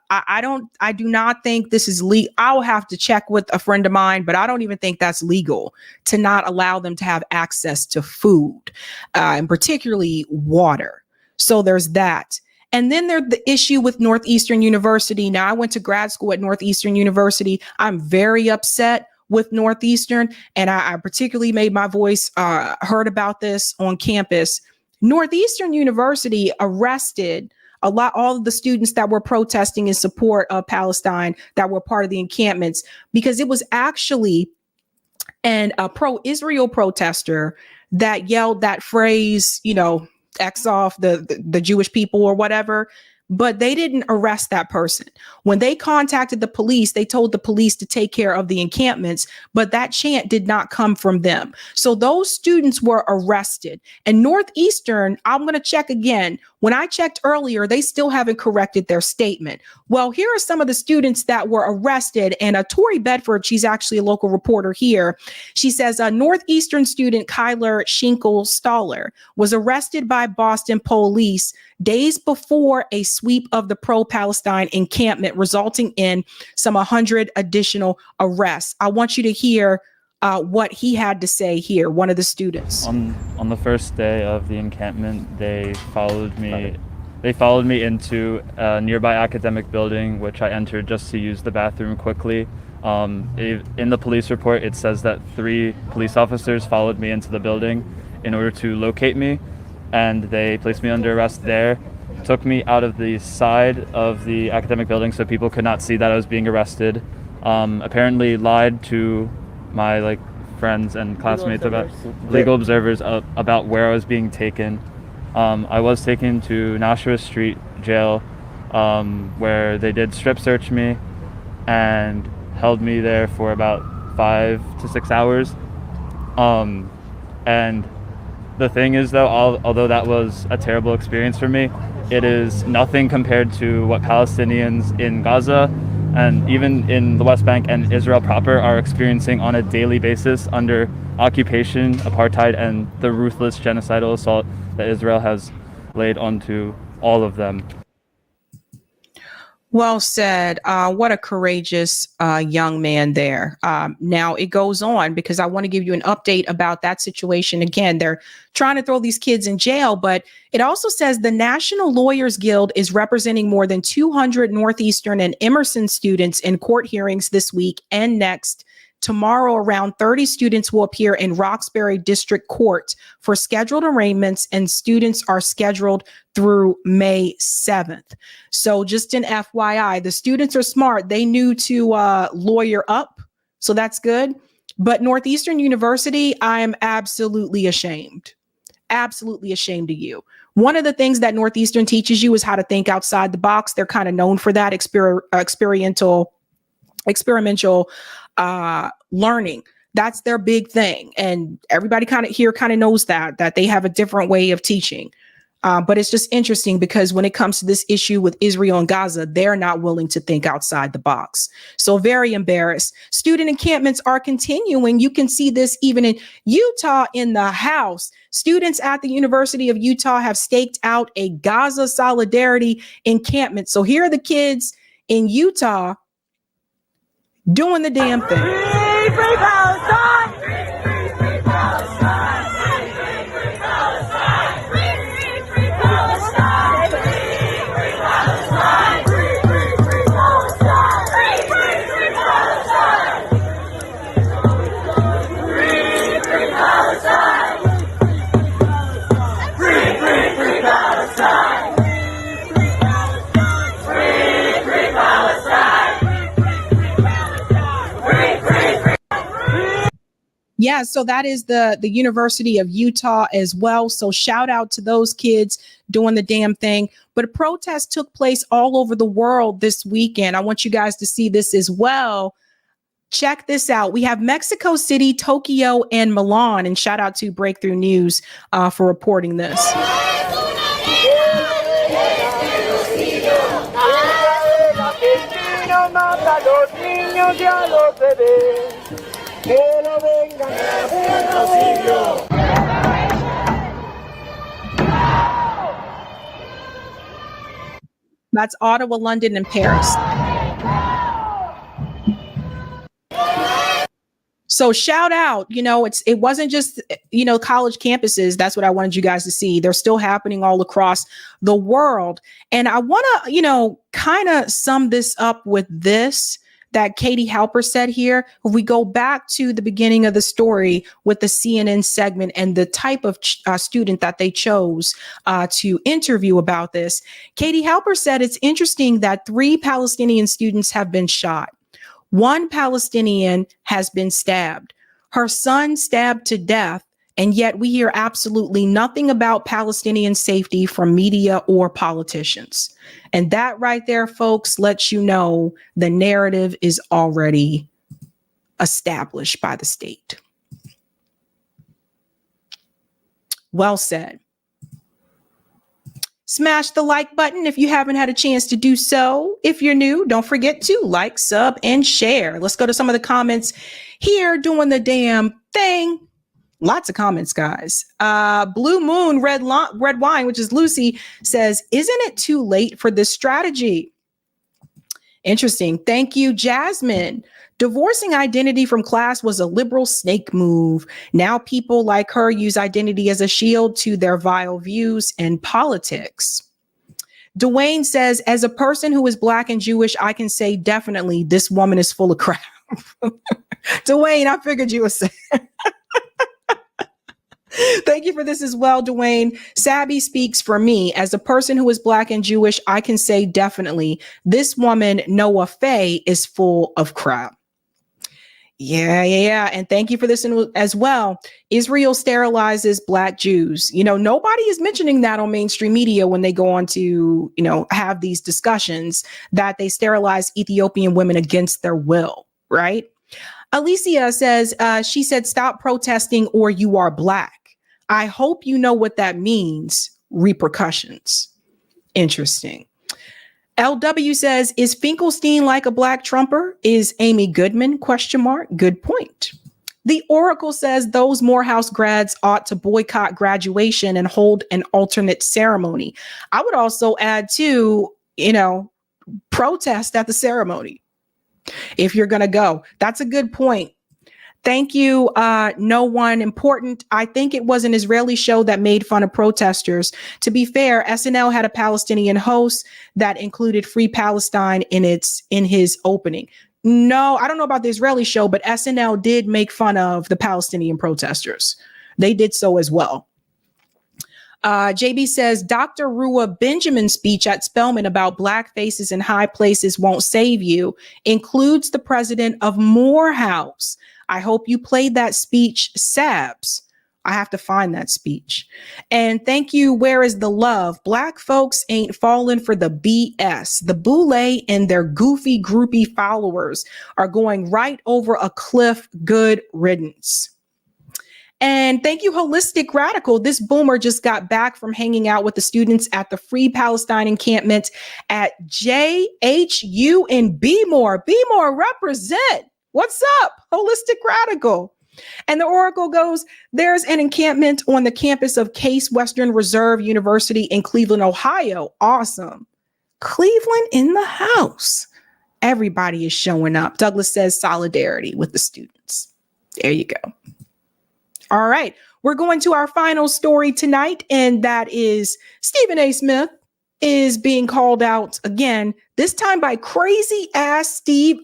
do not think this is legal. I'll have to check with a friend of mine, but I don't even think that's legal to not allow them to have access to food, and particularly water. So there's that. And then there's the issue with Northeastern University. Now, I went to grad school at Northeastern University. I'm very upset with Northeastern, and I particularly made my voice heard about this on campus. Northeastern University arrested all of the students that were protesting in support of Palestine that were part of the encampments because it was actually a pro-Israel protester that yelled that phrase, you know, X off the Jewish people or whatever. But they didn't arrest that person. When they contacted the police, they told the police to take care of the encampments, but that chant did not come from them. So those students were arrested. And Northeastern, I'm going to check again. When I checked earlier, they still haven't corrected their statement. Well, here are some of the students that were arrested. And Tori Bedford, she's actually a local reporter here. She says a Northeastern student, Kyler Schinkel Staller, was arrested by Boston police days before a sweep of the pro-Palestine encampment, resulting in some 100 additional arrests. I want you to hear what he had to say here, one of the students. On the first day of the encampment, they followed me. They followed me into a nearby academic building, which I entered just to use the bathroom quickly. In the police report, it says that 3 police officers followed me into the building in order to locate me, and they placed me under arrest there, took me out of the side of the academic building so people could not see that I was being arrested, apparently lied to my friends and classmates legal observers about where I was being taken. I was taken to Nashua Street Jail, where they did strip search me and held me there for about 5 to 6 hours. And the thing is, though, although that was a terrible experience for me, it is nothing compared to what Palestinians in Gaza and even in the West Bank and Israel proper are experiencing on a daily basis under occupation, apartheid, and the ruthless genocidal assault that Israel has laid onto all of them. Well said. What a courageous young man there. Now it goes on because I want to give you an update about that situation. Again, they're trying to throw these kids in jail, but it also says the National Lawyers Guild is representing more than 200 Northeastern and Emerson students in court hearings this week and next. Tomorrow, around 30 students will appear in Roxbury District Court for scheduled arraignments, and students are scheduled through May 7th. So just an FYI, the students are smart. They knew to lawyer up, so that's good. But Northeastern University, I am absolutely ashamed. Absolutely ashamed of you. One of the things that Northeastern teaches you is how to think outside the box. They're kind of known for that experiential learning. That's their big thing. And everybody kind of knows that they have a different way of teaching. But it's just interesting because when it comes to this issue with Israel and Gaza, they're not willing to think outside the box. So very embarrassed. Student encampments are continuing. You can see this even in Utah in the House. Students at the University of Utah have staked out a Gaza solidarity encampment. So here are the kids in Utah doing the damn thing. Free Palestine! Free Palestine! Free Palestine! Free Palestine! Free Palestine! Free Palestine! Free Palestine! Free Palestine! Free Palestine! Free Palestine! Yeah, so that is the University of Utah as well. So shout out to those kids doing the damn thing. But a protest took place all over the world this weekend. I want you guys to see this as well. Check this out. We have Mexico City, Tokyo, and Milan. And shout out to Breakthrough News for reporting this. That's Ottawa, London, and Paris. So shout out, it wasn't just, college campuses. That's what I wanted you guys to see. They're still happening all across the world. And I want to, kind of sum this up with this that Katie Halper said here. If we go back to the beginning of the story with the CNN segment and the type of student that they chose to interview about this, Katie Halper said it's interesting that 3 Palestinian students have been shot. 1 Palestinian has been stabbed. Her son stabbed to death. And yet we hear absolutely nothing about Palestinian safety from media or politicians. And that right there, folks, lets you know the narrative is already established by the state. Well said. Smash the like button if you haven't had a chance to do so. If you're new, don't forget to like, sub, and share. Let's go to some of the comments here doing the damn thing. Lots of comments, guys. Blue Moon Red Wine, which is Lucy, says, isn't it too late for this strategy? Interesting. Thank you, Jasmine. Divorcing identity from class was a liberal snake move. Now people like her use identity as a shield to their vile views in politics. Dwayne says, as a person who is Black and Jewish, I can say definitely this woman is full of crap. Dwayne, I figured you would say. Thank you for this as well, Dwayne. Sabby speaks for me. As a person who is Black and Jewish, I can say definitely this woman, Noah Faye, is full of crap. Yeah. And thank you for this as well. Israel sterilizes Black Jews. You know, nobody is mentioning that on mainstream media when they go on to, you know, have these discussions that they sterilize Ethiopian women against their will, right? Alicia says, she said, stop protesting or you are Black. I hope you know what that means. Repercussions. Interesting. LW says, is Finkelstein like a Black Trumper? Is Amy Goodman? ? Good point. The Oracle says those Morehouse grads ought to boycott graduation and hold an alternate ceremony. I would also add to, you know, protest at the ceremony if you're going to go. That's a good point. Thank you. No one important. I think it was an Israeli show that made fun of protesters. To be fair, SNL had a Palestinian host that included Free Palestine in his opening. No, I don't know about the Israeli show, but SNL did make fun of the Palestinian protesters. They did so as well. JB says, Dr. Rua Benjamin's speech at Spelman about Black faces in high places won't save you includes the president of Morehouse. I hope you played that speech, Sabs. I have to find that speech. And thank you. Where is the love? Black folks ain't falling for the BS. The boule and their goofy, groupie followers are going right over a cliff. Good riddance. And thank you, Holistic Radical. This boomer just got back from hanging out with the students at the Free Palestine encampment at JHU in Bmore. Bmore, represent. What's up, Holistic Radical? And the Oracle goes, there's an encampment on the campus of Case Western Reserve University in Cleveland, Ohio. Awesome. Cleveland in the house. Everybody is showing up. Douglas says solidarity with the students. There you go. All right. We're going to our final story tonight, and that is Stephen A. Smith is being called out again, this time by crazy ass Keith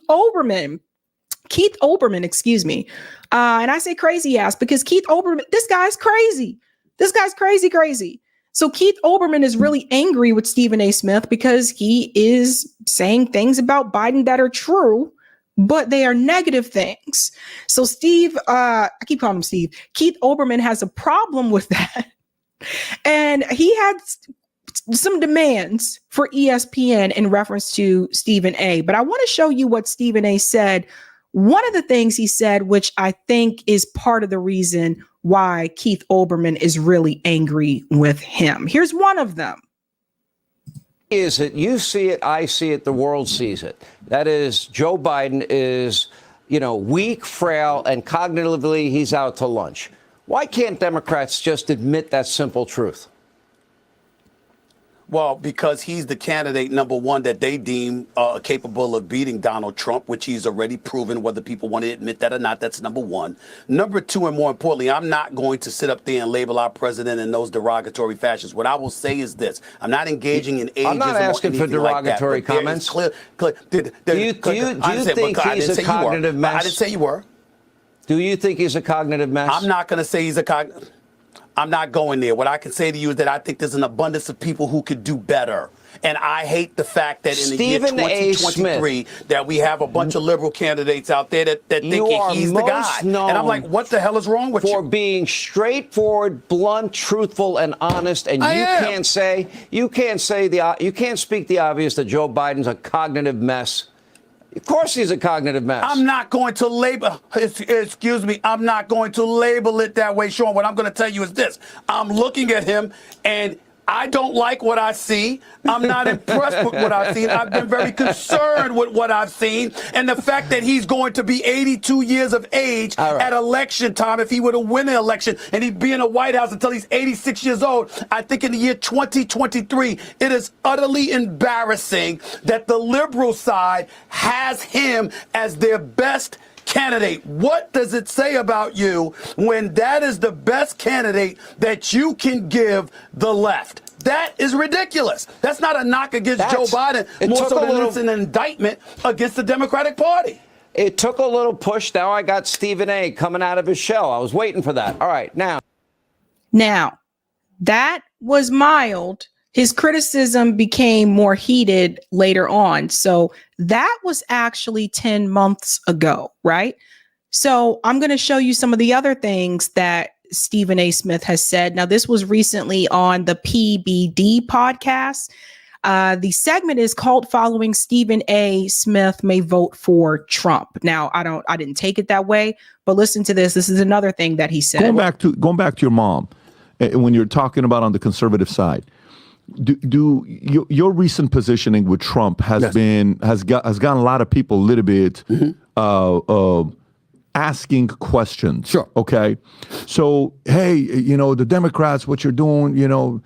Olbermann, excuse me. And I say crazy ass because Keith Olbermann, this guy's crazy. This guy's crazy. So Keith Olbermann is really angry with Stephen A. Smith because he is saying things about Biden that are true, but they are negative things. So I keep calling him Steve. Keith Olbermann has a problem with that. And he had some demands for ESPN in reference to Stephen A. But I want to show you what Stephen A. said. One of the things he said, which I think is part of the reason why Keith Olbermann is really angry with him. Here's one of them. Is it you see it, I see it, the world sees it. That is, Joe Biden is, weak, frail, and cognitively he's out to lunch. Why can't Democrats just admit that simple truth? Well, because he's the candidate, number one, that they deem capable of beating Donald Trump, which he's already proven, whether people want to admit that or not. That's number one. Number two, and more importantly, I'm not going to sit up there and label our president in those derogatory fashions. What I will say is this. I'm not engaging in ageism. I'm not asking for derogatory comments. Do you think he's a cognitive mess? I didn't say you were. Do you think he's a cognitive mess? I'm not going to say he's a cognitive. I'm not going there. What I can say to you is that I think there's an abundance of people who could do better. And I hate the fact that in the year 2023 that we have a bunch of liberal candidates out there that think he's the guy. And I'm like, what the hell is wrong with you? For being straightforward, blunt, truthful, and honest. And you can't speak the obvious that Joe Biden's a cognitive mess. Of course he's a cognitive mess. I'm not going to label, I'm not going to label it that way, Sean. What I'm going to tell you is this. I'm looking at him, and I don't like what I see. I'm not impressed with what I've seen. I've been very concerned with what I've seen. And the fact that he's going to be 82 years of age at election time, if he were to win the election, and he'd be in the White House until he's 86 years old, I think in the year 2023, it is utterly embarrassing that the liberal side has him as their best candidate. What does it say about you when that is the best candidate that you can give the left? That is ridiculous. That's not a knock against Joe Biden, more so than it's an indictment against the Democratic Party. It took a little push. Now I got Stephen A. coming out of his shell. I was waiting for that. All right, now. Now, that was mild. His criticism became more heated later on. So that was actually 10 months ago, right? So I'm going to show you some of the other things that Stephen A. Smith has said. Now, this was recently on the PBD podcast. The segment is called "Following Stephen A. Smith May Vote for Trump." Now, I didn't take it that way, but listen to this. This is another thing that he said. Going back to your mom, when you're talking about on the conservative side. Your recent positioning with Trump has gotten a lot of people a little bit asking questions. Sure. Okay. So hey, the Democrats, what you're doing,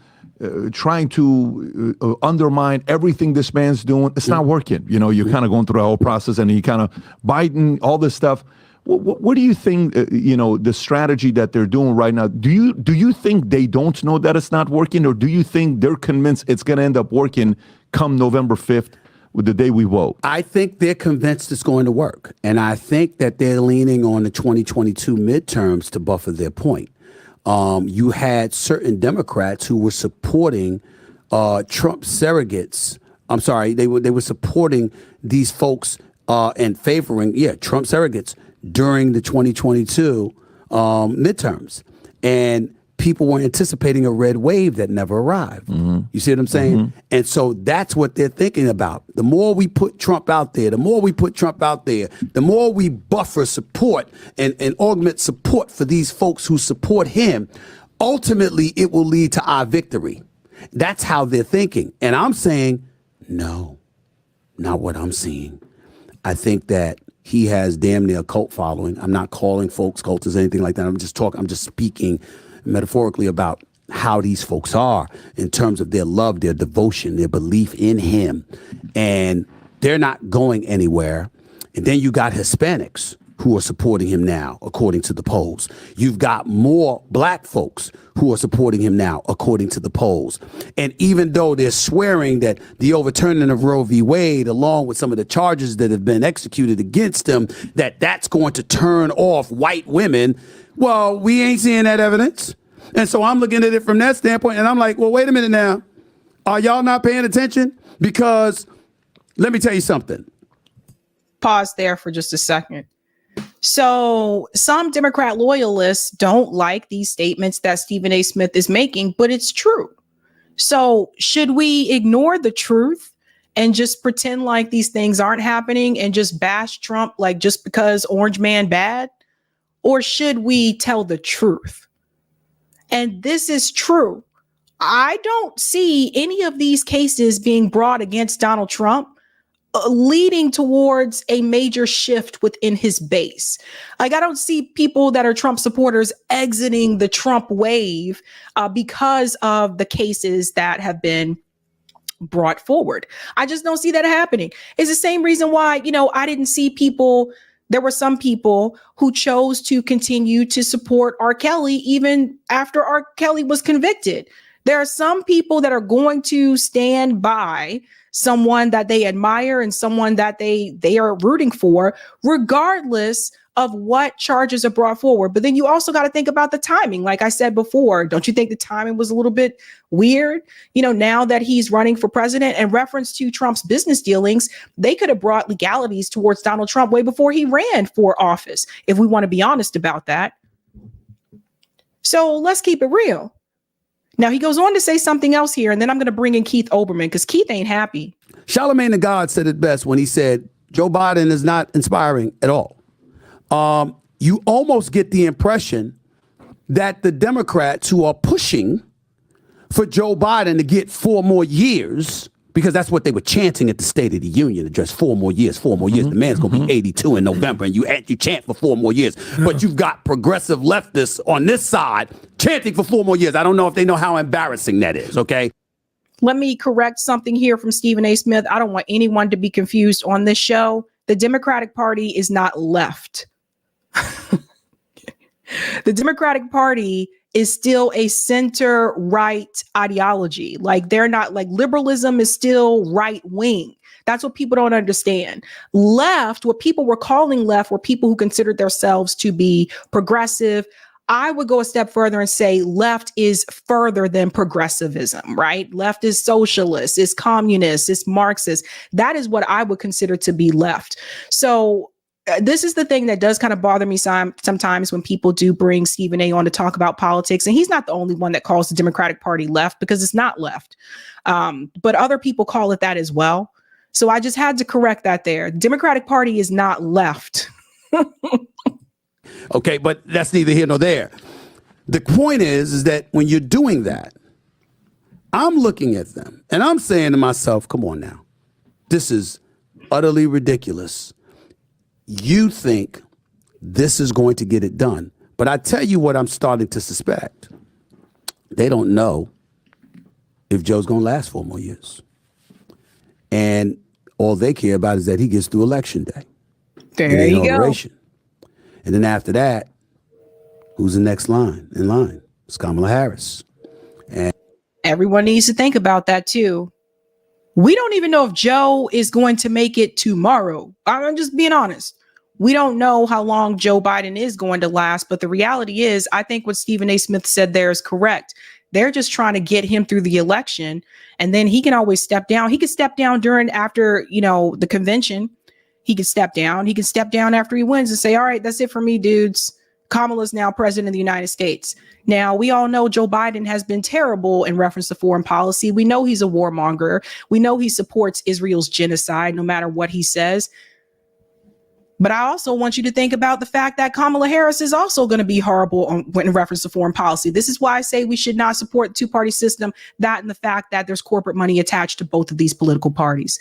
trying to undermine everything this man's doing. It's not working. You're kind of going through the whole process, and he kind of Biden, all this stuff. What do you think, the strategy that they're doing right now, do you think they don't know that it's not working, or do you think they're convinced it's going to end up working come November 5th, with the day we vote? I think they're convinced it's going to work. And I think that they're leaning on the 2022 midterms to buffer their point. You had certain Democrats who were supporting Trump surrogates. I'm sorry, they were supporting these folks and favoring, Trump surrogates during the 2022 midterms. And people were anticipating a red wave that never arrived. Mm-hmm. You see what I'm saying? Mm-hmm. And so that's what they're thinking about. The more we put Trump out there, the more we buffer support and augment support for these folks who support him, ultimately it will lead to our victory. That's how they're thinking. And I'm saying, no, not what I'm seeing. I think that he has damn near a cult following. I'm not calling folks cults or anything like that. I'm just speaking metaphorically about how these folks are in terms of their love, their devotion, their belief in him. And they're not going anywhere. And then you got Hispanics who are supporting him now, according to the polls. You've got more black folks who are supporting him now, according to the polls. And even though they're swearing that the overturning of Roe v. Wade, along with some of the charges that have been executed against him, that's going to turn off white women, well, we ain't seeing that evidence. And so I'm looking at it from that standpoint, and I'm like, well, wait a minute now. Are y'all not paying attention? Because let me tell you something. Pause there for just a second. So some Democrat loyalists don't like these statements that Stephen A. Smith is making, but it's true. So should we ignore the truth and just pretend like these things aren't happening and just bash Trump like just because Orange Man bad? Or should we tell the truth? And this is true. I don't see any of these cases being brought against Donald Trump leading towards a major shift within his base. Like, I don't see people that are Trump supporters exiting the Trump wave because of the cases that have been brought forward. I just don't see that happening. It's the same reason why, I didn't see people. There were some people who chose to continue to support R. Kelly even after R. Kelly was convicted. There are some people that are going to stand by someone that they admire and someone that they are rooting for, regardless of what charges are brought forward. But then you also got to think about the timing. Like I said before, don't you think the timing was a little bit weird? Now that he's running for president, in reference to Trump's business dealings, they could have brought legalities towards Donald Trump way before he ran for office, if we want to be honest about that. So let's keep it real. Now, he goes on to say something else here, and then I'm going to bring in Keith Olbermann because Keith ain't happy. Charlemagne the God said it best when he said, Joe Biden is not inspiring at all. You almost get the impression that the Democrats who are pushing for Joe Biden to get 4 more years, because that's what they were chanting at the State of the Union address, 4 more years, 4 more years. The man's going to be 82 in November, and you chant for 4 more years. But you've got progressive leftists on this side chanting for 4 more years. I don't know if they know how embarrassing that is, okay? Let me correct something here from Stephen A. Smith. I don't want anyone to be confused on this show. The Democratic Party is not left. The Democratic Party is still a center-right ideology. Like, they're not, like, liberalism is still right-wing. That's what people don't understand. Left, what people were calling left, were people who considered themselves to be progressive. I would go a step further and say left is further than progressivism, right? Left is socialist, is communist, is Marxist. That is what I would consider to be left. So this is the thing that does kind of bother me sometimes when people do bring Stephen A. on to talk about politics. And he's not the only one that calls the Democratic Party left, because it's not left. But other people call it that as well. So I just had to correct that there. The Democratic Party is not left. Okay, but that's neither here nor there. The point is that when you're doing that, I'm looking at them and I'm saying to myself, come on now, this is utterly ridiculous. You think this is going to get it done. But I tell you what I'm starting to suspect. They don't know if Joe's going to last 4 more years. And all they care about is that he gets through Election Day. There you go. And then after that, who's the next in line? It's Kamala Harris. And everyone needs to think about that too. We don't even know if Joe is going to make it tomorrow. I'm just being honest. We don't know how long Joe Biden is going to last, but the reality is, I think what Stephen A. Smith said there is correct. They're just trying to get him through the election, and then he can always step down. He could step down after the convention. He can step down. He can step down after he wins and say, all right, that's it for me, dudes. Kamala's now president of the United States. Now, we all know Joe Biden has been terrible in reference to foreign policy. We know he's a warmonger. We know he supports Israel's genocide, no matter what he says. But I also want you to think about the fact that Kamala Harris is also going to be horrible in reference to foreign policy. This is why I say we should not support the two-party system, that and the fact that there's corporate money attached to both of these political parties.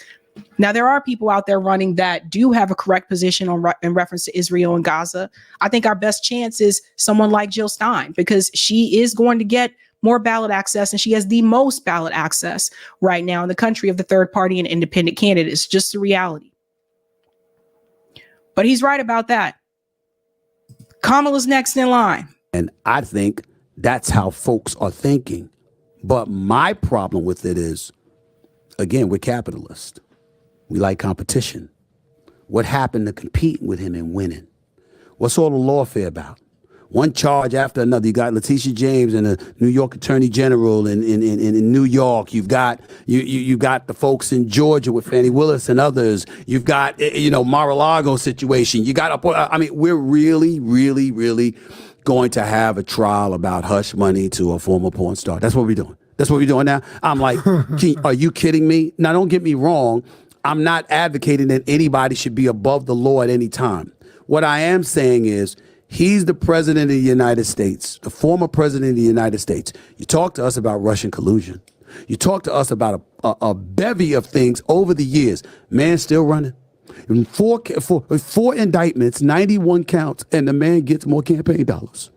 Now, there are people out there running that do have a correct position in reference to Israel and Gaza. I think our best chance is someone like Jill Stein, because she is going to get more ballot access, and she has the most ballot access right now in the country of the third party and independent candidates. Just the reality. But he's right about that. Kamala's next in line. And I think that's how folks are thinking. But my problem with it is, again, we're capitalists. We like competition. What happened to competing with him and winning? What's all the lawfare about? One charge after another. You got Letitia James and the New York Attorney General in New York. You've got you got the folks in Georgia with Fannie Willis and others. You've got Mar-a-Lago situation. You got we're really, really, really going to have a trial about hush money to a former porn star. That's what we're doing. That's what we're doing now. I'm like, are you kidding me? Now, don't get me wrong. I'm not advocating that anybody should be above the law at any time. What I am saying is, he's the president of the United States, the former president of the United States. You talk to us about Russian collusion. You talk to us about a bevy of things over the years. Man still running. Four indictments, 91 counts, and the man gets more campaign dollars.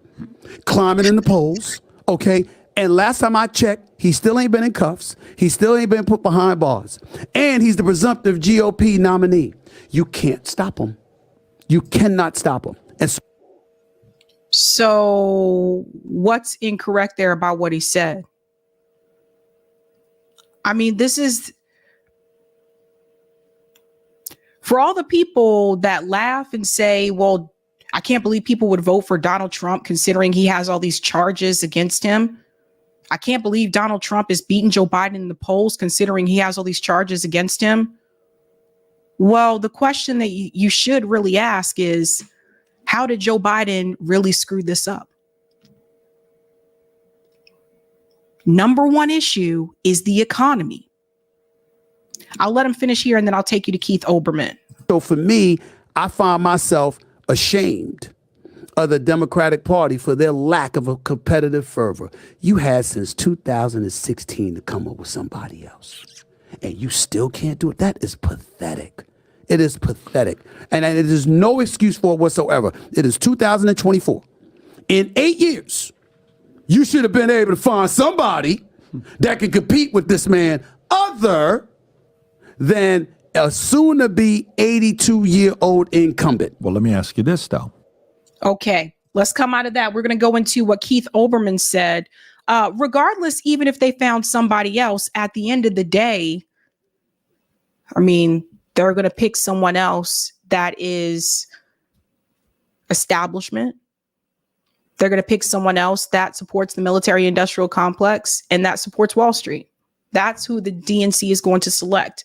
Climbing in the polls, okay? And last time I checked, he still ain't been in cuffs. He still ain't been put behind bars. And he's the presumptive GOP nominee. You can't stop him. You cannot stop him. And so what's incorrect there about what he said? I mean, this is for all the people that laugh and say, well, I can't believe people would vote for Donald Trump considering he has all these charges against him. I can't believe Donald Trump is beating Joe Biden in the polls considering he has all these charges against him. Well, the question that you should really ask is, how did Joe Biden really screw this up? Number one issue is the economy. I'll let him finish here and then I'll take you to Keith Olbermann. So for me, I find myself ashamed of the Democratic Party for their lack of a competitive fervor. You had since 2016 to come up with somebody else, and you still can't do it. That is pathetic. It is pathetic. And it is no excuse for it whatsoever. It is 2024. In 8 years, you should have been able to find somebody that can compete with this man other than a soon-to-be 82-year-old incumbent. Well, let me ask you this, though. Okay, let's come out of that. We're going to go into what Keith Olbermann said. Regardless, even if they found somebody else, at the end of the day, I mean, they're going to pick someone else that is establishment. They're going to pick someone else that supports the military-industrial complex and that supports Wall Street. That's who the DNC is going to select.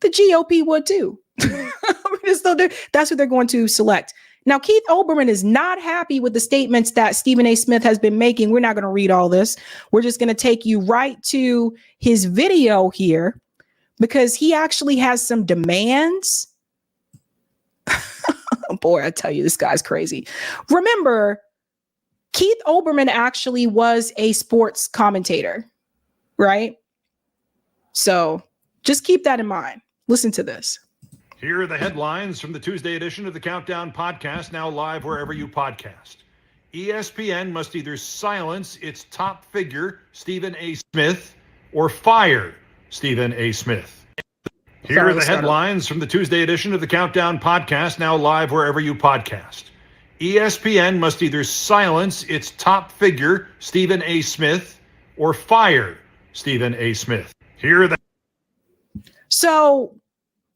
The GOP would too. That's who they're going to select. Now, Keith Olbermann is not happy with the statements that Stephen A. Smith has been making. We're not going to read all this. We're just going to take you right to his video here because he actually has some demands. Boy, I tell you, this guy's crazy. Remember, Keith Olbermann actually was a sports commentator, right? So just keep that in mind. Listen to this. Here are the headlines from the Tuesday edition of the Countdown podcast, now live wherever you podcast. ESPN must either silence its top figure, Stephen A. Smith, or fire Stephen A. Smith. Here are the headlines from the Tuesday edition of the Countdown podcast, now live wherever you podcast. ESPN must either silence its top figure, Stephen A. Smith, or fire Stephen A. Smith. Here are the... So,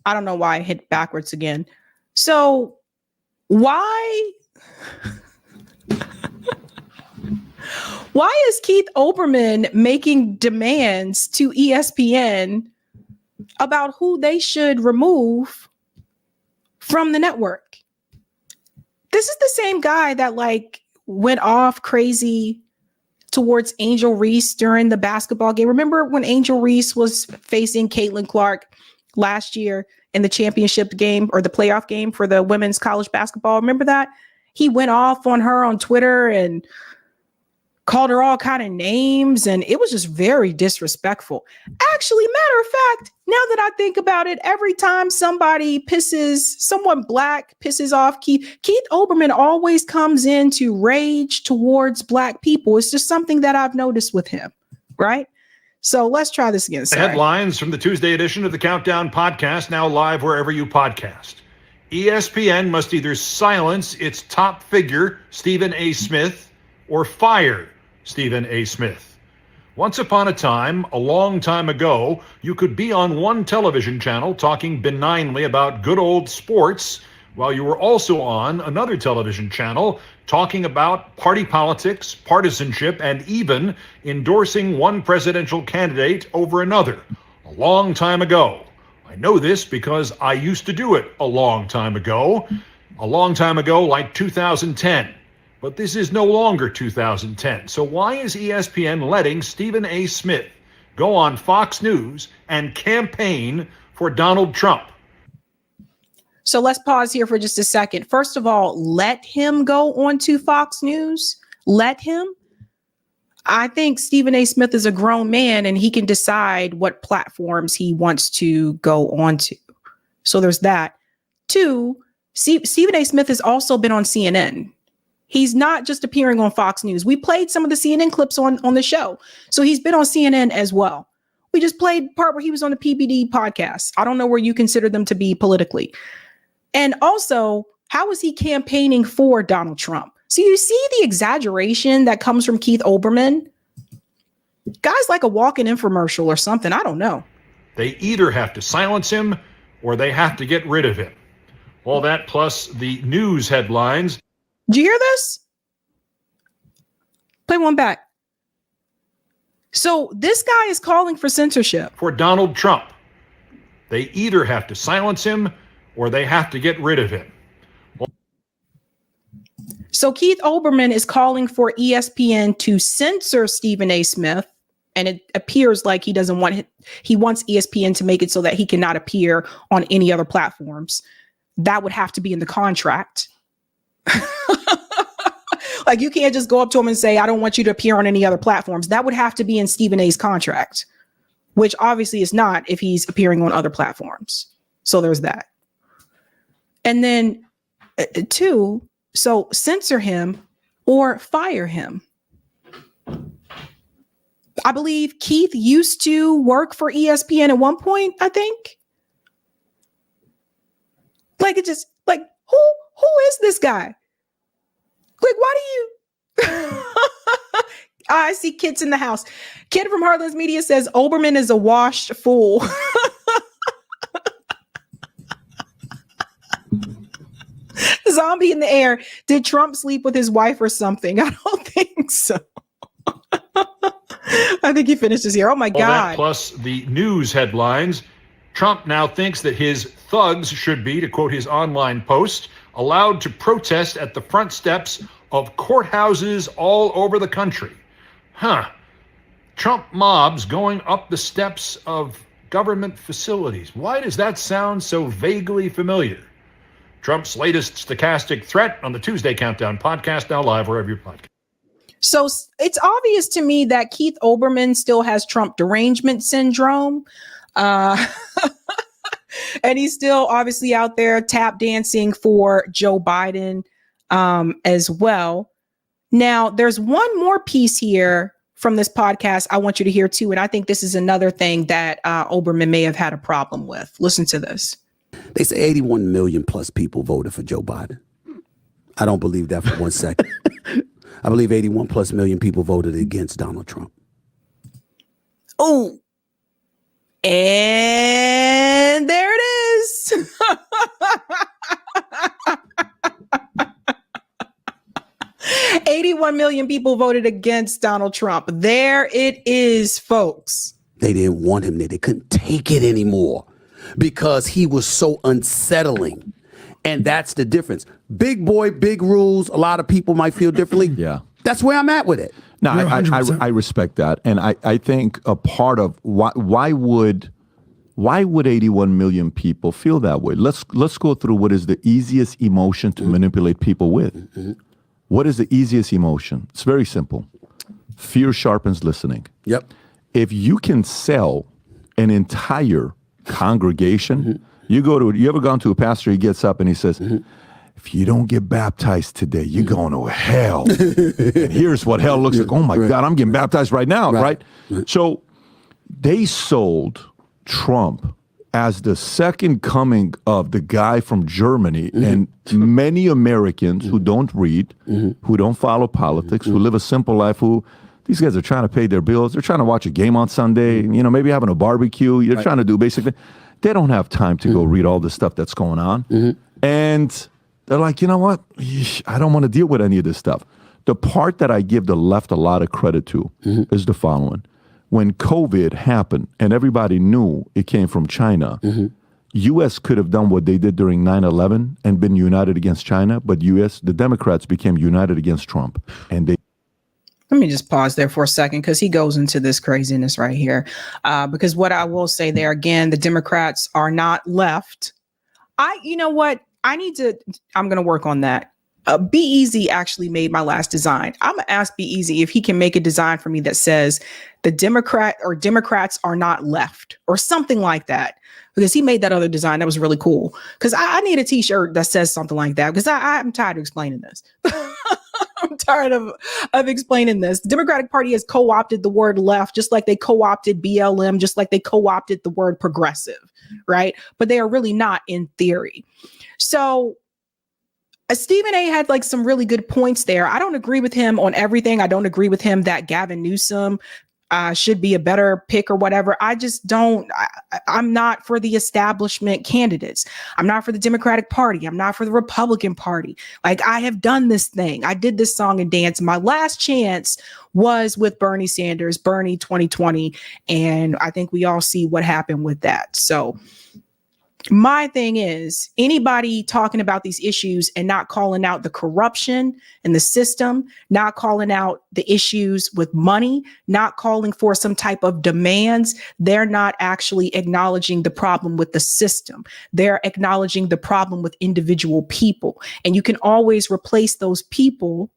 I don't know why I hit backwards again. So, why is Keith Olbermann making demands to ESPN about who they should remove from the network? This is the same guy that went off crazy towards Angel Reese during the basketball game. Remember when Angel Reese was facing Caitlin Clark last year in the championship game or the playoff game for the women's college basketball? Remember that? He went off on her on Twitter and called her all kind of names, and it was just very disrespectful. Actually, matter of fact, now that I think about it, every time someone black pisses off Keith Olbermann always comes in to rage towards black people. It's just something that I've noticed with him, right? So let's try this again. Sorry. Headlines from the Tuesday edition of the Countdown podcast, now live wherever you podcast. ESPN must either silence its top figure, Stephen A. Smith, or fire Stephen A. Smith. Once upon a time, a long time ago, you could be on one television channel talking benignly about good old sports, while you were also on another television channel talking about party politics, partisanship, and even endorsing one presidential candidate over another. A long time ago. I know this because I used to do it a long time ago, like 2010. But this is no longer 2010. So why is ESPN letting Stephen A. Smith go on Fox News and campaign for Donald Trump? So let's pause here for just a second. First of all, let him go on to Fox News. Let him. I think Stephen A. Smith is a grown man and he can decide what platforms he wants to go on to. So there's that. Two, Stephen A. Smith has also been on CNN. He's not just appearing on Fox News. We played some of the CNN clips on the show. So he's been on CNN as well. We just played part where he was on the PBD podcast. I don't know where you consider them to be politically. And also, how is he campaigning for Donald Trump? So you see the exaggeration that comes from Keith Olbermann? Guy's like a walking infomercial or something. I don't know. They either have to silence him or they have to get rid of him. All that plus the news headlines. Did you hear this? Play one back. So this guy is calling for censorship. For Donald Trump. They either have to silence him or they have to get rid of him. So Keith Olbermann is calling for ESPN to censor Stephen A. Smith. And it appears like he wants ESPN to make it so that he cannot appear on any other platforms. That would have to be in the contract. Like, you can't just go up to him and say, I don't want you to appear on any other platforms. That would have to be in Stephen A's contract, which obviously is not if he's appearing on other platforms. So there's that. And then two, so censor him or fire him. I believe Keith used to work for ESPN at one point, I think. Like, it just, like, who is this guy? Like, why do you? I see Kids in the house. Kid from Heartlands Media says Olbermann is a washed fool. Zombie in the air. Did Trump sleep with his wife or something? I don't think so. I think he finishes here. Oh my All that God. plus the news headlines. Trump now thinks that his thugs should be, to quote his online post, allowed to protest at the front steps of courthouses all over the country. Trump mobs going up the steps of government facilities. Why does that sound so vaguely familiar? Trump's latest stochastic threat on the Tuesday Countdown podcast, now live wherever your podcast. So it's obvious to me that Keith Olbermann still has Trump derangement syndrome. And he's still obviously out there tap dancing for Joe Biden as well. Now, there's one more piece here from this podcast I want you to hear too. And I think this is another thing that Olbermann may have had a problem with. Listen to this. They say 81 million plus people voted for Joe Biden. I don't believe that for 1 second. I believe 81 plus million people voted against Donald Trump. Oh, and there it is. $81 million people voted against Donald Trump. There it is, folks. They didn't want him there. They couldn't take it anymore because he was so unsettling. And that's the difference. Big boy, big rules. A lot of people might feel differently. Yeah. That's where I'm at with it. No, I respect that. And I think a part of why would 81 million people feel that way? Let's go through what is the easiest emotion to manipulate people with. Mm-hmm. What is the easiest emotion? It's very simple. Fear sharpens listening. Yep. If you can sell an entire congregation, you ever gone to a pastor, he gets up and he says, if you don't get baptized today, you're going to hell. And here's what hell looks like. Oh my God, I'm getting baptized right now, right? So they sold Trump as the second coming of the guy from Germany, and many Americans who don't read, who don't follow politics, who live a simple life, these guys are trying to pay their bills. They're trying to watch a game on Sunday, maybe having a barbecue. They're trying to do basically, they don't have time to go read all the stuff that's going on. And they're like, you know what? I don't want to deal with any of this stuff. The part that I give the left a lot of credit to is the following. When COVID happened and everybody knew it came from China, U.S. could have done what they did during 9/11 and been united against China, but the Democrats became united against Trump. And they. Let me just pause there for a second because he goes into this craziness right here. Because what I will say there again, the Democrats are not left. You know what? I'm going to work on that. Be Easy actually made my last design. I'm going to ask Be Easy if he can make a design for me that says the Democrats are not left or something like that, because he made that other design. That was really cool. Because I need a t-shirt that says something like that, because I'm tired of explaining this. I'm tired of explaining this. The Democratic Party has co-opted the word left, just like they co-opted BLM, just like they co-opted the word progressive, right? But they are really not in theory. So Stephen A had like some really good points there. I don't agree with him on everything. I don't agree with him that Gavin Newsom should be a better pick or whatever. I just don't. I'm not for the establishment candidates. I'm not for the Democratic Party. I'm not for the Republican Party. Like, I have done this thing. I did this song and dance. My last chance was with Bernie Sanders, Bernie 2020. And I think we all see what happened with that. So my thing is, anybody talking about these issues and not calling out the corruption in the system, not calling out the issues with money, not calling for some type of demands, they're not actually acknowledging the problem with the system. They're acknowledging the problem with individual people. And you can always replace those people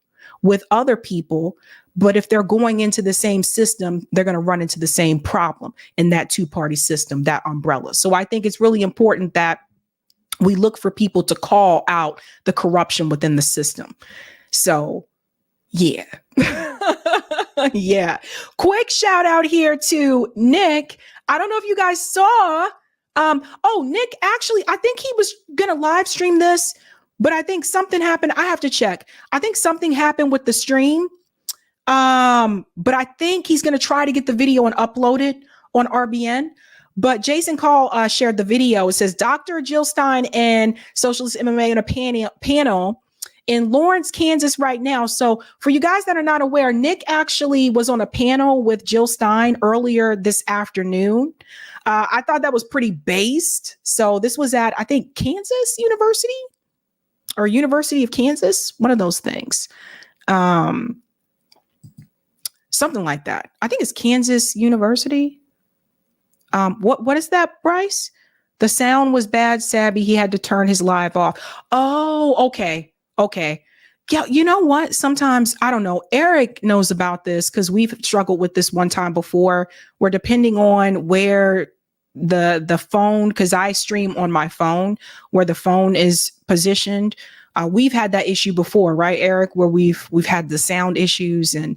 with other people. But if they're going into the same system, they're going to run into the same problem in that two-party system, that umbrella. So I think it's really important that we look for people to call out the corruption within the system. So, yeah. Yeah. Quick shout out here to Nick. I don't know if you guys saw. Nick, actually, I think he was going to live stream this, but I think something happened. I have to check. I think something happened with the stream. But I think he's going to try to get the video and upload it on RBN. But Jason Call shared the video. It says Dr. Jill Stein and Socialist MMA on a panel in Lawrence, Kansas right now. So for you guys that are not aware, Nick actually was on a panel with Jill Stein earlier this afternoon. I thought that was pretty based. So this was at, I think, Kansas University or University of Kansas, one of those things. Something like that. I think it's Kansas University. What is that, Bryce? The sound was bad, Sabby. He had to turn his live off. Oh, okay. Yeah, you know what? Sometimes, I don't know, Eric knows about this because we've struggled with this one time before, where depending on where the phone, because I stream on my phone, where the phone is positioned, we've had that issue before, right, Eric? Where we've had the sound issues, and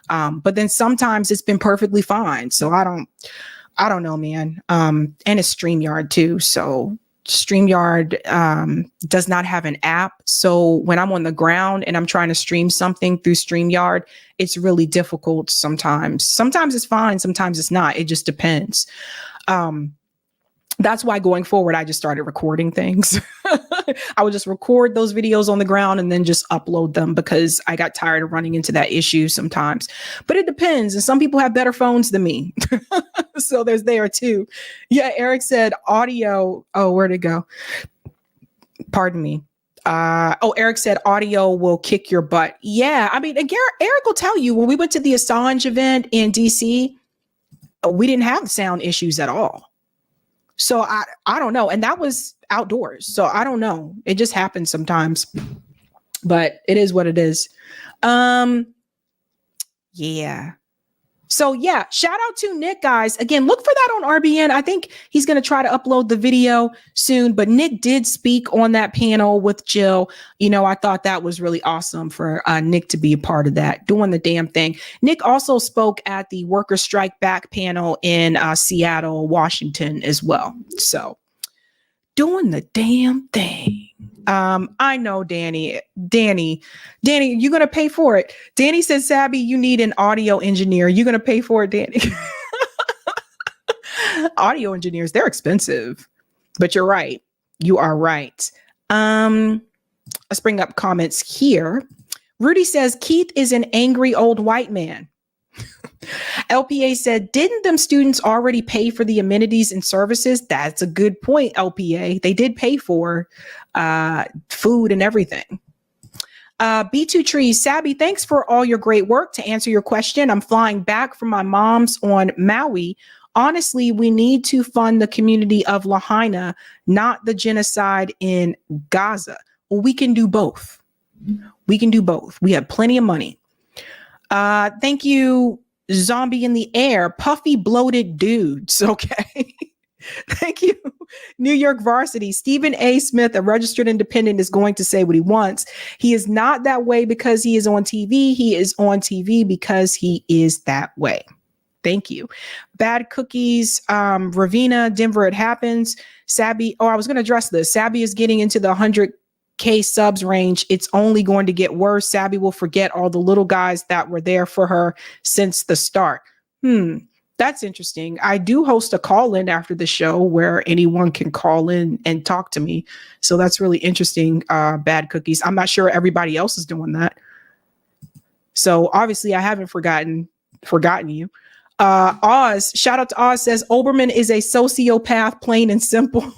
but then sometimes it's been perfectly fine. So I don't know, man. And it's StreamYard too. So StreamYard does not have an app. So when I'm on the ground and I'm trying to stream something through StreamYard, it's really difficult sometimes. Sometimes it's fine, sometimes it's not. It just depends. That's why going forward, I just started recording things. I would just record those videos on the ground and then just upload them because I got tired of running into that issue sometimes. But it depends. And some people have better phones than me. So there's there too. Yeah, Eric said audio. Oh, where'd it go? Pardon me. Eric said audio will kick your butt. Yeah, I mean, Eric will tell you when we went to the Assange event in DC, we didn't have sound issues at all. So I don't know. And that was outdoors. So I don't know. It just happens sometimes. But it is what it is. Yeah. So yeah, shout out to Nick, guys. Again, look for that on RBN. I think he's going to try to upload the video soon, but Nick did speak on that panel with Jill. You know, I thought that was really awesome for Nick to be a part of that, doing the damn thing. Nick also spoke at the Worker Strike Back panel in Seattle, Washington as well. So doing the damn thing. I know, Danny, you're going to pay for it. Danny says, Sabby, you need an audio engineer. You're going to pay for it, Danny. Audio engineers, they're expensive, but you're right. You are right. Let's bring up comments here. Rudy says, Keith is an angry old white man. LPA said, didn't them students already pay for the amenities and services? That's a good point, LPA. They did pay for food and everything. B2 Trees, Sabby, thanks for all your great work. To answer your question, I'm flying back from my mom's on Maui. Honestly, we need to fund the community of Lahaina, not the genocide in Gaza. Well, we can do both. We can do both. We have plenty of money. Thank you, Zombie in the Air, puffy bloated dudes. Okay. Thank you. New York Varsity, Stephen A. Smith, a registered independent, is going to say what he wants. He is not that way because he is on TV. He is on TV because he is that way. Thank you. Bad Cookies, Ravina, Denver, it happens. Sabby, I was going to address this. Sabby is getting into the 100K subs range. It's only going to get worse. Sabby will forget all the little guys that were there for her since the start. That's interesting. I do host a call-in after the show where anyone can call in and talk to me. So that's really interesting, Bad Cookies. I'm not sure everybody else is doing that. So obviously I haven't forgotten you. Oz, shout out to Oz, says Olbermann is a sociopath, plain and simple.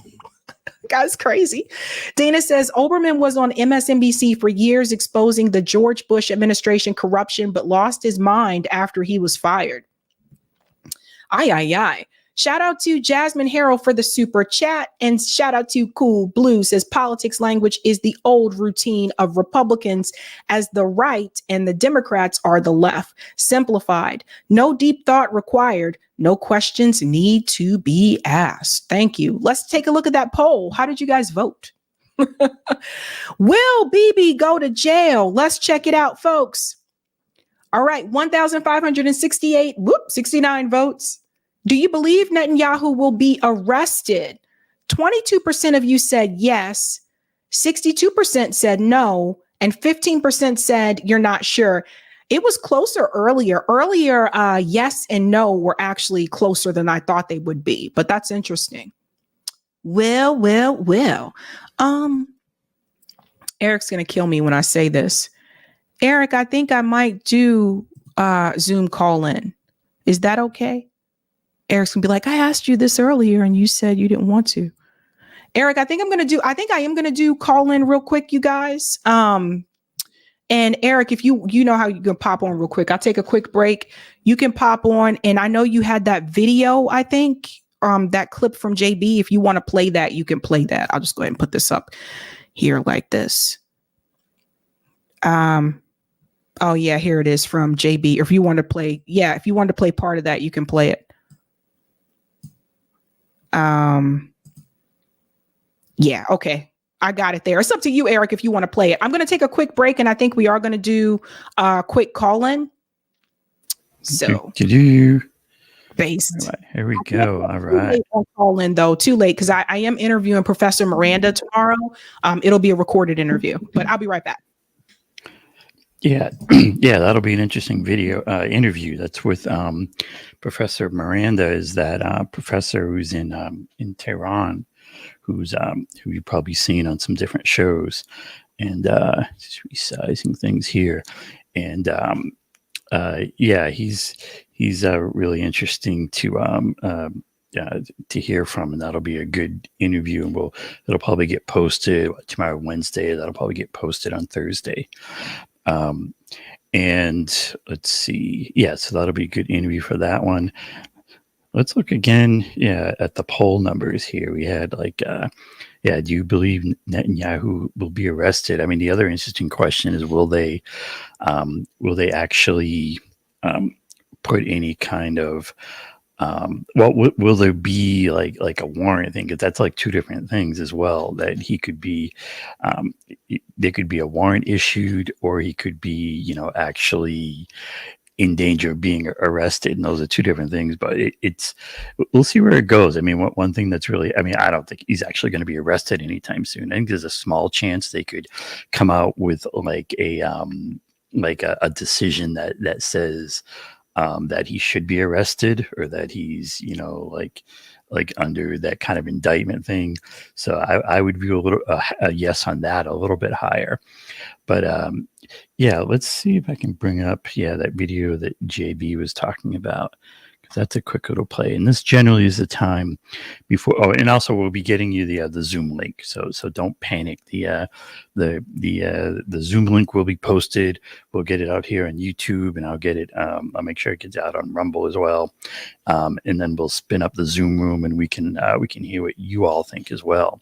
Guy's crazy. Dana says Olbermann was on MSNBC for years exposing the George Bush administration corruption, but lost his mind after he was fired. Shout out to Jasmine Harrell for the super chat. And shout out to Cool Blue says politics language is the old routine of Republicans as the right and the Democrats are the left. Simplified. No deep thought required. No questions need to be asked. Thank you. Let's take a look at that poll. How did you guys vote? Will Bibi go to jail? Let's check it out, folks. All right, 1,568, 69 votes. Do you believe Netanyahu will be arrested? 22% of you said yes, 62% said no, and 15% said you're not sure. It was closer earlier. Yes and no were actually closer than I thought they would be, but that's interesting. Well. Eric's going to kill me when I say this. Eric, I think I might do Zoom call in. Is that okay? Eric's going to be like, I asked you this earlier and you said you didn't want to. Eric, I think I am going to do call in real quick, you guys. And Eric, if you know how you can pop on real quick, I'll take a quick break. You can pop on. And I know you had that video, I think, that clip from JB. If you want to play that, you can play that. I'll just go ahead and put this up here like this. Oh yeah, here it is from JB. Or if you want to play, if you want to play part of that, you can play it. Yeah, okay. I got it there. It's up to you, Eric, if you want to play it. I'm going to take a quick break, and I think we are going to do a quick call-in. So, based. Right, here we go. All right. Call in though, too late because I am interviewing Professor Miranda tomorrow. It'll be a recorded interview, but I'll be right back. Yeah, yeah, that'll be an interesting video interview. That's with Professor Miranda. Is that professor who's in Tehran, who you've probably seen on some different shows, and just resizing things here, and he's really interesting to hear from, and that'll be a good interview. And it'll probably get posted tomorrow, Wednesday. That'll probably get posted on Thursday. And let's see. Yeah, so that'll be a good interview for that one. Let's look again, at the poll numbers here. We had do you believe Netanyahu will be arrested? I mean, the other interesting question is, will they actually put any kind of will there be like a warrant? I think that's like two different things as well, that he could be there could be a warrant issued, or he could be actually in danger of being arrested, and those are two different things. But we'll see where it goes. I mean, one thing that's really, I don't think he's actually going to be arrested anytime soon. I think there's a small chance they could come out with like a decision that says that he should be arrested, or that he's like under that kind of indictment thing. So I would view a yes on that, a little bit higher. But let's see if I can bring up that video that JB was talking about, because that's a quick little play. And this generally is the time before. Oh, and also we'll be getting you the Zoom link. So don't panic. The Zoom link will be posted. We'll get it out here on YouTube, and I'll get it. I'll make sure it gets out on Rumble as well. And then we'll spin up the Zoom room, and we can hear what you all think as well.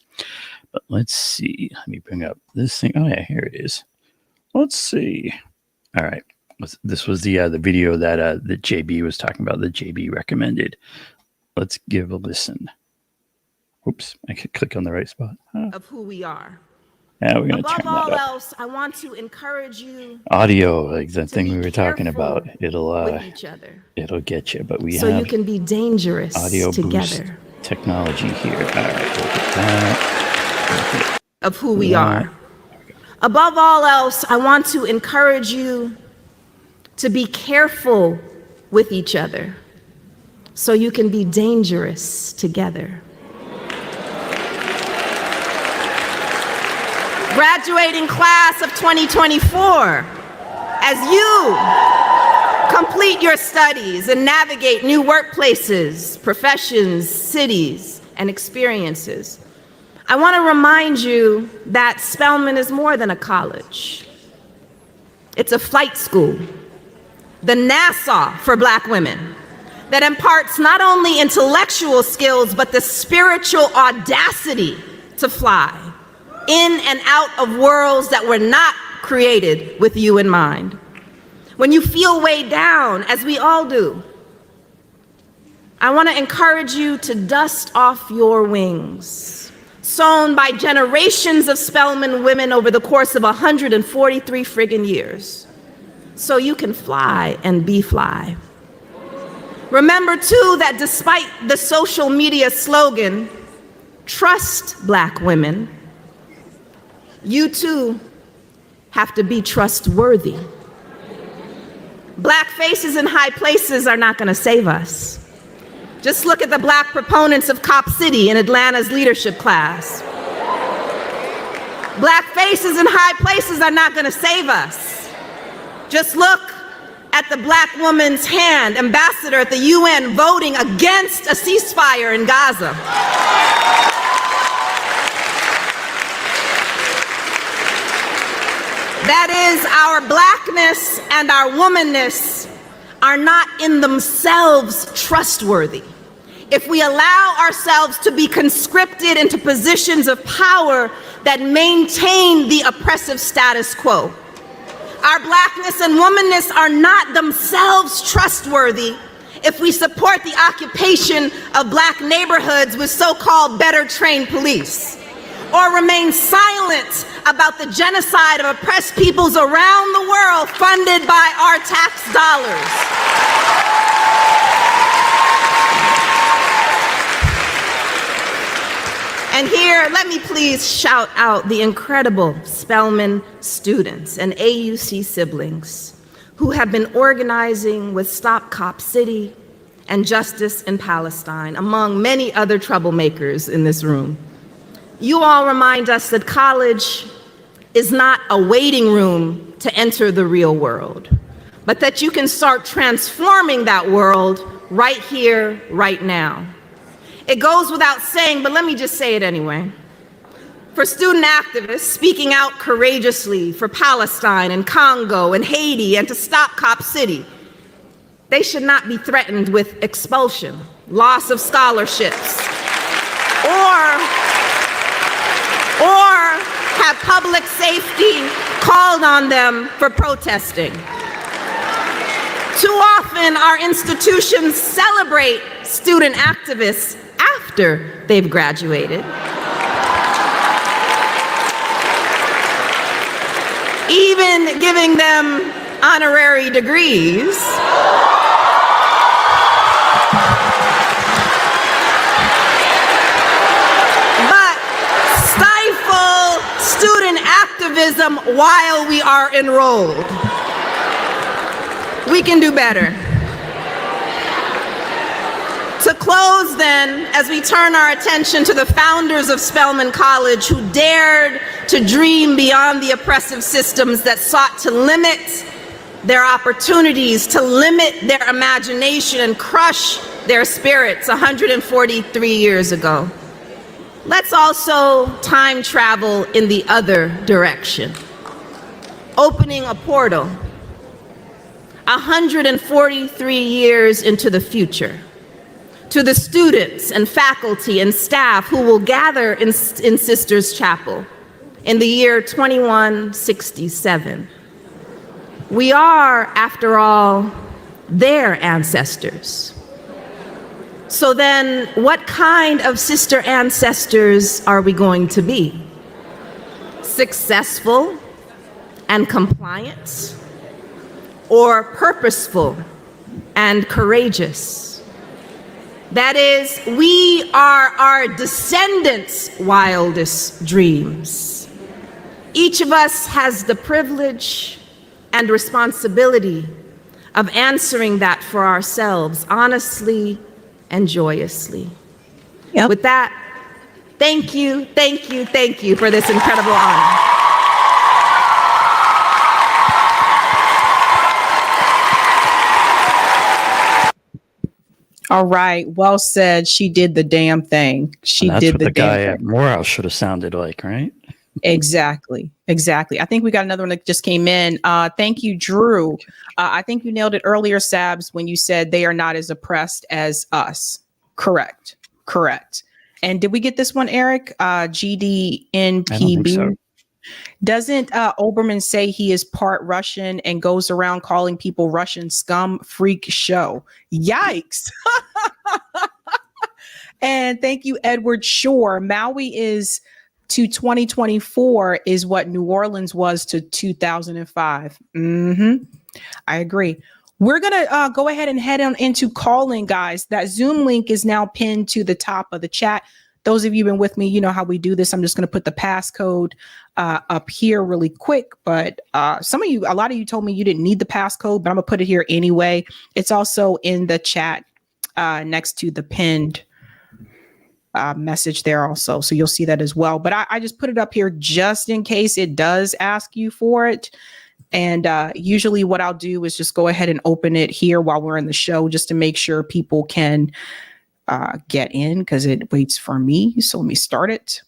But let's see. Let me bring up this thing. Oh yeah, here it is. Let's see. All right. This was the video that JB was talking about, that JB recommended. Let's give a listen. Oops, I could click on the right spot. Of who we are. Yeah, we're going to turn that up. Above all else, I want to encourage you. Audio, like the thing we were talking about. It'll with each other. It'll get you, but we so have you can be dangerous audio together. Boost technology here. All right, look at that. Of who we are. Above all else, I want to encourage you to be careful with each other so you can be dangerous together. Graduating class of 2024, as you complete your studies and navigate new workplaces, professions, cities, and experiences, I want to remind you that Spelman is more than a college. It's a flight school, the NASA for Black women, that imparts not only intellectual skills, but the spiritual audacity to fly in and out of worlds that were not created with you in mind. When you feel weighed down, as we all do, I want to encourage you to dust off your wings, sown by generations of Spelman women over the course of 143 friggin' years, so you can fly and be fly. Remember, too, that despite the social media slogan, trust Black women, you, too, have to be trustworthy. Black faces in high places are not going to save us. Just look at the Black proponents of Cop City in Atlanta's leadership class. Black faces in high places are not going to save us. Just look at the Black woman's hand, ambassador at the UN, voting against a ceasefire in Gaza. That is, our Blackness and our womanness are not in themselves trustworthy. If we allow ourselves to be conscripted into positions of power that maintain the oppressive status quo, our Blackness and womanness are not themselves trustworthy if we support the occupation of Black neighborhoods with so-called better trained police, or remain silent about the genocide of oppressed peoples around the world funded by our tax dollars. And here, let me please shout out the incredible Spelman students and AUC siblings who have been organizing with Stop Cop City and Justice in Palestine, among many other troublemakers in this room. You all remind us that college is not a waiting room to enter the real world, but that you can start transforming that world right here, right now. It goes without saying, but let me just say it anyway. For student activists speaking out courageously for Palestine and Congo and Haiti and to stop Cop City, they should not be threatened with expulsion, loss of scholarships, or have public safety called on them for protesting. Too often, our institutions celebrate student activists after they've graduated, even giving them honorary degrees. But stifle student activism while we are enrolled. We can do better. To close then, as we turn our attention to the founders of Spelman College who dared to dream beyond the oppressive systems that sought to limit their opportunities, to limit their imagination and crush their spirits 143 years ago. Let's also time travel in the other direction, opening a portal 143 years into the future, to the students and faculty and staff who will gather in Sisters Chapel in the year 2167. We are, after all, their ancestors. So then, what kind of sister ancestors are we going to be? Successful and compliant, or purposeful and courageous? That is, we are our descendants' wildest dreams. Each of us has the privilege and responsibility of answering that for ourselves, honestly and joyously. Yep. With that, thank you for this incredible honor. All right. Well said. She did the damn thing. She That's did what the the guy damn at thing. Morehouse should have sounded like, right? Exactly. I think we got another one that just came in. Thank you, Drew. I think you nailed it earlier, Sabs, when you said they are not as oppressed as us. Correct. And did we get this one, Eric? GDNPB. I don't think so. Doesn't Olbermann say he is part Russian and goes around calling people Russian scum? Freak show. Yikes. And thank you, Edward Shore. Maui is to 2024 is what New Orleans was to 2005. I agree. We're going to go ahead and head on into calling, guys. That Zoom link is now pinned to the top of the chat. Those of you who've been with me, you know how we do this. I'm just going to put the passcode up here really quick. But a lot of you told me you didn't need the passcode, but I'm going to put it here anyway. It's also in the chat next to the pinned message there also. So you'll see that as well. But I just put it up here just in case it does ask you for it. And usually what I'll do is just go ahead and open it here while we're in the show, just to make sure people can get in, because it waits for me. So let me start it.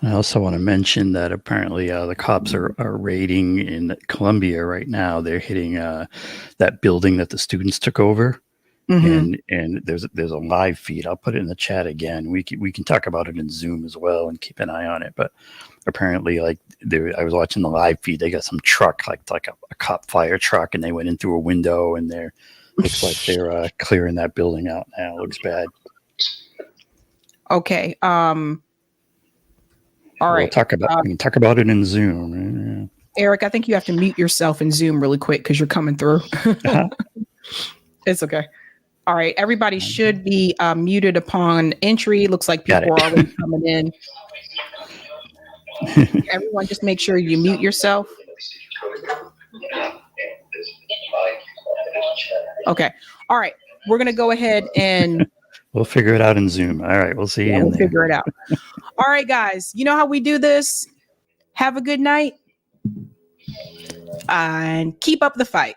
I also want to mention that apparently the cops are raiding in Columbia right now. They're hitting that building that the students took over. And there's a live feed. I'll put it in the chat again. We can talk about it in Zoom as well and keep an eye on it. But apparently, I was watching the live feed. They got some truck, like a cop fire truck, and they went in through a window, and looks like they're clearing that building out now. It looks bad. Okay. All right. We can talk about it in Zoom. Eric, I think you have to mute yourself in Zoom really quick because you're coming through. It's okay. All right. Everybody should be muted upon entry. Looks like people are already coming in. Everyone, just make sure you mute yourself. Okay. All right. We're going to go ahead and we'll figure it out in Zoom. All right. We'll see you in we'll there. Figure it out. All right, guys. You know how we do this? Have a good night and keep up the fight.